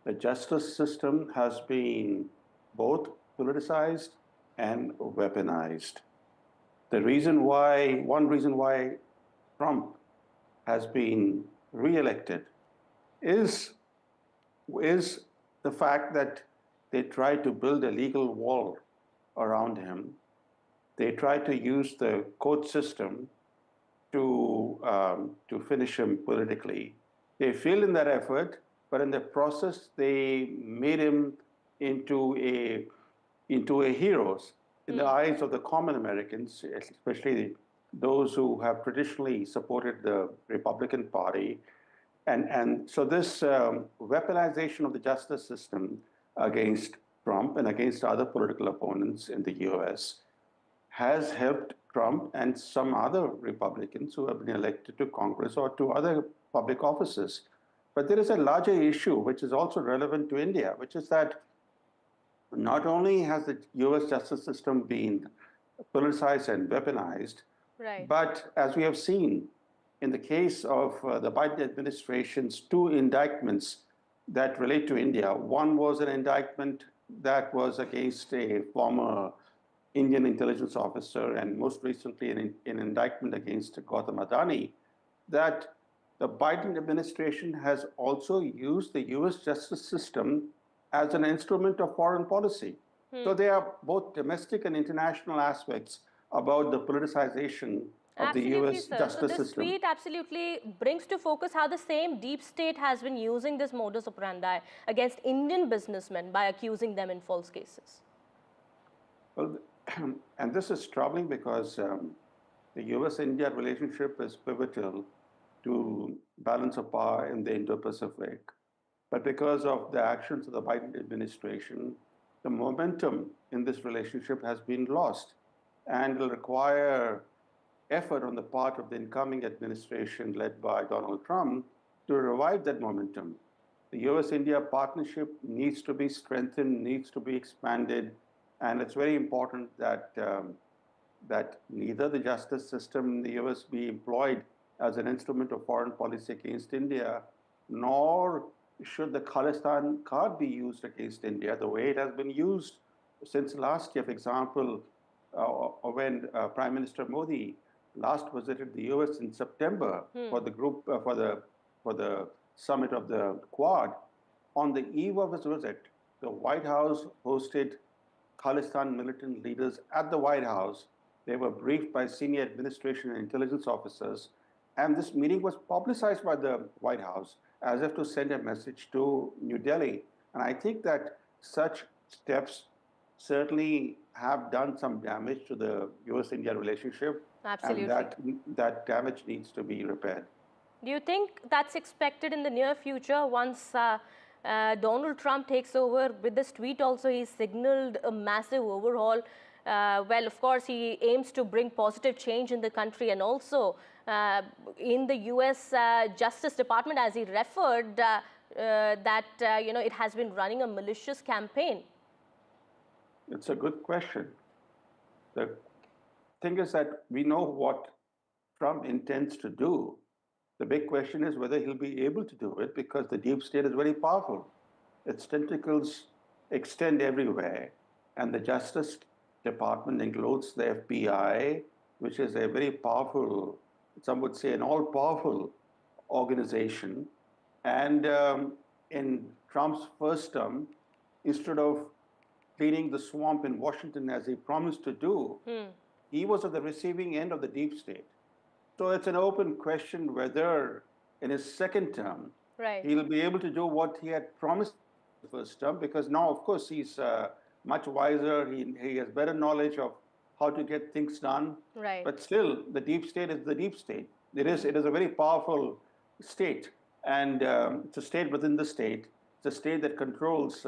The justice system has been both politicized and weaponized. One reason why Trump has been reelected is the fact that they tried to build a legal wall around him. They tried to use the court system to finish him politically. They failed in that effort, but in the process, they made him into a hero in the eyes of the common Americans, especially those who have traditionally supported the Republican Party. And so this weaponization of the justice system against Trump and against other political opponents in the US has helped Trump and some other Republicans who have been elected to Congress or to other public offices. But there is a larger issue which is also relevant to India, which is that not only has the US justice system been politicized and weaponized, but as we have seen in the case of the Biden administration's 2 indictments that relate to India. One was an indictment that was against a former Indian intelligence officer, and most recently an indictment against Gautam Adani, that the Biden administration has also used the US justice system as an instrument of foreign policy. So there are both domestic and international aspects about the politicization of the US justice system. This tweet absolutely brings to focus how the same deep state has been using this modus operandi against Indian businessmen by accusing them in false cases. Well, and this is troubling because the US-India relationship is pivotal to balance of power in the Indo-Pacific. But because of the actions of the Biden administration, the momentum in this relationship has been lost, and will require effort on the part of the incoming administration led by Donald Trump to revive that momentum. The US-India partnership needs to be strengthened, needs to be expanded, and it's very important that that neither the justice system in the US be employed as an instrument of foreign policy against India, nor should the Khalistan card be used against India the way it has been used since last year. For example, when Prime Minister Modi last visited the US in September for the group for the summit of the Quad, on the eve of his visit, the White House hosted Khalistan militant leaders at the White House. They were briefed by senior administration and intelligence officers, and this meeting was publicized by the White House as if to send a message to New Delhi. And I think that such steps certainly have done some damage to the US-India relationship. Absolutely. And that damage needs to be repaired. Do you think that's expected in the near future once Donald Trump takes over? With this tweet also, he signaled a massive overhaul. Well, of course, he aims to bring positive change in the country, and also in the US Justice Department, as he referred, that it has been running a malicious campaign. It's a good question. The thing is that we know what Trump intends to do. The big question is whether he'll be able to do it, because the deep state is very powerful. Its tentacles extend everywhere, and the Justice Department includes the FBI, which is a very powerful, some would say an all-powerful organization. And in Trump's first term, instead of cleaning the swamp in Washington as he promised to do, he was at the receiving end of the deep state. So it's an open question whether in his second term, he'll be able to do what he had promised in the first term, because now, of course, he's much wiser. He has better knowledge of how to get things done. But still, the deep state is the deep state. It is a very powerful state, and it's a state within the state. It's a state that controls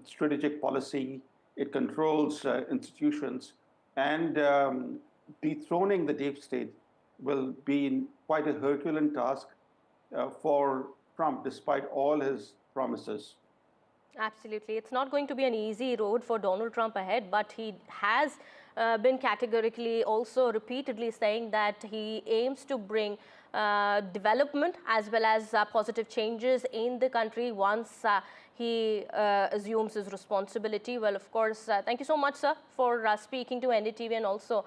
strategic policy. It controls institutions, and dethroning the deep state will be quite a Herculean task for Trump, despite all his promises. Absolutely. It's not going to be an easy road for Donald Trump ahead, but he has been categorically also repeatedly saying that he aims to bring development as well as positive changes in the country once he assumes his responsibility. Well, of course, thank you so much, sir, for speaking to NDTV and also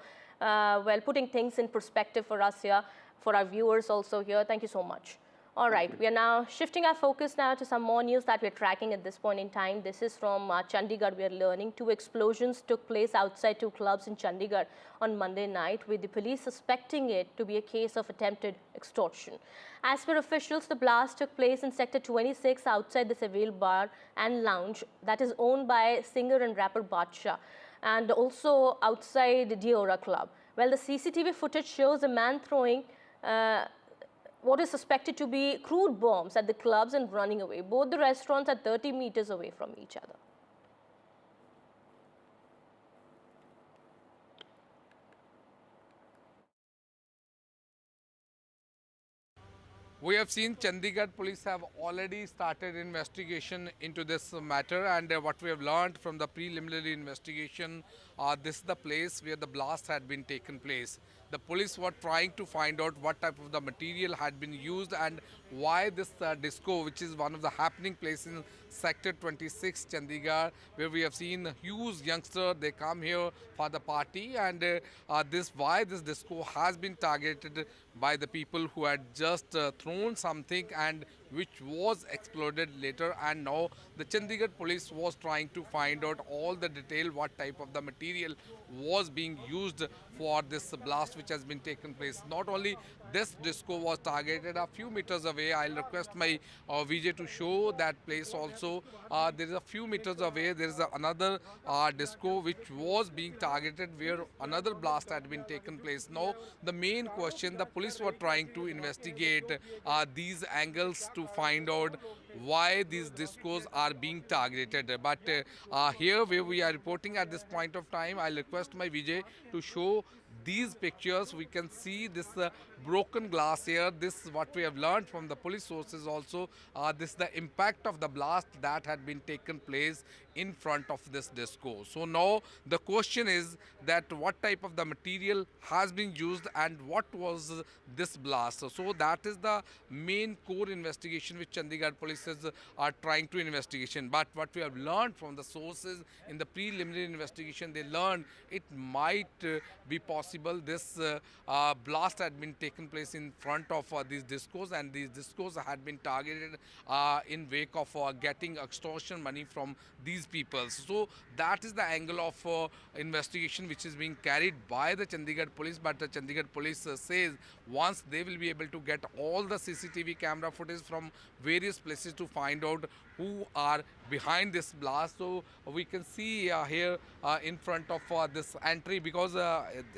putting things in perspective for us here, for our viewers also here. Thank you so much. All right, we are now shifting our focus now to some more news that we're tracking at this point in time. This is from Chandigarh. We are learning 2 explosions took place outside 2 clubs in Chandigarh on Monday night, with the police suspecting it to be a case of attempted extortion. As per officials, the blast took place in Sector 26 outside the Seville Bar and Lounge that is owned by singer and rapper Badshah, and also outside Diora Club. Well, the CCTV footage shows a man throwing what is suspected to be crude bombs at the clubs and running away. Both the restaurants are 30 meters away from each other. We have seen Chandigarh police have already started investigation into this matter, and what we have learned from the preliminary investigation, this is the place where the blast had been taken place. The police were trying to find out what type of the material had been used and why this disco, which is one of the happening places in Sector 26 Chandigarh, where we have seen huge youngsters, they come here for the party, and why this disco has been targeted by the people who had just thrown something and which was exploded later, and now the Chandigarh police was trying to find out all the detail, what type of the material was being used for this blast which has been taken place. Not only this disco was targeted a few meters away. I'll request my VJ to show that place also. There is a few meters away, there is another disco which was being targeted where another blast had been taken place. Now the main question, the police were trying to investigate these angles to find out why these discos are being targeted. But here where we are reporting at this point of time, I'll request my VJ to show these pictures, we can see this broken glass here. This is what we have learned from the police sources also. This is the impact of the blast that had been taken place in front of this disco. So now the question is that what type of the material has been used and what was this blast. So that is the main core investigation which Chandigarh police are trying to investigation. But what we have learned from the sources in the preliminary investigation, they learned it might be possible this blast had been taken place in front of these discos, and these discos had been targeted in wake of getting extortion money from these people. So that is the angle of investigation which is being carried by the Chandigarh police. But the Chandigarh police says once they will be able to get all the CCTV camera footage from various places to find out who are behind this blast. So we can see here in front of this entry, because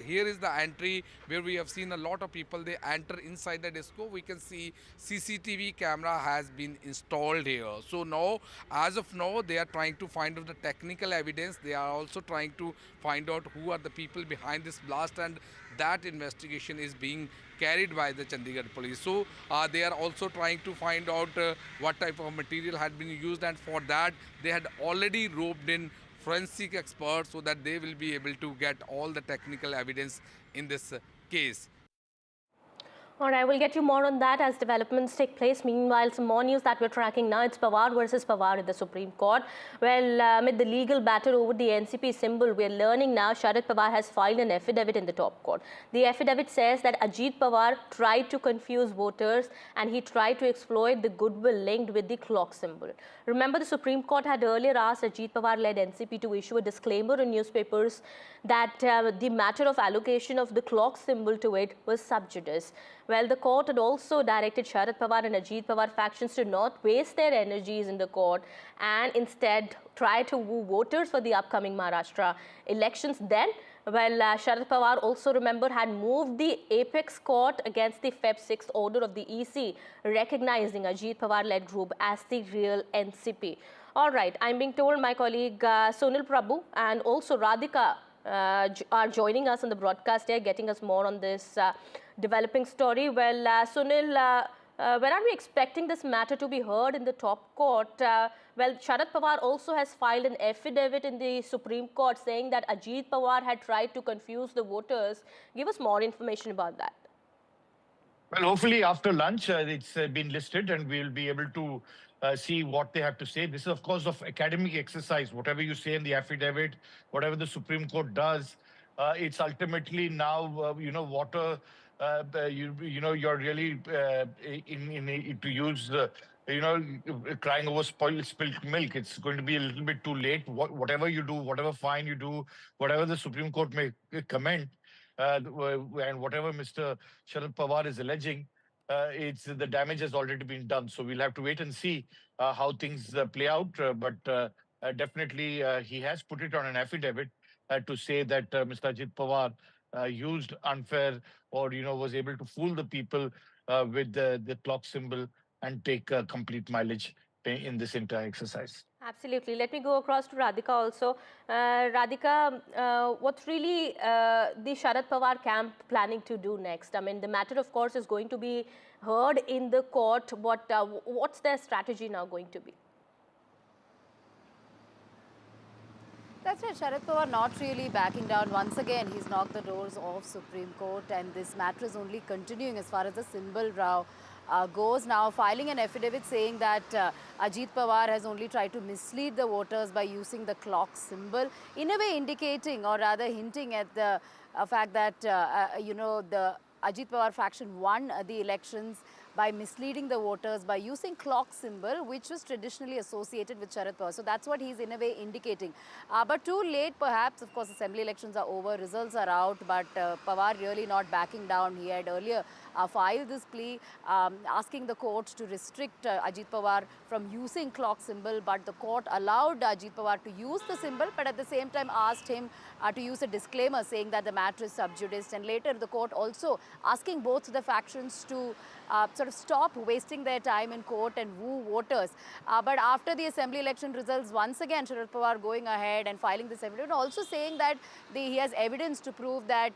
here is the entry where we have seen a lot of people, they enter inside the disco. We can see CCTV camera has been installed here. So now, as of now, they are trying to find out the technical evidence. They are also trying to find out who are the people behind this blast, and that investigation is being carried by the Chandigarh police. So they are also trying to find out what type of material had been used, and for that they had already roped in forensic experts so that they will be able to get all the technical evidence in this case. All right, we'll get you more on that as developments take place. Meanwhile, some more news that we're tracking now. It's Pawar versus Pawar in the Supreme Court. Well, amid the legal battle over the NCP symbol, we're learning now Sharad Pawar has filed an affidavit in the top court. The affidavit says that Ajit Pawar tried to confuse voters and he tried to exploit the goodwill linked with the clock symbol. Remember, the Supreme Court had earlier asked Ajit Pawar-led NCP to issue a disclaimer in newspapers that the matter of allocation of the clock symbol to it was sub judice. Well, the court had also directed Sharad Pawar and Ajit Pawar factions to not waste their energies in the court and instead try to woo voters for the upcoming Maharashtra elections. Then, well, Sharad Pawar also, remember, had moved the apex court against the Feb 6th order of the EC, recognizing Ajit Pawar-led group as the real NCP. All right, I'm being told my colleague Sunil Prabhu and also Radhika are joining us on the broadcast here, getting us more on this developing story. Well, Sunil, when are we expecting this matter to be heard in the top court? Well, Sharad Pawar also has filed an affidavit in the Supreme Court saying that Ajit Pawar had tried to confuse the voters. Give us more information about that. Well, hopefully after lunch, it's been listed and we'll be able to see what they have to say. This is, of course, of academic exercise. Whatever you say in the affidavit, whatever the Supreme Court does, it's ultimately now, water. You're really to use crying over spilt milk. It's going to be a little bit too late. Whatever you do, whatever fine you do, whatever the Supreme Court may comment, and whatever Mr. Sharad Pawar is alleging, it's the damage has already been done. So we'll have to wait and see how things play out. But definitely, he has put it on an affidavit to say that Mr. Ajit Pawar used unfair or was able to fool the people with the clock symbol and take complete mileage in this entire exercise. Absolutely. Let me go across to Radhika also. Radhika, what's really the Sharad Pawar camp planning to do next? I mean, the matter, of course, is going to be heard in the court, but what's their strategy now going to be? That's right, Sharad Pawar not really backing down. Once again, he's knocked the doors of Supreme Court, and this matter is only continuing as far as the symbol row goes. Now filing an affidavit saying that Ajit Pawar has only tried to mislead the voters by using the clock symbol, in a way indicating or rather hinting at the fact that, the Ajit Pawar faction won the elections by misleading the voters by using clock symbol, which was traditionally associated with Sharad Pawar. So that's what he's in a way indicating. But too late perhaps. Of course, assembly elections are over, results are out, but Pawar really not backing down. He had earlier filed this plea asking the court to restrict Ajit Pawar from using clock symbol, but the court allowed Ajit Pawar to use the symbol, but at the same time asked him to use a disclaimer saying that the matter is sub judice. And later the court also asking both the factions to sort of stop wasting their time in court and woo voters. But after the assembly election results, once again Sharad Pawar going ahead and filing this evidence, also saying that he has evidence to prove that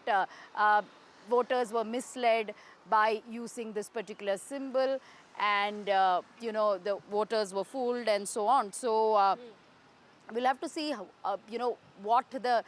voters were misled by using this particular symbol, and you know, the voters were fooled and so on. So we'll have to see you know, what the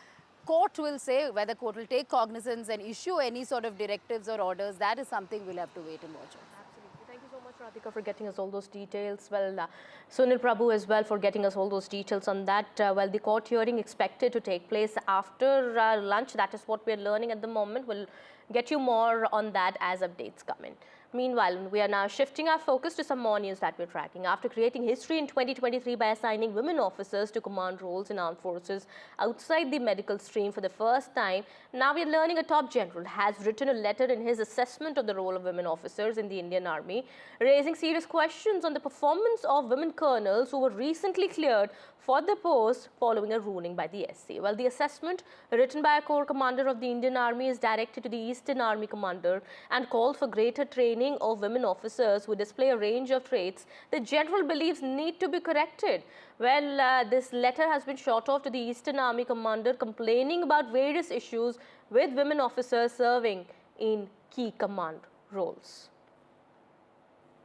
court will say, whether court will take cognizance and issue any sort of directives or orders. That is something we'll have to wait and watch on. Absolutely. Thank you so much, Radhika, for getting us all those details. Well, Sunil Prabhu as well for getting us all those details on that. Well, the court hearing expected to take place after lunch. That is what we're learning at the moment. We'll get you more on that as updates come in. Meanwhile, we are now shifting our focus to some more news that we're tracking. After creating history in 2023 by assigning women officers to command roles in armed forces outside the medical stream for the first time, now we're learning a top general has written a letter in his assessment of the role of women officers in the Indian Army, raising serious questions on the performance of women colonels who were recently cleared for the post following a ruling by the SC. Well, the assessment written by a corps commander of the Indian Army is directed to the Eastern Army commander and called for greater training of women officers who display a range of traits the general believes need to be corrected. Well, this letter has been shot off to the Eastern Army commander complaining about various issues with women officers serving in key command roles.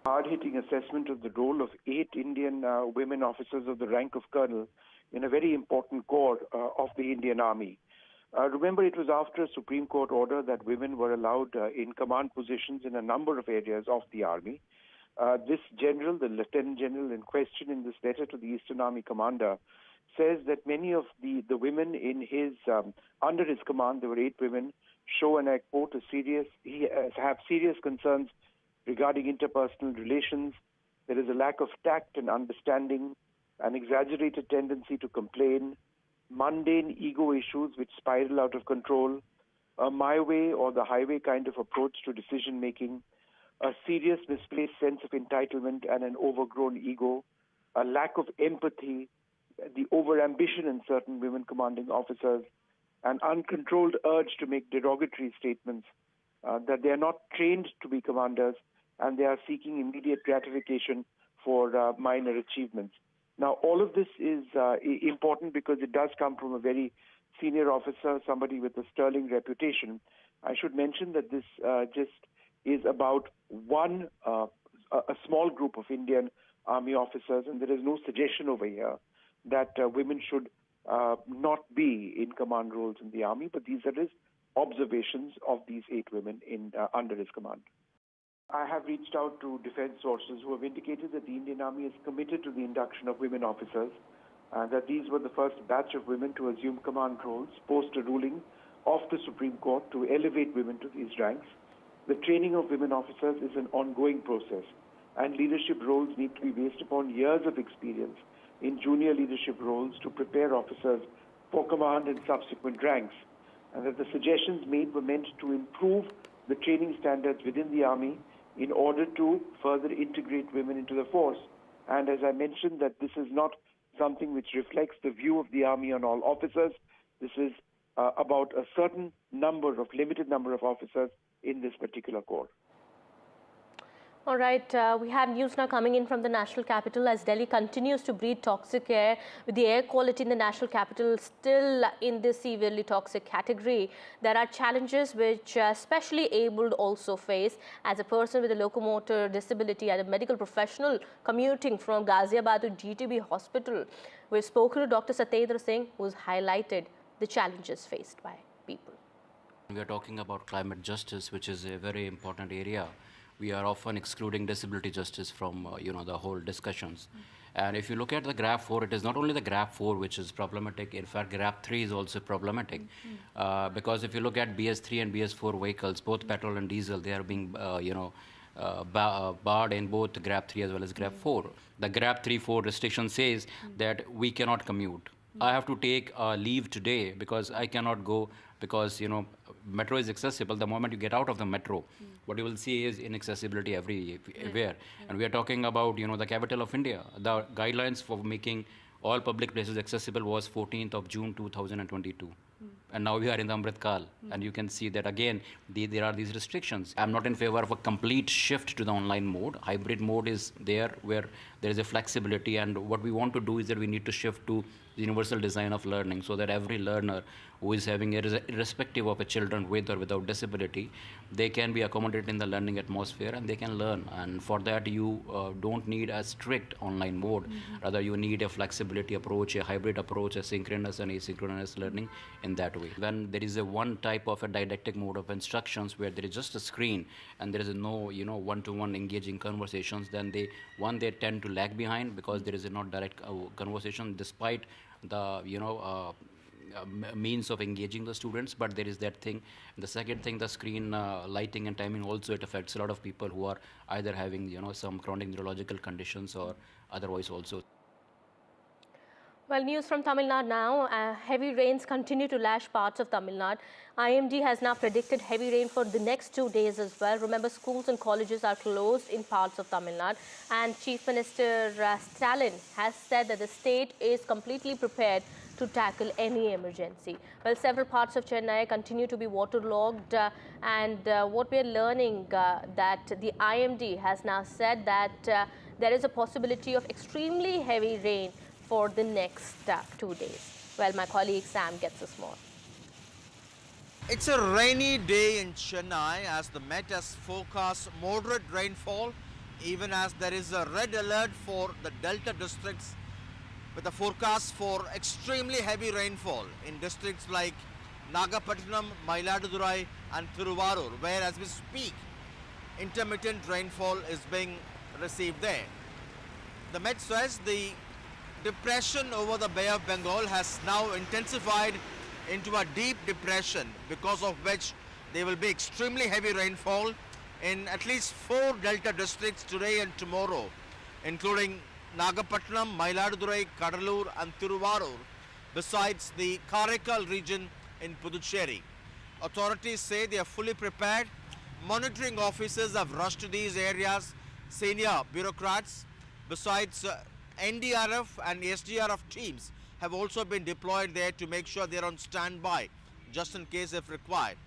Hard-hitting assessment of the role of 8 Indian women officers of the rank of colonel in a very important corps of the Indian Army. Remember, it was after a Supreme Court order that women were allowed in command positions in a number of areas of the Army. This general, the Lieutenant General in question in this letter to the Eastern Army commander, says that many of the women in his under his command, there were 8 women, show, and I quote, have serious concerns regarding interpersonal relations. There is a lack of tact and understanding, an exaggerated tendency to complain, mundane ego issues which spiral out of control, a my way or the highway kind of approach to decision making, a serious misplaced sense of entitlement and an overgrown ego, a lack of empathy, the overambition in certain women commanding officers, an uncontrolled urge to make derogatory statements, that they are not trained to be commanders and they are seeking immediate gratification for minor achievements. Now, all of this is important because it does come from a very senior officer, somebody with a sterling reputation. I should mention that this just is about a small group of Indian Army officers, and there is no suggestion over here that women should not be in command roles in the Army, but these are his observations of these 8 women under his command. I have reached out to defense sources who have indicated that the Indian Army is committed to the induction of women officers, and that these were the first batch of women to assume command roles post a ruling of the Supreme Court to elevate women to these ranks. The training of women officers is an ongoing process, and leadership roles need to be based upon years of experience in junior leadership roles to prepare officers for command and subsequent ranks, and that the suggestions made were meant to improve the training standards within the Army in order to further integrate women into the force. And as I mentioned, that this is not something which reflects the view of the Army on all officers. This is about a certain limited number of officers in this particular corps. All right, we have news now coming in from the national capital as Delhi continues to breathe toxic air, with the air quality in the national capital still in the severely toxic category. There are challenges which especially abled also face. As a person with a locomotor disability and a medical professional commuting from Ghaziabad to GTB hospital, we've spoken to Dr. Satyendra Singh, who's highlighted the challenges faced by people. We are talking about climate justice, which is a very important area. We are often excluding disability justice from the whole discussions. And if you look at the graph 4, it is not only the graph 4 which is problematic. In fact, graph 3 is also problematic because if you look at BS3 and BS4 vehicles, both petrol and diesel, they are being barred in both graph 3 as well as graph 4. The graph 3-4 restriction says that we cannot commute. I have to take leave today because I cannot go because, metro is accessible. The moment you get out of the metro, what you will see is inaccessibility everywhere. And we are talking about, the capital of India. The guidelines for making all public places accessible was 14th of June 2022. And now we are in the Amrit Kal, and you can see that again, there are these restrictions. I'm not in favor of a complete shift to the online mode. Hybrid mode is there where there is a flexibility, and what we want to do is that we need to shift to the universal design of learning so that every learner who is having, irrespective of a children with or without disability, they can be accommodated in the learning atmosphere and they can learn. And for that, you don't need a strict online mode. Rather, you need a flexibility approach, a hybrid approach, a synchronous and asynchronous learning in that way. When there is a one type of a didactic mode of instructions where there is just a screen and there is no, one-to-one engaging conversations, then they tend to lag behind because there is a not direct conversation despite the, means of engaging the students, but there is that thing. The second thing, the screen lighting and timing also, it affects a lot of people who are either having, some chronic neurological conditions or otherwise also. Well, news from Tamil Nadu now. Heavy rains continue to lash parts of Tamil Nadu. IMD has now predicted heavy rain for the next 2 days as well. Remember, schools and colleges are closed in parts of Tamil Nadu. And Chief Minister Stalin has said that the state is completely prepared to tackle any emergency. Well, several parts of Chennai continue to be waterlogged. What we're learning that the IMD has now said that there is a possibility of extremely heavy rain for the next 2 days. Well, my colleague Sam gets us more. It's a rainy day in Chennai as the Met has forecast moderate rainfall, even as there is a red alert for the Delta districts with a forecast for extremely heavy rainfall in districts like Nagapattinam, Mayiladurai and Thiruvarur, where as we speak, intermittent rainfall is being received there. The Met says the depression over the Bay of Bengal has now intensified into a deep depression, because of which there will be extremely heavy rainfall in at least 4 Delta districts today and tomorrow, including Nagapattinam, Mayiladurai, Kadalur and Thiruvarur, besides the Karaikal region in Puducherry. Authorities say they are fully prepared. Monitoring officers have rushed to these areas. Senior bureaucrats, besides NDRF and SDRF teams, have also been deployed there to make sure they are on standby, just in case if required.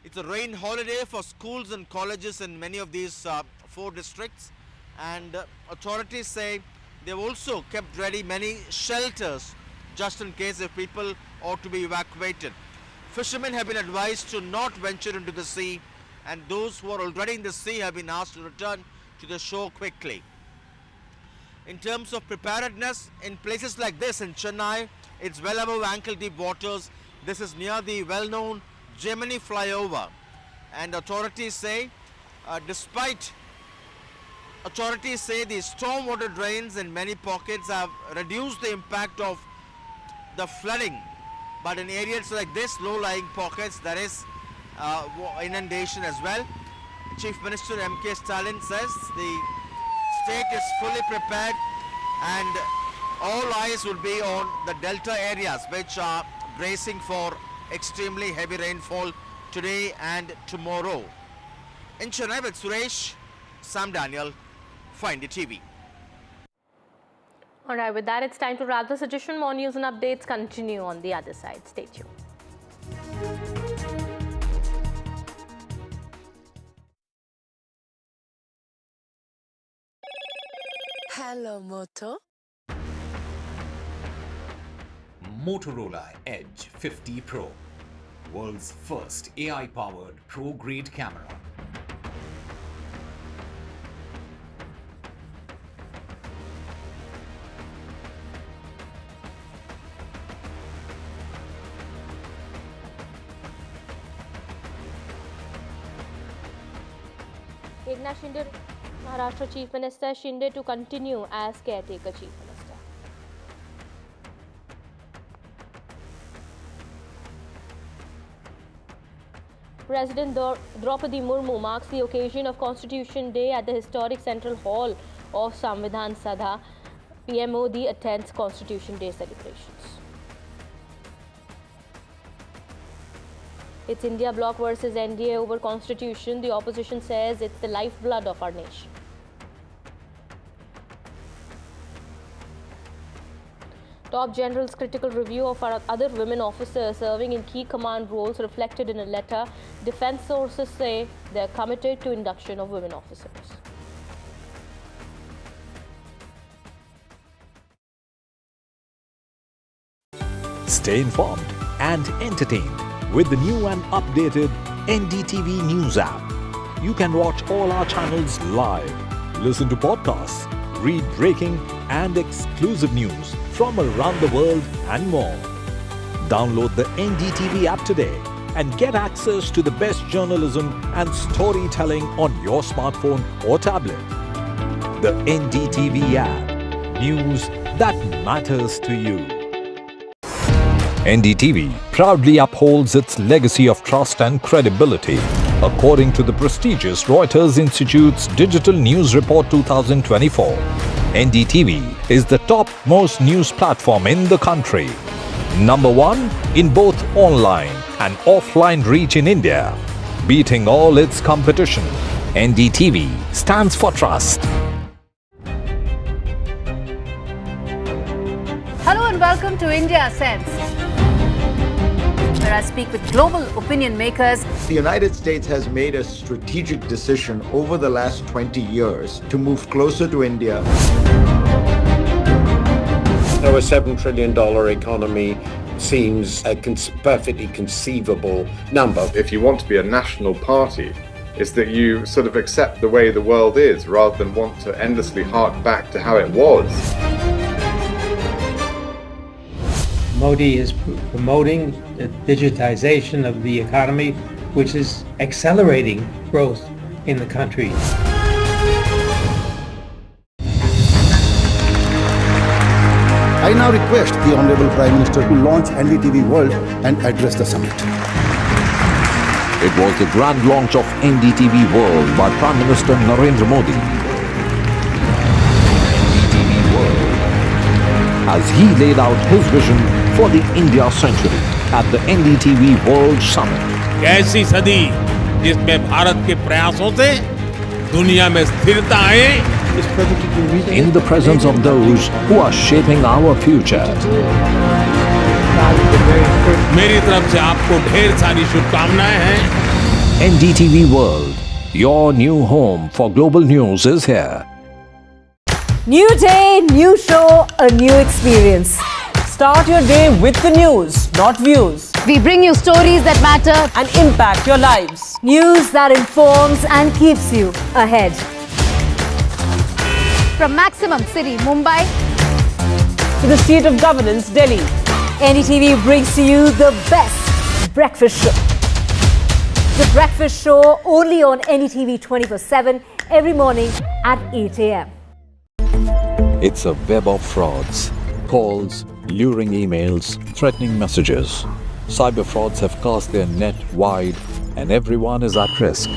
It's a rain holiday for schools and colleges in many of these 4 districts, and authorities say they've also kept ready many shelters just in case if people ought to be evacuated. Fishermen have been advised to not venture into the sea, and those who are already in the sea have been asked to return to the shore quickly. In terms of preparedness, in places like this in Chennai, it's well above ankle deep waters. This is near the well-known Gemini flyover, and authorities say the stormwater drains in many pockets have reduced the impact of the flooding, but in areas like this, low-lying pockets, there is inundation as well. Chief Minister M.K. Stalin says the state is fully prepared and all eyes will be on the delta areas which are bracing for extremely heavy rainfall today and tomorrow. In Chennai with Suresh, Sam Daniel, for NDTV. All right, with that, it's time to wrap this edition. More news and updates continue on the other side. Stay tuned. Hello, Moto. Motorola Edge 50 Pro, world's first AI-powered pro-grade camera. Eknath Shinde, Maharashtra Chief Minister Shinde to continue as caretaker Chief Minister. President Draupadi Murmu marks the occasion of Constitution Day at the historic Central Hall of Samvidhan Sabha. PM Modi attends Constitution Day celebrations. It's India bloc versus NDA over constitution. The opposition says it's the lifeblood of our nation. Top General's critical review of our other women officers serving in key command roles reflected in a letter. Defense sources say they are committed to induction of women officers. Stay informed and entertained with the new and updated NDTV News app. You can watch all our channels live, listen to podcasts, read breaking and exclusive news from around the world and more. Download the NDTV app today and get access to the best journalism and storytelling on your smartphone or tablet. The NDTV app. News that matters to you. NDTV proudly upholds its legacy of trust and credibility. According to the prestigious Reuters Institute's Digital News Report 2024, NDTV is the topmost news platform in the country. Number one in both online and offline reach in India, beating all its competition. NDTV stands for trust. Hello and welcome to India Sense, where I speak with global opinion makers. The United States has made a strategic decision over the last 20 years to move closer to India. Our $7 trillion economy seems a perfectly conceivable number. If you want to be a national party, it's that you sort of accept the way the world is rather than want to endlessly hark back to how it was. Modi is promoting the digitization of the economy, which is accelerating growth in the country. I now request the Honorable Prime Minister to launch NDTV World and address the summit. It was the grand launch of NDTV World by Prime Minister Narendra Modi. NDTV World, as he laid out his vision for the India century at the NDTV World Summit. ऐसी सदी जिसमें भारत के प्रयासों से दुनिया में स्थिरता आए. In the presence of those who are shaping our future. मेरी तरफ से आपको ढेर सारी शुभकामनाएं हैं. NDTV World, your new home for global news is here. New day, new show, a new experience. Start your day with the news, not views. We bring you stories that matter and impact your lives. News that informs and keeps you ahead. from Maximum City, Mumbai, to the seat of governance, Delhi. NDTV brings to you the best breakfast show. The breakfast show only on NDTV 24/7 every morning at 8 a.m. It's a web of frauds, calls, luring emails, threatening messages. Cyber frauds have cast their net wide and everyone is at risk.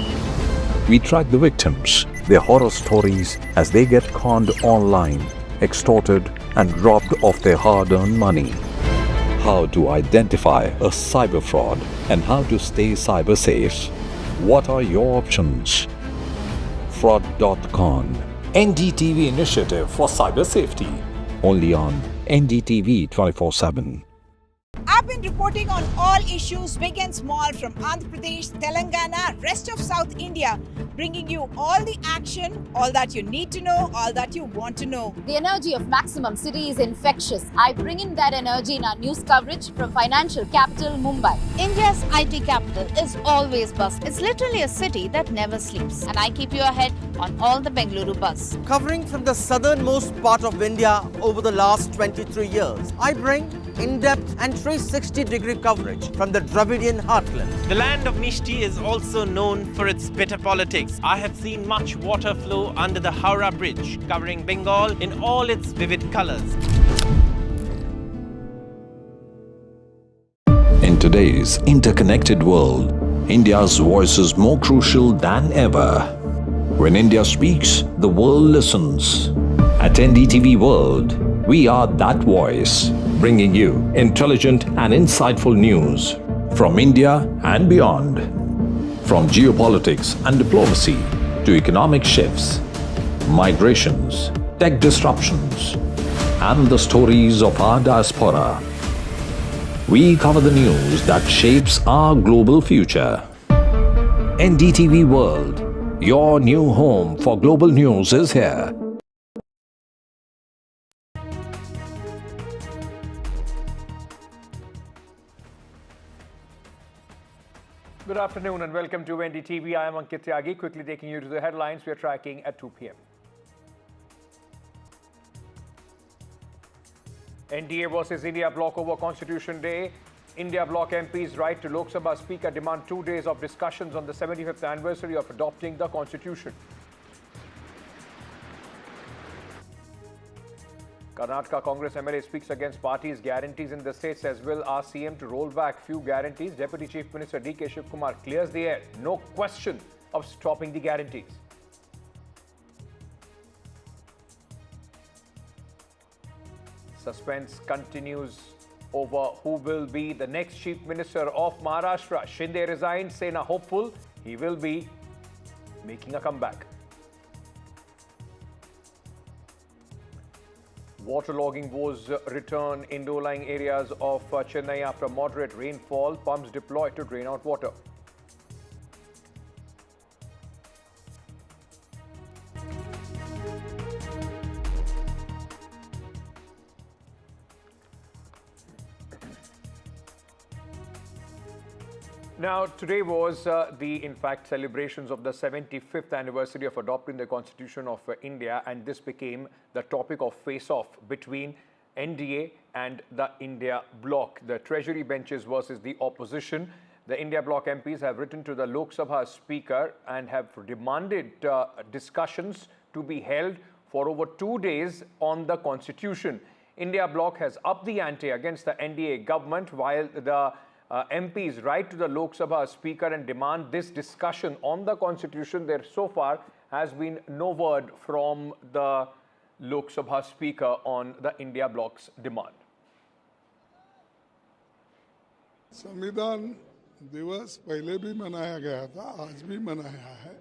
We track the victims, their horror stories as they get conned online, extorted and robbed of their hard-earned money. How to identify a cyber fraud and how to stay cyber safe. What are your options? Fraud.con, NDTV initiative for cyber safety. Only on NDTV 24/7. I've been reporting on all issues big and small from Andhra Pradesh, Telangana, rest of South India, bringing you all the action, all that you need to know, all that you want to know. The energy of Maximum City is infectious. I bring in that energy in our news coverage from financial capital Mumbai. India's IT capital is always buzz. It's literally a city that never sleeps. And I keep you ahead on all the Bengaluru buzz. Covering from the southernmost part of India over the last 23 years, I bring in-depth and 360-degree coverage from the Dravidian heartland. The land of Mishti is also known for its bitter politics. I have seen much water flow under the Howrah Bridge, covering Bengal in all its vivid colors. In today's interconnected world, India's voice is more crucial than ever. When India speaks, the world listens. At NDTV World, we are that voice, bringing you intelligent and insightful news, from India and beyond. From geopolitics and diplomacy to economic shifts, migrations, tech disruptions, and the stories of our diaspora. We cover the news that shapes our global future. NDTV World, your new home for global news, is here. Good afternoon and welcome to NDTV. I am Ankit Tyagi, quickly taking you to the headlines we are tracking at 2 p.m. NDA versus India bloc over Constitution Day. India bloc MPs right to Lok Sabha Speaker demand 2 days of discussions on the 75th anniversary of adopting the Constitution. Karnataka Congress MLA speaks against party's guarantees in the state, says will ask CM to roll back few guarantees. Deputy Chief Minister D.K. Shivkumar clears the air. No question of stopping the guarantees. Suspense continues over who will be the next Chief Minister of Maharashtra. Shinde resigned, Sena hopeful he will be making a comeback. Waterlogging woes return in low-lying areas of Chennai after moderate rainfall. Pumps deployed to drain out water. Now, today was in fact, celebrations of the 75th anniversary of adopting the Constitution of India, and this became the topic of face-off between NDA and the India bloc. The Treasury benches versus the opposition. The India bloc MPs have written to the Lok Sabha Speaker and have demanded discussions to be held for over 2 days on the Constitution. India bloc has upped the ante against the NDA government, while the MPs write to the Lok Sabha Speaker and demand this discussion on the Constitution. There so far has been no word from the Lok Sabha Speaker on the India bloc's demand. संविधान दिवस पहले भी मनाया गया था, आज भी मनाया है,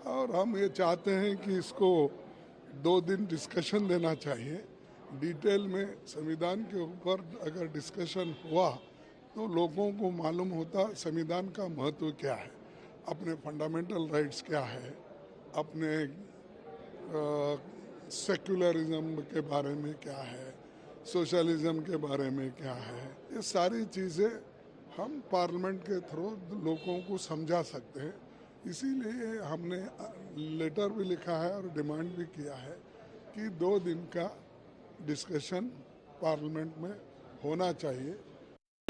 और हम ये चाहते हैं कि इसको 2 दिन डिस्कशन देना चाहिए. डिटेल में संविधान के ऊपर अगर डिस्कशन हुआ तो लोगों को मालूम होता संविधान का महत्व क्या है, अपने फंडामेंटल राइट्स क्या है, अपने सेक्युलरिज्म के बारे में क्या है, सोशलिज्म के बारे में क्या है. ये सारी चीज़ें हम पार्लियामेंट के थ्रू लोगों को समझा सकते हैं. इसीलिए हमने लेटर भी लिखा है और डिमांड भी किया है कि 2 दिन का डिस्कशन पार्लियामेंट में होना चाहिए.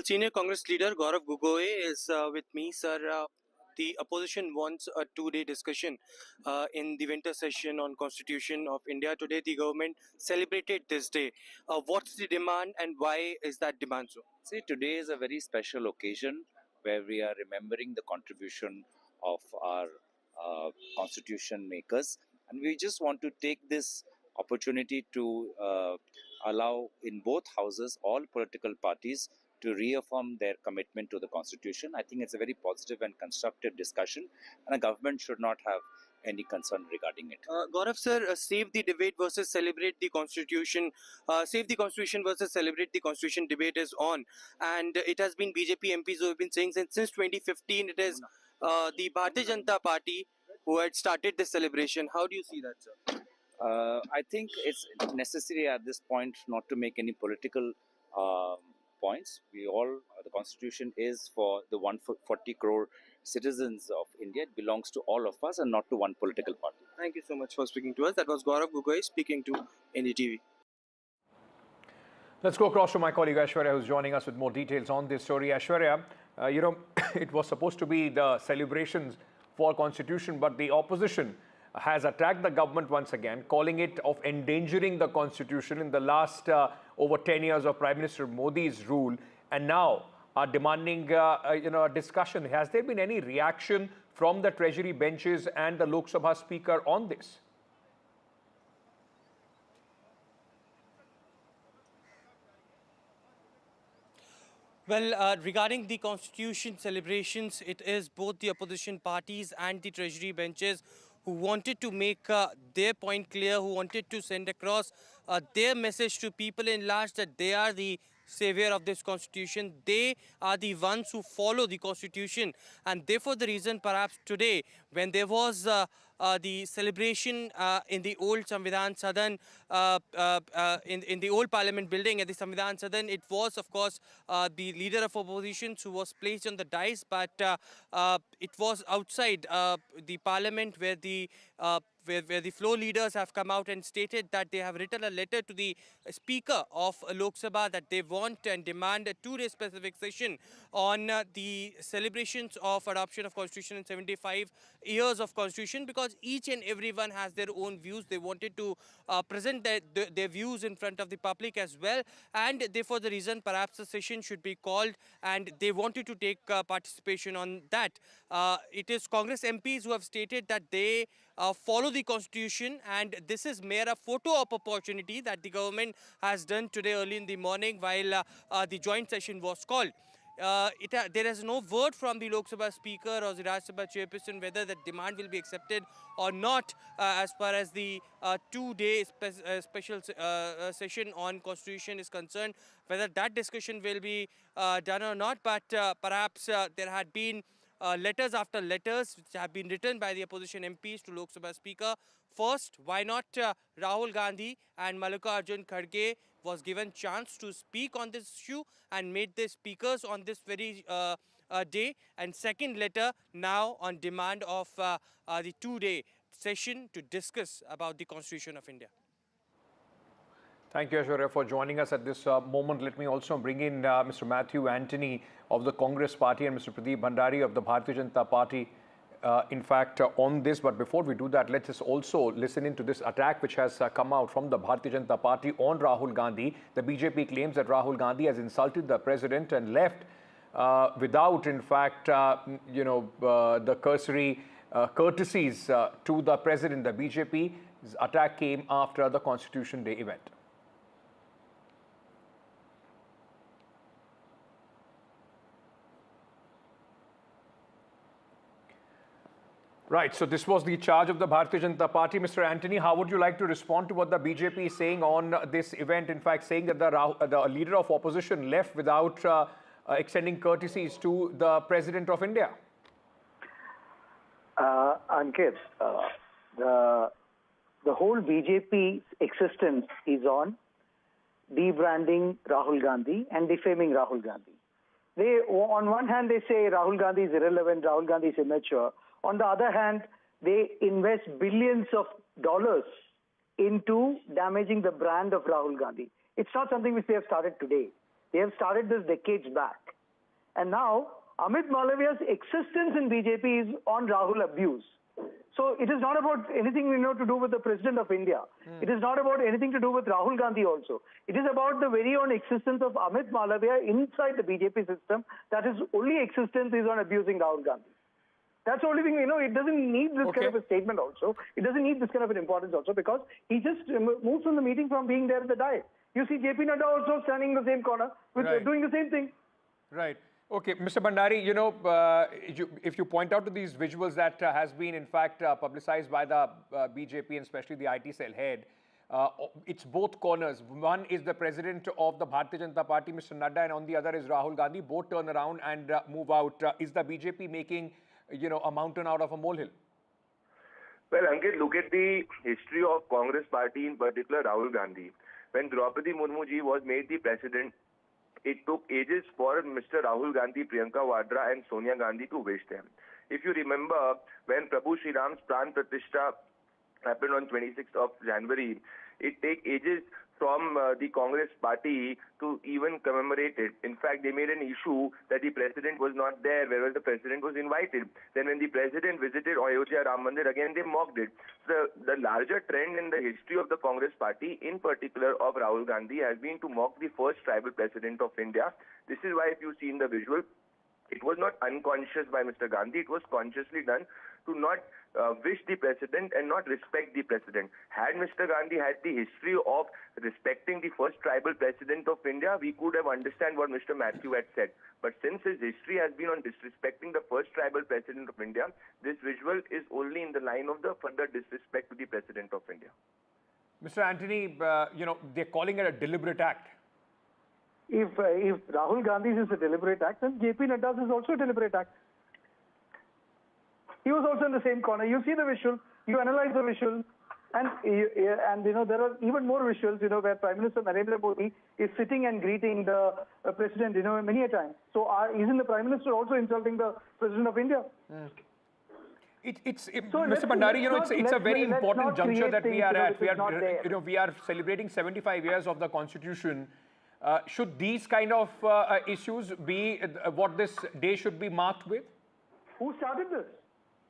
Senior Congress leader Gaurav Gogoi is with me, sir. The opposition wants a 2-day discussion in the winter session on Constitution of India. Today, the government celebrated this day. What's the demand and why is that demand so? See, today is a very special occasion where we are remembering the contribution of our constitution makers, and we just want to take this opportunity to allow in both houses all political parties to reaffirm their commitment to the Constitution. I think it's a very positive and constructive discussion, and a government should not have any concern regarding it. Gaurav sir, save the debate versus celebrate the Constitution. Save the Constitution versus celebrate the Constitution debate is on, and it has been BJP MPs who have been saying since 2015 it is the Bharatiya Janata Party who had started this celebration. How do you see that, sir? I think it's necessary at this point not to make any political points. The Constitution is for the 140 crore citizens of India. It belongs to all of us and not to one political party. Thank you so much for speaking to us. That was Gaurav Gogoi speaking to NDTV. Let's go across to my colleague Aishwarya, who's joining us with more details on this story. Aishwarya, it was supposed to be the celebrations for Constitution, but the opposition has attacked the government once again, calling it of endangering the Constitution in the last over 10 years of Prime Minister Modi's rule, and now are demanding a discussion. Has there been any reaction from the Treasury benches and the Lok Sabha Speaker on this? Well, regarding the constitution celebrations, it is both the opposition parties and the treasury benches who wanted to make their point clear, who wanted to send across their message to people in large that they are the savior of this constitution. They are the ones who follow the constitution, and therefore the reason perhaps today when there was the celebration in the old Samvidhan Sadan, in the old parliament building at the Samvidhan Sadan, it was of course the leader of opposition who was placed on the dais, but it was outside the parliament where the floor leaders have come out and stated that they have written a letter to the Speaker of Lok Sabha that they want and demand a 2-day specific session on the celebrations of adoption of Constitution and 75 years of Constitution, because each and everyone has their own views. They wanted to present their views in front of the public as well, and therefore the reason perhaps a session should be called, and they wanted to take participation on that. It is Congress MPs who have stated that they follow the constitution, and this is mere a photo op opportunity that the government has done today early in the morning while the joint session was called. There is no word from the Lok Sabha Speaker or the Rajya Sabha Chairperson whether that demand will be accepted or not as far as the 2-day special session on Constitution is concerned, whether that discussion will be done or not. But perhaps there had been letters after letters which have been written by the opposition MPs to Lok Sabha Speaker. First, why not Rahul Gandhi and Mallikarjun Kharge was given chance to speak on this issue and made the speakers on this very day. And second letter now on demand of the 2-day session to discuss about the Constitution of India. Thank you, Aishwarya, for joining us at this moment. Let me also bring in Mr. Matthew Antony of the Congress Party and Mr. Pradeep Bhandari of the Bharatiya Janata Party. On this, but before we do that, let's just also listen into this attack which has come out from the Bharatiya Janata Party on Rahul Gandhi. The BJP claims that Rahul Gandhi has insulted the president and left without, in fact, the cursory courtesies to the president. The BJP's attack came after the Constitution Day event. Right, so this was the charge of the Bharatiya Janata Party. Mr. Antony, how would you like to respond to what the BJP is saying on this event? In fact, saying that the leader of opposition left without extending courtesies to the President of India. Ankit, the whole BJP's existence is on debranding Rahul Gandhi and defaming Rahul Gandhi. On one hand, they say Rahul Gandhi is irrelevant, Rahul Gandhi is immature. On the other hand, they invest billions of dollars into damaging the brand of Rahul Gandhi. It's not something which they have started today. They have started this decades back. And now, Amit Malaviya's existence in BJP is on Rahul abuse. So it is not about anything to do with the President of India. It is not about anything to do with Rahul Gandhi also. It is about the very own existence of Amit Malaviya inside the BJP system. That his only existence is on abusing Rahul Gandhi. That's the only thing, it doesn't need this kind of a statement also. It doesn't need this kind of an importance also, because he just moved from the meeting from being there at the dais. You see JP Nadda also standing in the same corner, doing the same thing. Right. Okay, Mr. Bhandari, if you point out to these visuals that has been, in fact, publicized by the BJP and especially the IT cell head, it's both corners. One is the president of the Bharatiya Janata Party, Mr. Nadda, and on the other is Rahul Gandhi. Both turn around and move out. Is the BJP making a mountain out of a molehill? Well, Ankit, look at the history of Congress Party, in particular Rahul Gandhi. When Draupadi Murmu ji was made the president, it took ages for Mr. Rahul Gandhi, Priyanka Vadra and Sonia Gandhi to wish them. If you remember, when Prabhu Shri Ram's Pran Pratishtha happened on 26th of January, it took ages from the Congress Party to even commemorate it. In fact, they made an issue that the president was not there, whereas the president was invited. Then when the president visited Ayodhya Ram Mandir, again they mocked it. The larger trend in the history of the Congress Party, in particular of Rahul Gandhi, has been to mock the first tribal president of India. This is why, if you see in the visual, It was not unconscious by Mr. Gandhi. It was consciously done to not wish the president and not respect the president. Had Mr. Gandhi had the history of respecting the first tribal president of India, we could have understand what Mr. Matthew had said. But since his history has been on disrespecting the first tribal president of India, this visual is only in the line of the further disrespect to the president of India. Mr. Antony, they're calling it a deliberate act. If Rahul Gandhi's is a deliberate act, then JP Nadda's is also a deliberate act. He was also in the same corner. You see the visual, you analyze the visual, and there are even more visuals, where Prime Minister Narendra Modi is sitting and greeting the president, many a time. So isn't the Prime Minister also insulting the President of India? Mr. Bhandari, it's a very important juncture that we are at. We are celebrating 75 years of the Constitution. Should these kind of issues be what this day should be marked with? Who started this?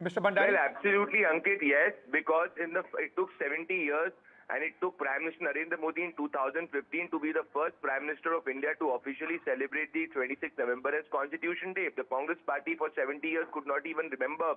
Mr. Bhandari? Well, absolutely, Ankit, yes, because it took 70 years and it took Prime Minister Narendra Modi in 2015 to be the first Prime Minister of India to officially celebrate the 26th November as Constitution Day. The Congress Party for 70 years could not even remember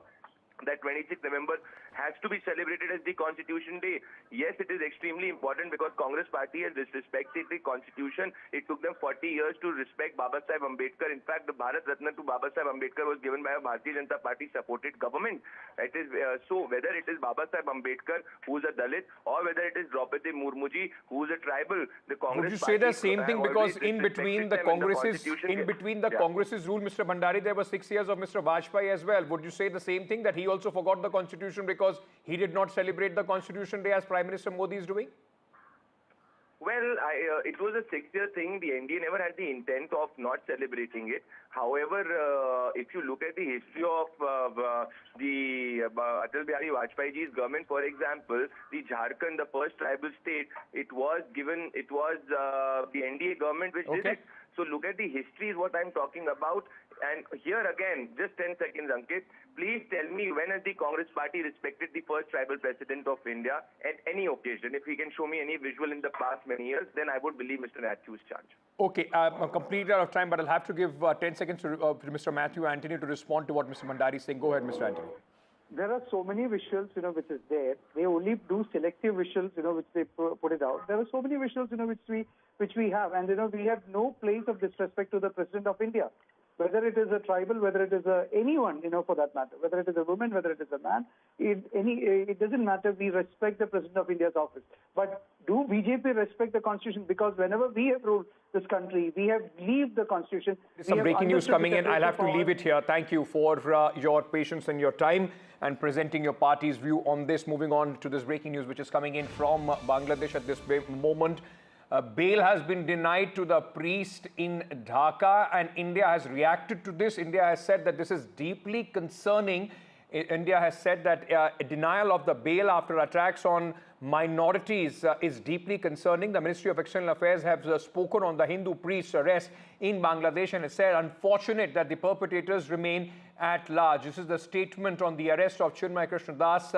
that 26th November has to be celebrated as the Constitution Day. Yes, it is extremely important because Congress Party has disrespected the Constitution. It took them 40 years to respect Baba Saheb Ambedkar. In fact, the Bharat Ratna to Baba Saheb Ambedkar was given by a Bharatiya Janata Party supported government. It is so whether it is Baba Saheb Ambedkar, who is a Dalit, or whether it is Draupadi Murmuji, who is a tribal, the Congress Would you say the same thing? Because in between the Congresses, Congress's rule, Mr. Bhandari, there were 6 years of Mr. Vajpayee as well. Would you say the same thing, that he also forgot the Constitution because he did not celebrate the Constitution Day as Prime Minister Modi is doing? Well, it was a 6-year thing. The NDA never had the intent of not celebrating it. However, if you look at the history of the Atal Bihari Vajpayee's government, for example, the Jharkhand, the first tribal state, it was the NDA government which did it. So look at the history is what I'm talking about. And here again, just 10 seconds, Ankit. Please tell me, when has the Congress Party respected the first tribal president of India at any occasion? If he can show me any visual in the past many years, then I would believe Mr. Matthew's charge. Okay, I'm completely out of time, but I'll have to give 10 seconds to Mr. Matthew Antony to respond to what Mr. Bhandari is saying. Go ahead, Mr. Antony. There are so many visuals, which is there. They only do selective visuals, which they put it out. There are so many visuals, which we have, and we have no place of disrespect to the President of India. Whether it is a tribal, whether it is anyone, for that matter, whether it is a woman, whether it is a man, it doesn't matter. We respect the President of India's office. But do BJP respect the Constitution? Because whenever we have ruled this country, we have believed the Constitution. There's some breaking news coming in. I'll have to leave it here. Thank you for your patience and your time and presenting your party's view on this. Moving on to this breaking news, which is coming in from Bangladesh at this moment. Bail has been denied to the priest in Dhaka, and India has reacted to this. India has said that this is deeply concerning. India has said that a denial of the bail after attacks on minorities is deeply concerning. The Ministry of External Affairs has spoken on the Hindu priest's arrest in Bangladesh and has said, unfortunate that the perpetrators remain at large. This is the statement on the arrest of Chinmay Krishna Das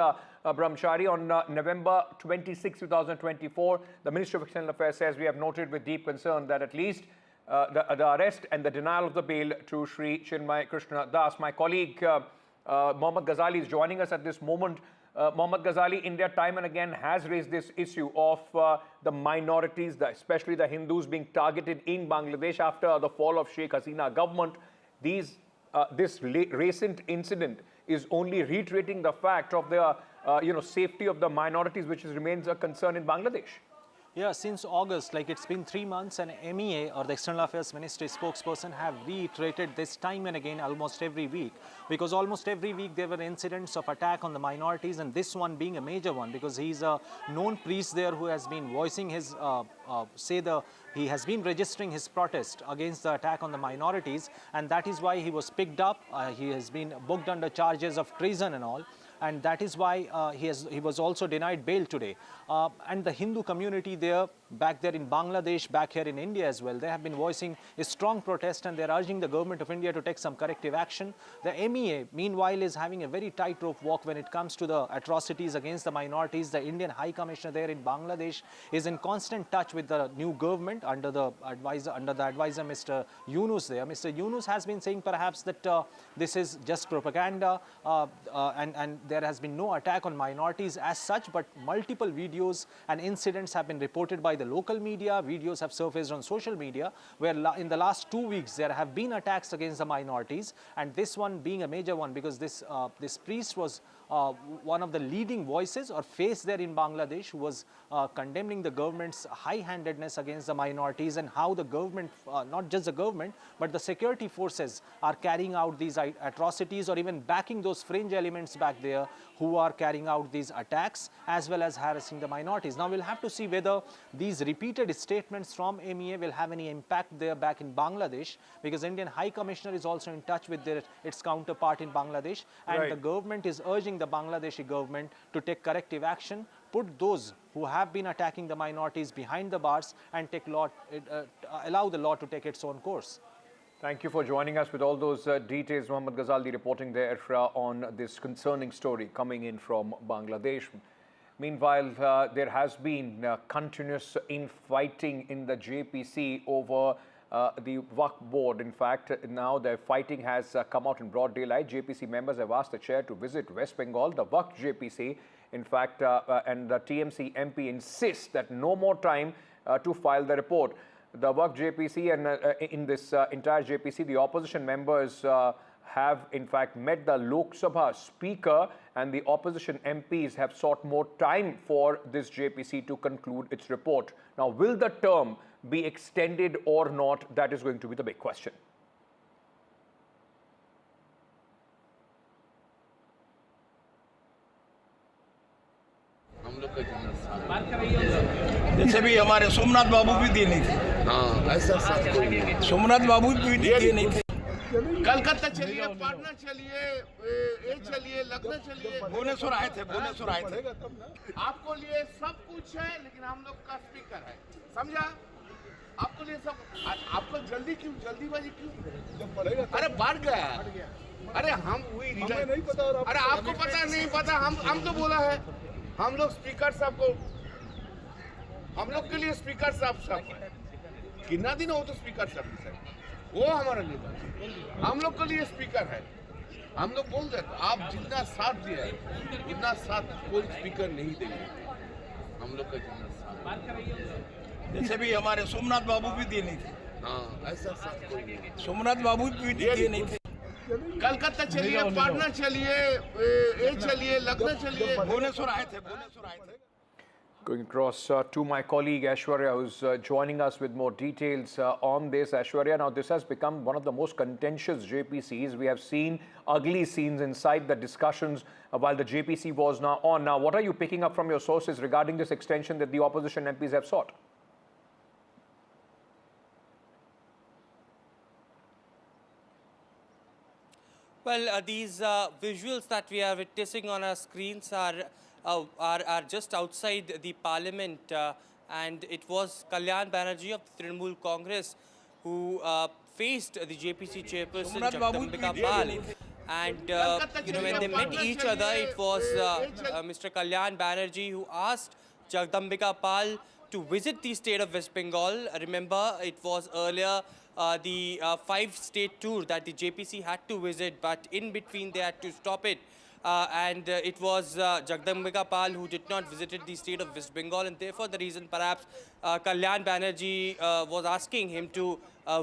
Brahmachari on November 26, 2024. The Ministry of External Affairs says, we have noted with deep concern that at least the arrest and the denial of the bail to Sri Chinmay Krishna Das. My colleague Mohammad Ghazali is joining us at this moment. Mohammad Ghazali, India time and again has raised this issue of the minorities, especially the Hindus, being targeted in Bangladesh after the fall of Sheikh Hasina government. This recent incident is only reiterating the fact of the safety of the minorities, which remains a concern in Bangladesh. Yeah, since August, it's been 3 months, and MEA, or the External Affairs Ministry spokesperson, have reiterated this time and again almost every week, because almost every week there were incidents of attack on the minorities, and this one being a major one, because he's a known priest there who has been voicing his, he has been registering his protest against the attack on the minorities, and that is why he was picked up. He has been booked under charges of treason and all. And that is why he was also denied bail today. And the Hindu community there, back there in Bangladesh, back here in India as well. They have been voicing a strong protest, and they're urging the government of India to take some corrective action. The MEA, meanwhile, is having a very tightrope walk when it comes to the atrocities against the minorities. The Indian High Commissioner there in Bangladesh is in constant touch with the new government under the advisor, Mr. Yunus there. Mr. Yunus has been saying perhaps that this is just propaganda and there has been no attack on minorities as such, but multiple videos and incidents have been reported by the local media. Videos have surfaced on social media where in the last 2 weeks there have been attacks against the minorities, and this one being a major one because this priest was one of the leading voices or face there in Bangladesh who was condemning the government's high-handedness against the minorities and how the government, not just the government, but the security forces are carrying out these atrocities or even backing those fringe elements back there who are carrying out these attacks as well as harassing the minorities. Now we'll have to see whether these repeated statements from MEA will have any impact there back in Bangladesh, because Indian High Commissioner is also in touch with its counterpart in Bangladesh, and the government is urging the Bangladeshi government to take corrective action, put those who have been attacking the minorities behind the bars and allow the law to take its own course. Thank you for joining us with all those details. Mohammed Ghazali reporting there on this concerning story coming in from Bangladesh. Meanwhile, there has been continuous infighting in the JPC over the Waqf board. In fact, now the fighting has come out in broad daylight. JPC members have asked the chair to visit West Bengal. The Waqf JPC, in fact, and the TMC MP insist that no more time to file the report. The Waqf JPC and in this entire JPC, the opposition members have in fact met the Lok Sabha speaker, and the opposition MPs have sought more time for this JPC to conclude its report. Now, will the term be extended or not? That is going to be the big question. जैसे भी हमारे सोमनाथ बाबू भी दिए नहीं थे। हाँ, ऐसा सोमनाथ बाबू भी दिए नहीं थे। कलकत्ता चलिए, पटना चलिए, चलिए, लखनऊ चलिए, भुवनेश्वर आए थे, भुवनेश्वर आए थे। आपको लिए सब कुछ है, लेकिन हम लोग का स्पीकर है, समझा? आपको लिए सब, आपको जल्दी क्यों, जल्दीबाजी क्यों? अरे बढ़ गया। अरे हम हुई नहीं पता। अरे आपको पता नहीं पता, हम तो बोला है, हम लोग स्पीकर साहब को, हम लोग के लिए स्पीकर साहब कितना दिन हो तो स्पीकर साहब वो हमारा नेता, हम लोग के लिए स्पीकर है। हम लोग बोल रहे आप जितना साथ दिया इतना साथ कोई स्पीकर नहीं देंगे। हम लोग का जितना साथ, जैसे भी हमारे सोमनाथ बाबू भी दिए नहीं थे। हाँ, ऐसा साथ कोई नहीं। सोमनाथ बाबू भी दिए नहीं थे। कलकत्ता चलिए, पटना चलिए, चलिए, लखनऊ चलिए, भुवनेश्वर आए थे, भुवनेश्वर आए थे। Going across to my colleague Aishwarya, who's joining us with more details on this. Aishwarya, now this has become one of the most contentious JPCs. We have seen ugly scenes inside the discussions while the JPC was now on. Now, what are you picking up from your sources regarding this extension that the opposition MPs have sought? Well, these visuals that we are witnessing on our screens are just outside the parliament, and it was Kalyan Banerjee of the Trinamool Congress who faced the JPC chairperson Jagdambika Pal. And when they met each other, it was Mr. Kalyan Banerjee who asked Jagdambika Pal to visit the state of West Bengal. Remember, it was earlier the 5-state tour that the JPC had to visit, but in between they had to stop it. And it was Jagdambika Pal who did not visit the state of West Bengal, and therefore the reason perhaps Kalyan Banerjee was asking him to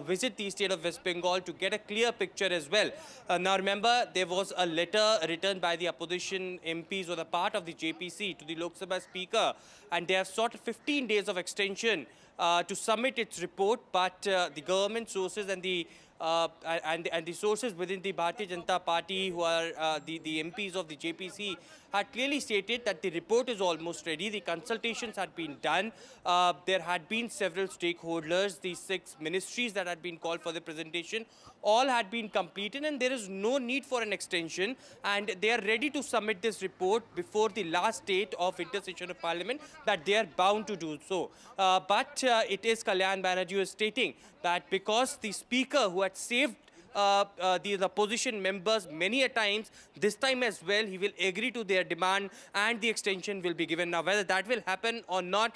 visit the state of West Bengal to get a clear picture as well. Now remember, there was a letter written by the opposition MPs or the part of the JPC to the Lok Sabha Speaker, and they have sought 15 days of extension to submit its report, but the government sources and the and the sources within the Bharatiya Janata Party, who are the MPs of the JPC, had clearly stated that the report is almost ready. The consultations had been done. There had been several stakeholders, the 6 ministries that had been called for the presentation, all had been completed, and there is no need for an extension, and they are ready to submit this report before the last date of intersession of Parliament, that they are bound to do so. But it is Kalyan Banerjee who is stating that because the Speaker, who had saved the opposition members many a times, this time as well he will agree to their demand and the extension will be given. Now, whether that will happen or not,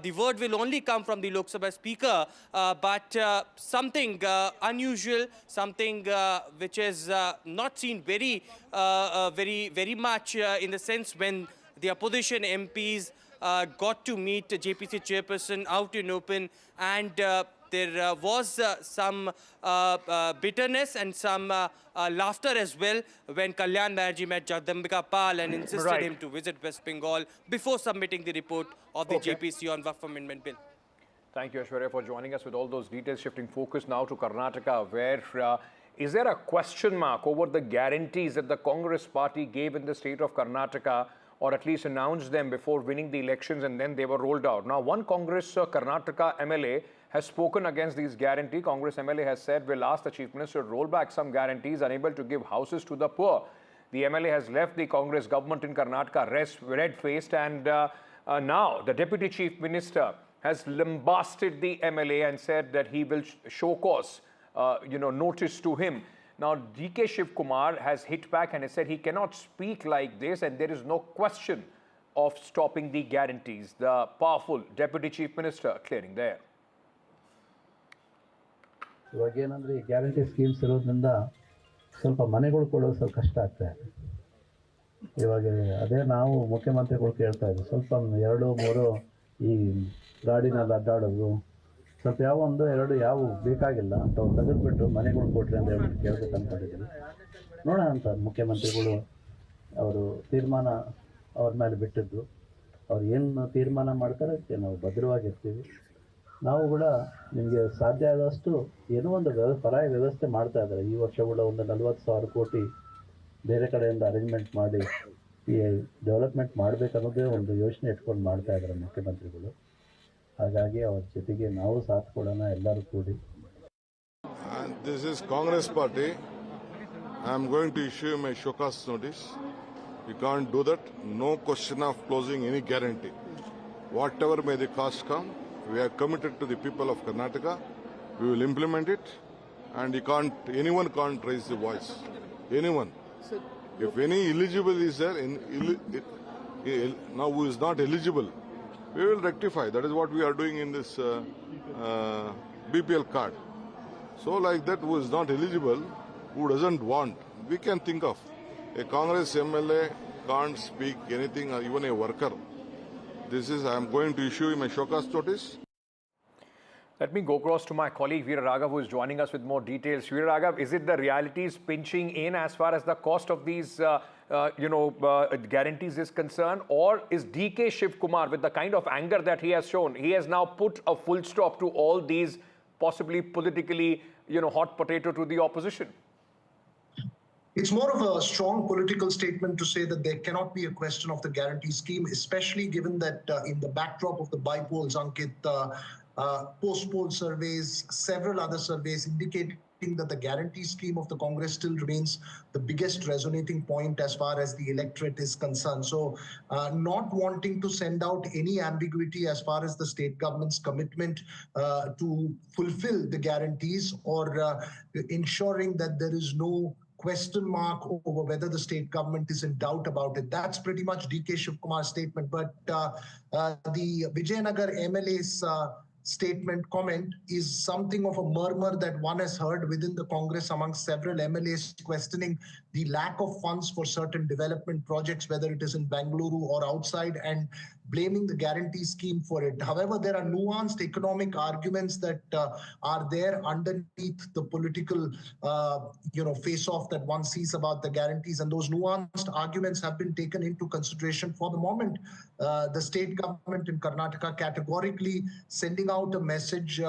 the word will only come from the Lok Sabha Speaker, but something unusual, something which is not seen very much in the sense when the opposition MPs got to meet JPC chairperson out in open, and there was some bitterness and some laughter as well when Kalyan Banerjee met Jagdambika Pal and insisted him to visit West Bengal before submitting the report of the JPC on Waqf Amendment Bill. Thank you, Aishwarya, for joining us with all those details. Shifting focus now to Karnataka, where is there a question mark over the guarantees that the Congress party gave in the state of Karnataka, or at least announced them before winning the elections, and then they were rolled out? Now, one Congress Karnataka MLA has spoken against these guarantees. Congress MLA has said, we'll ask the Chief Minister to roll back some guarantees, unable to give houses to the poor. The MLA has left the Congress government in Karnataka red-faced, and now the Deputy Chief Minister has lambasted the MLA and said that he will show cause, notice to him. Now, DK Shiv Kumar has hit back and has said he cannot speak like this, and there is no question of stopping the guarantees. The powerful Deputy Chief Minister clearing there. ಇವಾಗ ಏನಂದ್ರೆ ಈ guarantee schemes ಇರೋದ್ರಿಂದ ಸ್ವಲ್ಪ ಮನೆಗಳು ಕೊಡೋದು ಸ್ವಲ್ಪ ಕಷ್ಟ ಆಗ್ತಾ ಇದೆ. ಇವಾಗ ಅದೇ ನಾವು ಮುಖ್ಯಮಂತ್ರಿಗಳು ಕೇಳ್ತಾ ಇದ್ವಿ, ಸ್ವಲ್ಪ 2-3 ಈ ಗಾಡಿನಲ್ಲಿ ಅಡ್ಡಾಡೋದು, ಸ್ವಲ್ಪ ಯಾವ 1-2 ಯಾವ ಬೇಕಾಗಿಲ್ಲ ಅಂತ ಅವ್ರು ತೆಗೆದುಬಿಟ್ಟು ಮನೆಗಳು ಕೊಡ್ರಿ ಅಂತ ಹೇಳ್ಬಿಟ್ಟು ಕೇಳ್ಬೇಕು ಅಂದ್ಕೊಂಡಿದ್ದೀವಿ. ನೋಡೋಣ ಅಂತ ಮುಖ್ಯಮಂತ್ರಿಗಳು ಅವರು ತೀರ್ಮಾನ ಅವ್ರ ಮೇಲೆ ಬಿಟ್ಟಿದ್ದು, ಅವ್ರು ಏನು ತೀರ್ಮಾನ ಮಾಡ್ತಾರೆ ಅದಕ್ಕೆ ನಾವು ಭದ್ರವಾಗಿರ್ತೀವಿ. ನಾವು ಕೂಡ ನಿಮಗೆ ಸಾಧ್ಯ ಆದಷ್ಟು ಏನೋ ಒಂದು ಪರಾಯ ವ್ಯವಸ್ಥೆ ಮಾಡ್ತಾ ಇದ್ದಾರೆ. ಈ ವರ್ಷ ಕೂಡ ಒಂದು 40,000 ಕೋಟಿ ಬೇರೆ ಕಡೆಯಿಂದ ಅರೇಂಜ್ಮೆಂಟ್ ಮಾಡಿ ಈ ಡೆವಲಪ್ಮೆಂಟ್ ಮಾಡಬೇಕನ್ನೋದೇ ಒಂದು ಯೋಚನೆ ಇಟ್ಕೊಂಡು ಮಾಡ್ತಾ ಇದ್ದಾರೆ ಮುಖ್ಯಮಂತ್ರಿಗಳು. ಹಾಗಾಗಿ ಅವ್ರ ಜೊತೆಗೆ ನಾವು ಸಾಥ್ ಕೊಡೋಣ ಎಲ್ಲರೂ ಕೂಡಿ. This is Congress party. I am going to issue my showcase notice. You can't do that. No question of closing any guarantee. Whatever may the cost come, we are committed to the people of Karnataka. We will implement it, and anyone can't raise the voice. Anyone. If any eligible is there, now who is not eligible, we will rectify. That is what we are doing in this BPL card. So like that, who is not eligible, who doesn't want, we can think of. A Congress MLA can't speak anything, or even a worker. I am going to issue my showcase notice. Let me go across to my colleague Veera Raghav, who is joining us with more details. Veera Raghav, is it the realities pinching in as far as the cost of these, guarantees is concerned, or is DK Shiv Kumar, with the kind of anger that he has shown, he has now put a full stop to all these possibly politically, hot potato to the opposition? It's more of a strong political statement to say that there cannot be a question of the guarantee scheme, especially given that in the backdrop of the by-polls, Ankit, post-poll surveys, several other surveys indicating that the guarantee scheme of the Congress still remains the biggest resonating point as far as the electorate is concerned. So not wanting to send out any ambiguity as far as the state government's commitment to fulfill the guarantees, or ensuring that there is no question mark over whether the state government is in doubt about it. That's pretty much DK Shiv Kumar's statement. But the Vijayanagar MLA's statement comment is something of a murmur that one has heard within the Congress amongst several MLAs, questioning the lack of funds for certain development projects, whether it is in Bengaluru or outside, and blaming the guarantee scheme for it. However, there are nuanced economic arguments that are there underneath the political, face-off that one sees about the guarantees, and those nuanced arguments have been taken into consideration. For the moment, the state government in Karnataka categorically sending out a message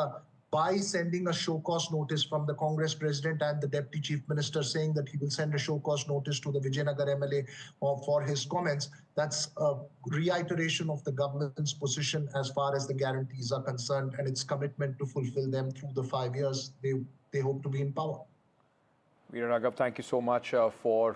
by sending a show cause notice from the Congress president and the deputy chief minister saying that he will send a show cause notice to the Vijayanagar MLA for his comments. That's a reiteration of the government's position as far as the guarantees are concerned and its commitment to fulfill them through the 5 years they hope to be in power. Veera Raghav, thank you so much for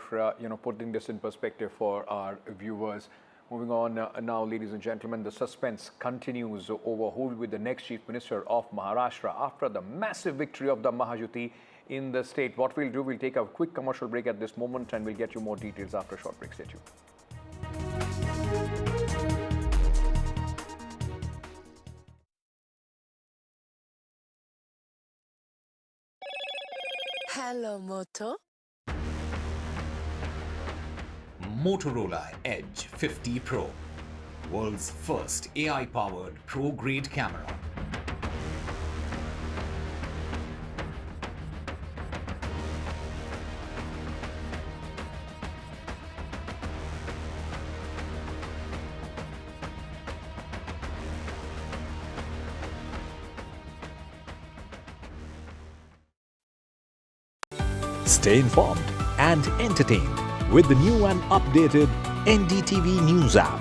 putting this in perspective for our viewers. Moving on now, ladies and gentlemen, the suspense continues over who will be the next Chief Minister of Maharashtra after the massive victory of the Mahayuti in the state. What we'll do, we'll take a quick commercial break at this moment and we'll get you more details after a short break. Stay tuned. Hello, Moto. Motorola Edge 50 Pro, world's first AI-powered pro-grade camera. Stay informed and entertained with the new and updated NDTV News app.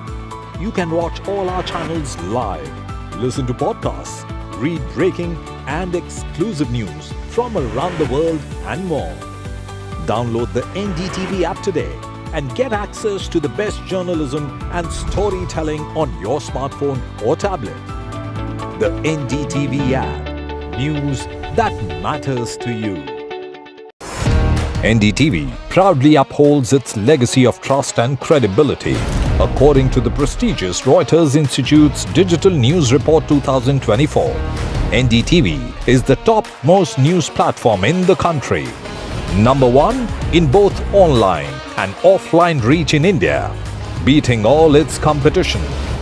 You can watch all our channels live, listen to podcasts, read breaking and exclusive news from around the world and more. Download the NDTV app today and get access to the best journalism and storytelling on your smartphone or tablet. The NDTV app. News that matters to you. NDTV proudly upholds its legacy of trust and credibility. According to the prestigious Reuters Institute's Digital News Report 2024, NDTV is the top-most news platform in the country. Number 1 in both online and offline reach in India, beating all its competition.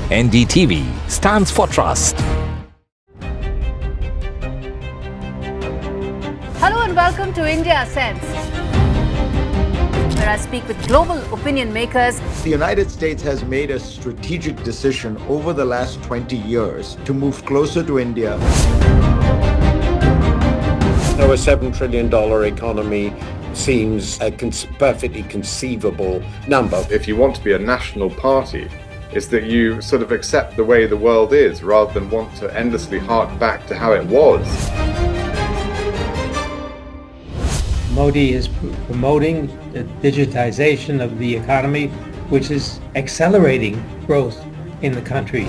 NDTV stands for trust. Hello and welcome to India Sense, where I speak with global opinion makers. The United States has made a strategic decision over the last 20 years to move closer to India. So a $7 trillion economy seems a perfectly conceivable number. If you want to be a national party, it's that you sort of accept the way the world is rather than want to endlessly hark back to how it was. Modi is promoting the digitization of the economy, which is accelerating growth in the country.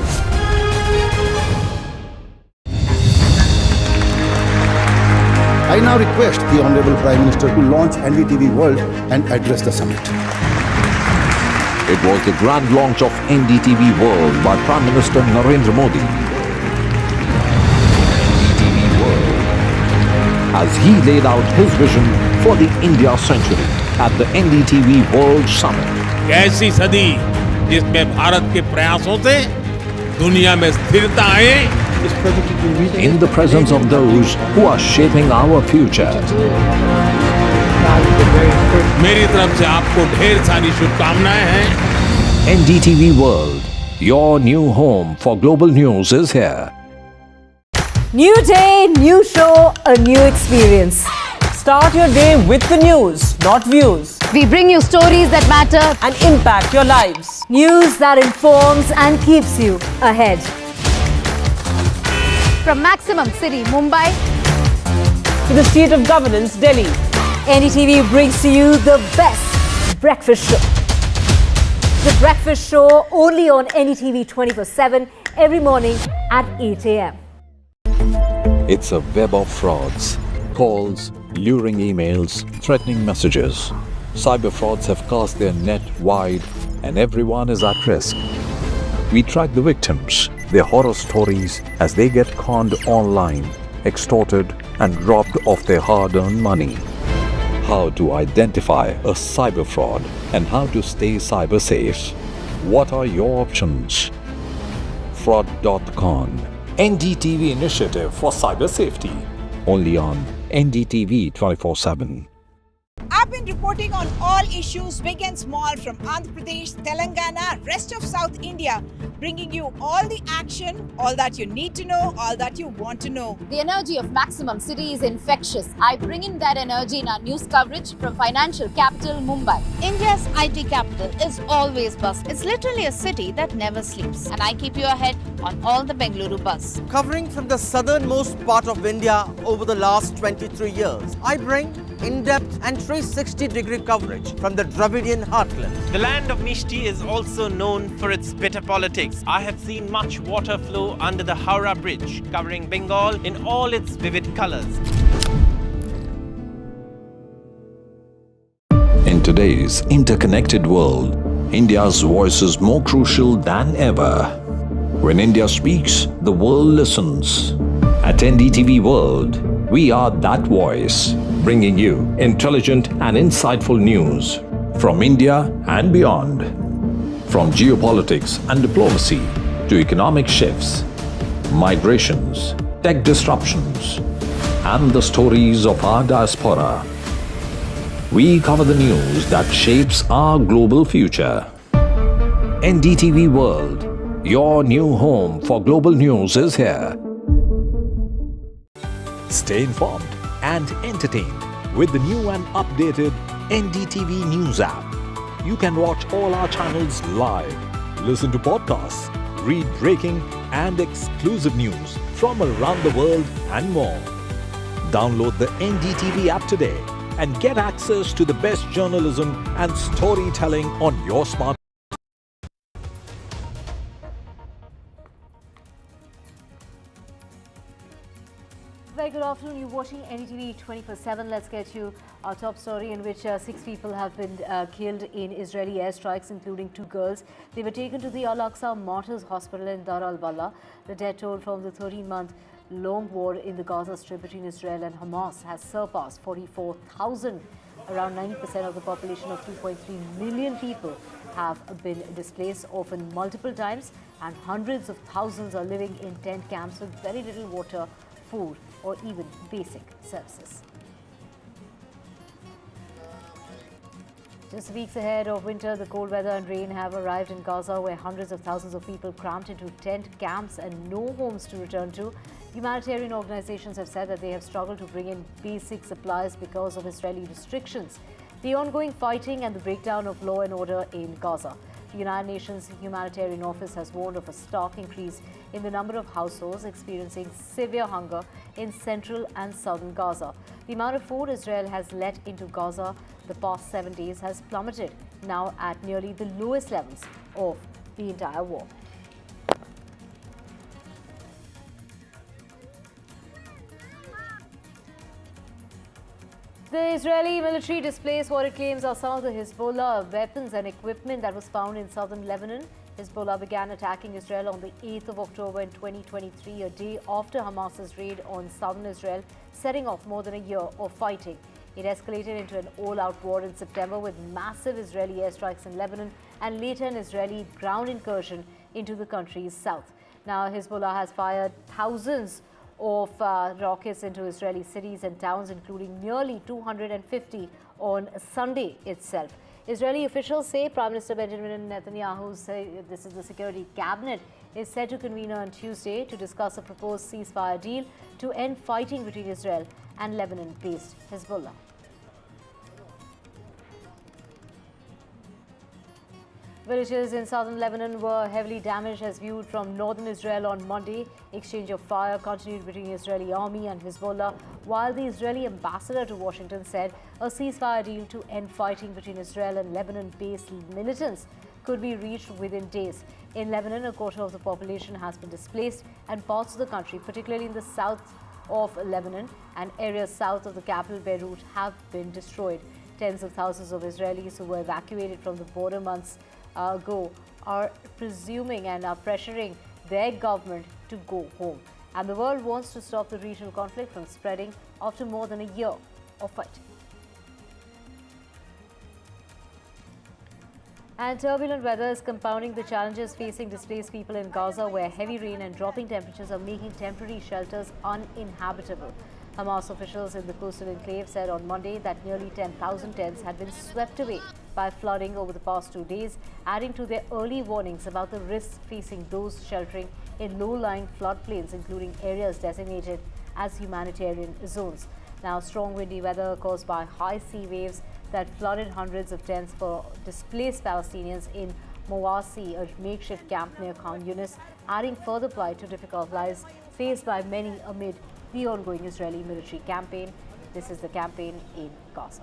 I now request the Honorable Prime Minister to launch NDTV World and address the summit. It was the grand launch of NDTV World by Prime Minister Narendra Modi. NDTV World, as he laid out his vision for the India century at the NDTV World Summit. ऐसी सदी जिसमें भारत के प्रयासों से दुनिया में स्थिरता आए. In the presence of those who are shaping our future. मेरी तरफ से आपको ढेर सारी शुभकामनाएं हैं. NDTV World, your new home for global news is here. New day, new show, a new experience. Start your day with the news, not views. We bring you stories that matter and impact your lives. News that informs and keeps you ahead. From Maximum City, Mumbai, to the seat of governance, Delhi, NDTV brings to you the best breakfast show. The breakfast show only on NDTV 24/7 every morning at 8 a.m. It's a web of frauds, calls, luring emails, threatening messages. Cyber frauds have cast their net wide and everyone is at risk. We track the victims, their horror stories as they get conned online, extorted and robbed of their hard-earned money. How to identify a cyber fraud and how to stay cyber safe. What are your options? Fraud.con, NDTV initiative for cyber safety. Only on NDTV 24/7. Up have been reporting on all issues big and small from Andhra Pradesh, Telangana, rest of South India, bringing you all the action, all that you need to know, all that you want to know. The energy of Maximum City is infectious. I bring in that energy in our news coverage from financial capital Mumbai. India's IT capital is always buzz. It's literally a city that never sleeps. And I keep you ahead on all the Bengaluru buzz. Covering from the southernmost part of India over the last 23 years, I bring in-depth and 360-degree coverage from the Dravidian heartland. The land of Mishti is also known for its bitter politics. I have seen much water flow under the Howrah Bridge, covering Bengal in all its vivid colors. In today's interconnected world, India's voice is more crucial than ever. When India speaks, the world listens. At NDTV World, we are that voice, bringing you intelligent and insightful news from India and beyond. From geopolitics and diplomacy to economic shifts, migrations, tech disruptions, and the stories of our diaspora. We cover the news that shapes our global future. NDTV World, your new home for global news is here. Stay informed and entertained with the new and updated NDTV News app. You can watch all our channels live, listen to podcasts, read breaking and exclusive news from around the world and more. Download the NDTV app today and get access to the best journalism and storytelling on your smartphone. Very good afternoon. You're watching NDTV 24/7. Let's get you our top story, in which 6 people have been killed in Israeli airstrikes, including 2 girls. They were taken to the Al-Aqsa Martyrs Hospital in Dar al-Bala. The death toll from the 13-month long war in the Gaza Strip between Israel and Hamas has surpassed 44,000. Around 90% of the population of 2.3 million people have been displaced, often multiple times, and hundreds of thousands are living in tent camps with very little water, food, or even basic services. Just weeks ahead of winter, the cold weather and rain have arrived in Gaza, where hundreds of thousands of people cramped into tent camps and no homes to return to. Humanitarian organizations have said that they have struggled to bring in basic supplies because of Israeli restrictions. The ongoing fighting and the breakdown of law and order in Gaza. The United Nations Humanitarian Office has warned of a stark increase in the number of households experiencing severe hunger in central and southern Gaza. The amount of food Israel has let into Gaza the past 7 days has plummeted, now at nearly the lowest levels of the entire war. The Israeli military displays what it claims are some of the Hezbollah weapons and equipment that was found in southern Lebanon. Hezbollah began attacking Israel on the 8th of October in 2023, a day after Hamas's raid on southern Israel, setting off more than a year of fighting. It escalated into an all-out war in September with massive Israeli airstrikes in Lebanon and later an Israeli ground incursion into the country's south. Now, Hezbollah has fired thousands of rockets into Israeli cities and towns, including nearly 250 on Sunday itself. Israeli officials say Prime Minister Benjamin Netanyahu, this is the security cabinet, is set to convene on Tuesday to discuss a proposed ceasefire deal to end fighting between Israel and Lebanon-based Hezbollah. Villages in southern Lebanon were heavily damaged as viewed from northern Israel on Monday. Exchange of fire continued between the Israeli army and Hezbollah, while the Israeli ambassador to Washington said a ceasefire deal to end fighting between Israel and Lebanon-based militants could be reached within days. In Lebanon, a quarter of the population has been displaced, and parts of the country, particularly in the south of Lebanon and areas south of the capital Beirut, have been destroyed. Tens of thousands of Israelis who were evacuated from the border months ago are presuming and are pressuring their government to go home. And the world wants to stop the regional conflict from spreading after more than a year of fighting. And turbulent weather is compounding the challenges facing displaced people in Gaza, where heavy rain and dropping temperatures are making temporary shelters uninhabitable. Hamas officials in the coastal enclave said on Monday that nearly 10,000 tents had been swept away by flooding over the past 2 days, adding to their early warnings about the risks facing those sheltering in low-lying floodplains, including areas designated as humanitarian zones. Now, strong windy weather caused by high sea waves that flooded hundreds of tents for displaced Palestinians in Mawasi, a makeshift camp near Khan Yunis, adding further plight to difficult lives faced by many amid the ongoing Israeli military campaign. This is the campaign in Gaza.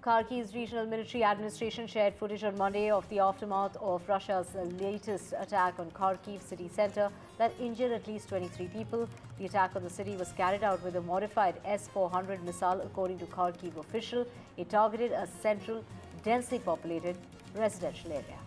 Kharkiv's regional military administration shared footage on Monday of the aftermath of Russia's latest attack on Kharkiv city centre that injured at least 23 people. The attack on the city was carried out with a modified S-400 missile, according to Kharkiv official. It targeted a central, densely populated residential area.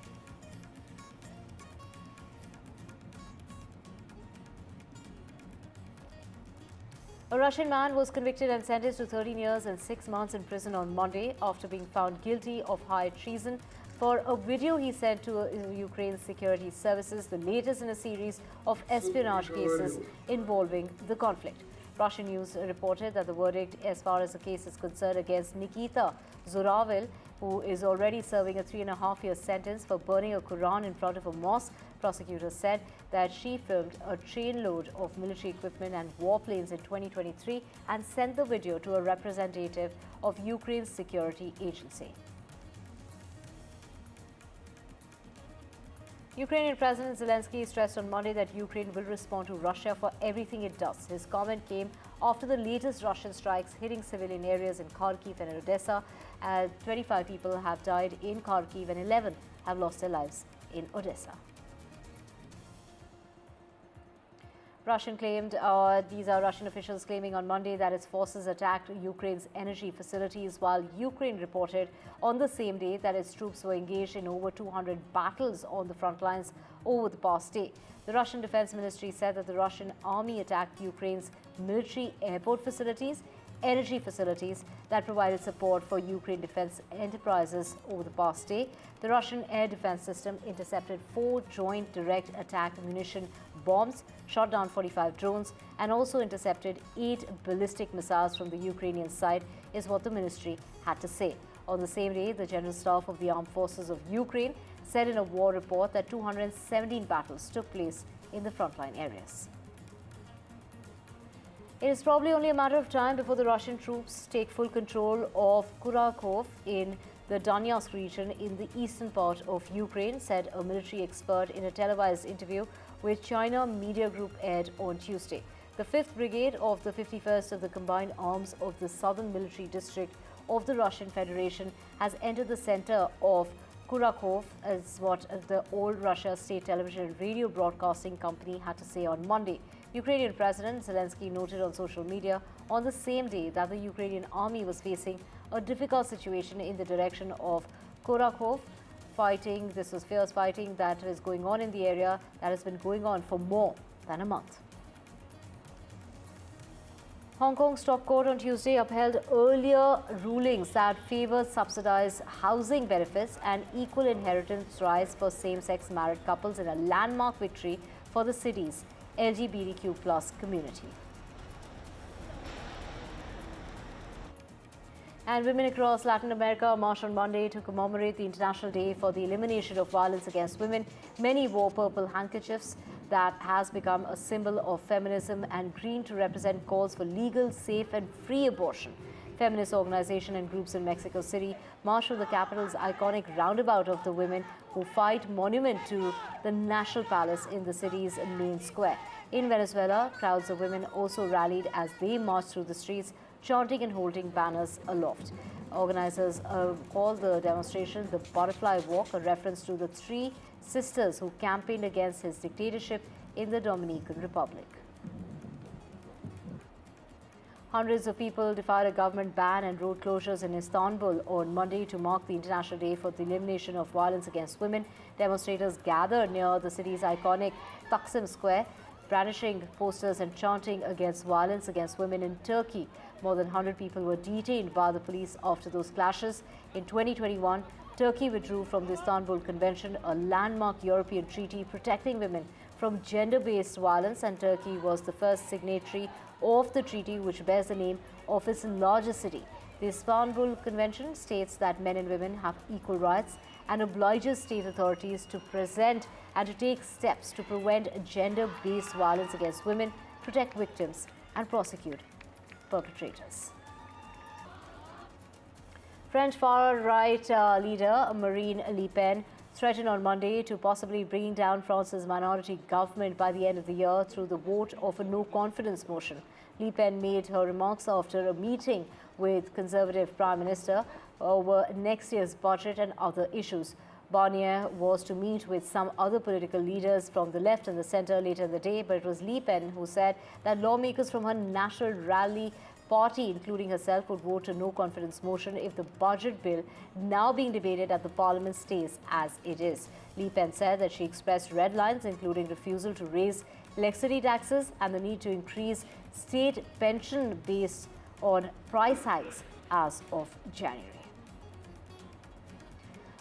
A Russian man was convicted and sentenced to 13 years and 6 months in prison on Monday after being found guilty of high treason for a video he sent to Ukraine's security services, the latest in a series of espionage cases involving the conflict. Russian news reported that the verdict, as far as the case is concerned, against Nikita Zuravil, who is already serving a 3.5-year sentence for burning a Quran in front of a mosque. Prosecutors said that she filmed a trainload of military equipment and warplanes in 2023 and sent the video to a representative of Ukraine's security agency. Ukrainian President Zelensky stressed on Monday that Ukraine will respond to Russia for everything it does. His comment came after the latest Russian strikes hitting civilian areas in Kharkiv and Odessa. 25 people have died in Kharkiv and 11 have lost their lives in Odessa. These are Russian officials claiming on Monday that its forces attacked Ukraine's energy facilities, while Ukraine reported on the same day that its troops were engaged in over 200 battles on the front lines over the past day. The Russian Defense Ministry said that the Russian army attacked Ukraine's military airport facilities, energy facilities that provided support for Ukraine defense enterprises over the past day. The Russian air defense system intercepted 4 joint direct attack munition bombs, shot down 45 drones, and also intercepted 8 ballistic missiles from the Ukrainian side, is what the ministry had to say. On the same day, the General Staff of the Armed Forces of Ukraine said in a war report that 217 battles took place in the frontline areas. It is probably only a matter of time before the Russian troops take full control of Kurakhov in the Donetsk region in the eastern part of Ukraine, said a military expert in a televised interview with China media group aired on Tuesday. The 5th Brigade of the 51st of the Combined Arms of the Southern Military District of the Russian Federation has entered the center of Kurakhov, as what the Old Russia State Television and Radio Broadcasting Company had to say on Monday. Ukrainian President Zelensky noted on social media on the same day that the Ukrainian army was facing a difficult situation in the direction of Kurakhov. This was fierce fighting that is going on in the area that has been going on for more than a month. Hong Kong's top court on Tuesday upheld earlier rulings that favored subsidized housing benefits and equal inheritance rights for same-sex married couples in a landmark victory for the city's LGBTQ+ community. And women across Latin America marched on Monday to commemorate the International Day for the Elimination of Violence Against Women. Many wore purple handkerchiefs that has become a symbol of feminism, and green to represent calls for legal, safe and free abortion. Feminist organizations and groups in Mexico City marched to the capital's iconic Roundabout of the Women Who Fight monument to the National Palace in the city's main square. In Venezuela, crowds of women also rallied as they marched through the streets, chanting and holding banners aloft. Organizers called the demonstration the Butterfly Walk, a reference to the 3 sisters who campaigned against his dictatorship in the Dominican Republic. Hundreds of people defied a government ban and road closures in Istanbul on Monday to mark the International Day for the Elimination of Violence Against Women. Demonstrators gathered near the city's iconic Taksim Square brandishing posters and chanting against violence against women in Turkey. More than 100 people were detained by the police after those clashes. In 2021, Turkey withdrew from the Istanbul Convention, a landmark European treaty protecting women from gender-based violence, and Turkey was the first signatory of the treaty, which bears the name of its largest city. The Istanbul Convention states that men and women have equal rights and obliges state authorities to present and to take steps to prevent gender-based violence against women, protect victims and prosecute perpetrators. French far-right leader Marine Le Pen threatened on Monday to possibly bring down France's minority government by the end of the year through the vote of a no-confidence motion. Le Pen made her remarks after a meeting with Conservative Prime Minister over next year's budget and other issues. Barnier was to meet with some other political leaders from the left and the centre later in the day, but it was Le Pen who said that lawmakers from her National Rally party, including herself, would vote a no-confidence motion if the budget bill now being debated at the parliament stays as it is. Le Pen said that she expressed red lines, including refusal to raise electricity taxes and the need to increase state pension based on price hikes as of January.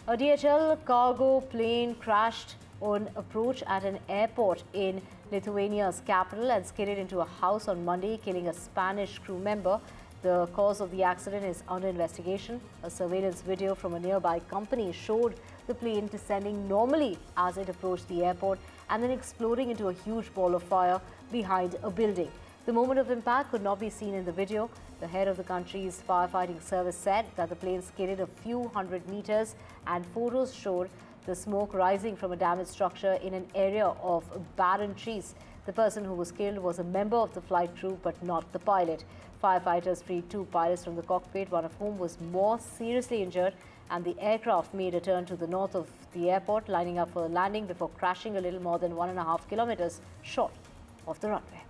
A DHL cargo plane crashed on approach at an airport in Lithuania's capital and skidded into a house on Monday, killing a Spanish crew member. The cause of the accident is under investigation. A surveillance video from a nearby company showed the plane descending normally as it approached the airport and then exploding into a huge ball of fire behind a building. The moment of impact could not be seen in the video. The head of the country's firefighting service said that the plane skidded a few hundred meters, and photos showed the smoke rising from a damaged structure in an area of barren trees. The person who was killed was a member of the flight crew, but not the pilot. Firefighters freed two pilots from the cockpit, one of whom was more seriously injured, and the aircraft made a turn to the north of the airport, lining up for a landing before crashing a little more than 1.5 kilometers short of the runway.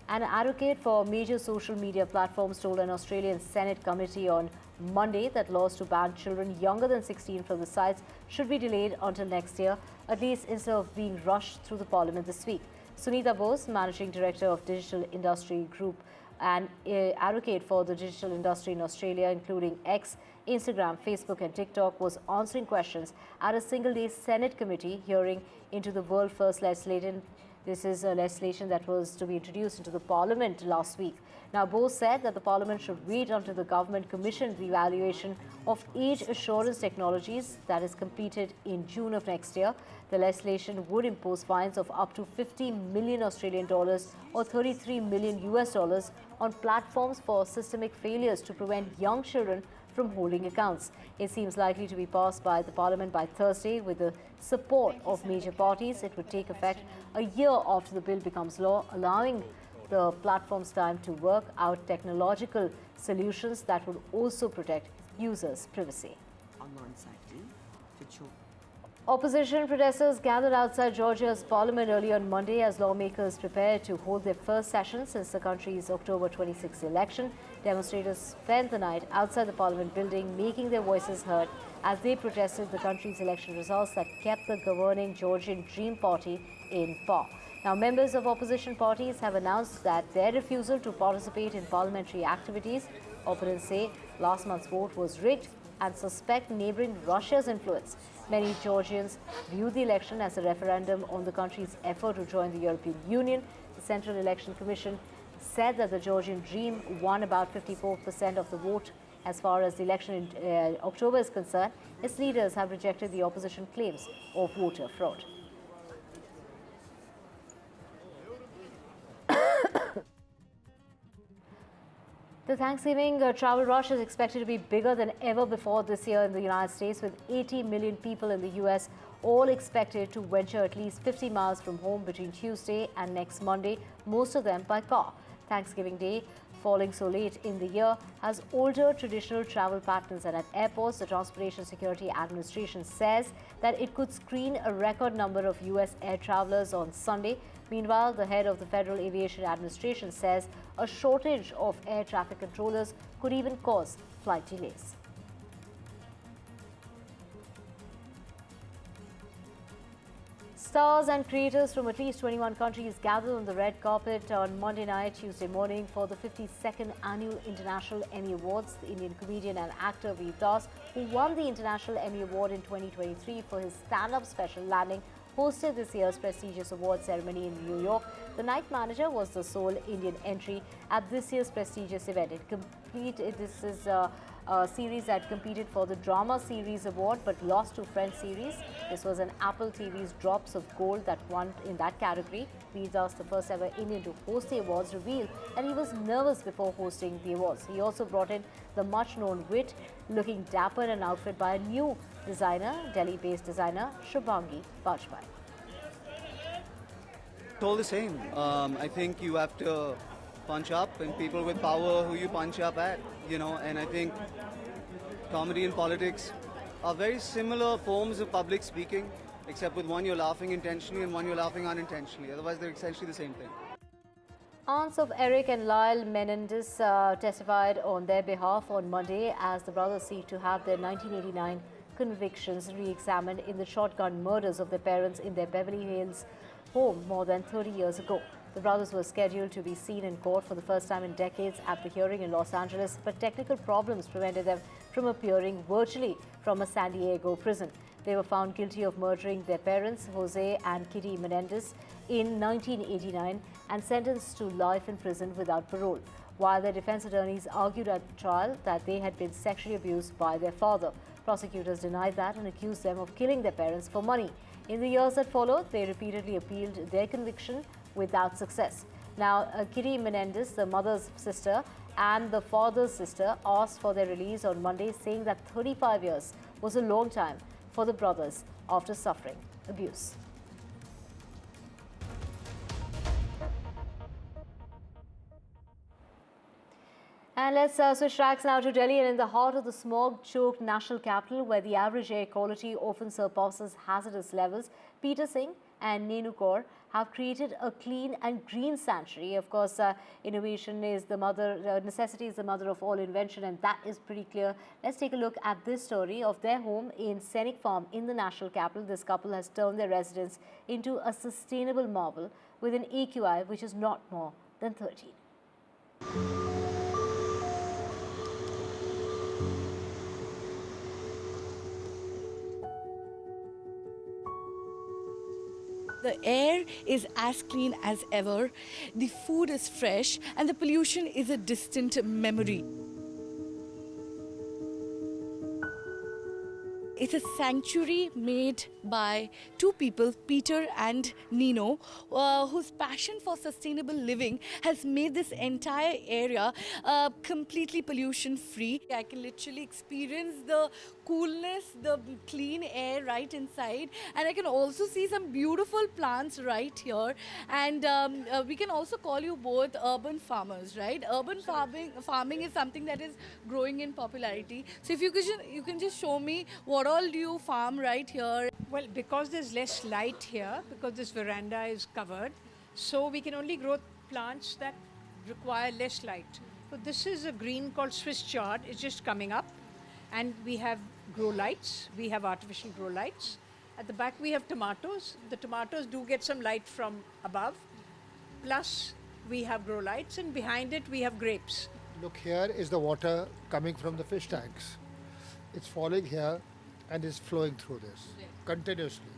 An advocate for major social media platforms told an Australian Senate committee on Monday that laws to ban children younger than 16 from the sites should be delayed until next year, at least instead of being rushed through the parliament this week. Sunita Bose, managing director of Digital Industry Group and advocate for the digital industry in Australia, including X, Instagram, Facebook and TikTok, was answering questions at a single-day Senate committee hearing into the world first legislation. This is a legislation that was to be introduced into the parliament last week. Now, Bose said that the parliament should wait until the government commissioned the evaluation of age assurance technologies that is completed in June of next year. The legislation would impose fines of up to 50 million Australian dollars or 33 million US dollars on platforms for systemic failures to prevent young children from holding accounts. It seems likely to be passed by the parliament by Thursday with the support of major parties. It would take effect a year after the bill becomes law, allowing the platforms time to work out technological solutions that would also protect users' privacy. Opposition protesters gathered outside Georgia's parliament early on Monday as lawmakers prepared to hold their first session since the country's October 26 election. Demonstrators spent the night outside the parliament building, making their voices heard as they protested the country's election results that kept the governing Georgian Dream Party in power. Now, members of opposition parties have announced that their refusal to participate in parliamentary activities. Opponents say last month's vote was rigged and suspect neighboring Russia's influence. Many Georgians view the election as a referendum on the country's effort to join the European Union. The Central Election Commission said that the Georgian Dream won about 54% of the vote. As far as the election in October is concerned, its leaders have rejected the opposition claims of voter fraud. The Thanksgiving travel rush is expected to be bigger than ever before this year in the United States, with 80 million people in the U.S. all expected to venture at least 50 miles from home between Tuesday and next Monday, most of them by car. Thanksgiving Day, falling so late in the year, has altered traditional travel patterns, and at airports, the Transportation Security Administration says that it could screen a record number of U.S. air travelers on Sunday. Meanwhile, the head of the Federal Aviation Administration says a shortage of air traffic controllers could even cause flight delays. Stars and creators from at least 21 countries gathered on the red carpet on Monday night, Tuesday morning for the 52nd Annual International Emmy Awards. The Indian comedian and actor Veer Das, who won the International Emmy Award in 2023 for his stand-up special Landing, hosted this year's prestigious award ceremony in New York. The night manager was the sole Indian entry at this year's prestigious event. This is a series that competed for the Drama Series Award but lost to French series. This was an Apple TV's Drops of Gold that won in that category. Veer Das, the first ever Indian to host the awards, revealed that he was nervous before hosting the awards. He also brought in the much-known wit, looking dapper in an outfit by a new designer, Delhi-based designer Shubhangi Bajpai. It's all the same. I think you have to punch up, and people with power who you punch up at, and I think comedy and politics are very similar forms of public speaking, except with one you're laughing intentionally and one you're laughing unintentionally. Otherwise, they're essentially the same thing. Aunts of Eric and Lyle Menendez testified on their behalf on Monday as the brothers seek to have their 1989 convictions re-examined in the shotgun murders of their parents in their Beverly Hills home more than 30 years ago. The brothers were scheduled to be seen in court for the first time in decades at the hearing in Los Angeles, but technical problems prevented them from appearing virtually from a San Diego prison. They were found guilty of murdering their parents, Jose and Kitty Menendez, in 1989 and sentenced to life in prison without parole, while their defense attorneys argued at the trial that they had been sexually abused by their father. Prosecutors denied that and accused them of killing their parents for money. In the years that followed, they repeatedly appealed their conviction without success. Now, Kitty Menendez, the mother's sister, and the father's sister asked for their release on Monday, saying that 35 years was a long time for the brothers after suffering abuse. And let's switch tracks now to Delhi, and in the heart of the smog-choked national capital, where the average air quality often surpasses hazardous levels, Peter Singh and Nenu Kaur have created a clean and green sanctuary. Of course, innovation is the mother, necessity is the mother of all invention, and that is pretty clear. Let's take a look at this story of their home in Scenic Farm in the national capital. This couple has turned their residence into a sustainable marvel with an AQI which is not more than 13. The air is as clean as ever, the food is fresh, and the pollution is a distant memory. It's a sanctuary made by two people, Peter and Nino, whose passion for sustainable living has made this entire area completely pollution-free. I can literally experience the coolness, the clean air right inside, and I can also see some beautiful plants right here. And we can also call you both urban farmers, right? Urban farming is something that is growing in popularity. So if you can just show me what all do you farm right here? Well, because there's less light here, because this veranda is covered, so we can only grow plants that require less light. So this is a green called Swiss chard. It's just coming up. And we have grow lights. We have artificial grow lights. At the back we have tomatoes. The tomatoes do get some light from above. Plus we have grow lights, and behind it we have grapes. Look, here is the water coming from the fish tanks. It's falling here and is flowing through this continuously.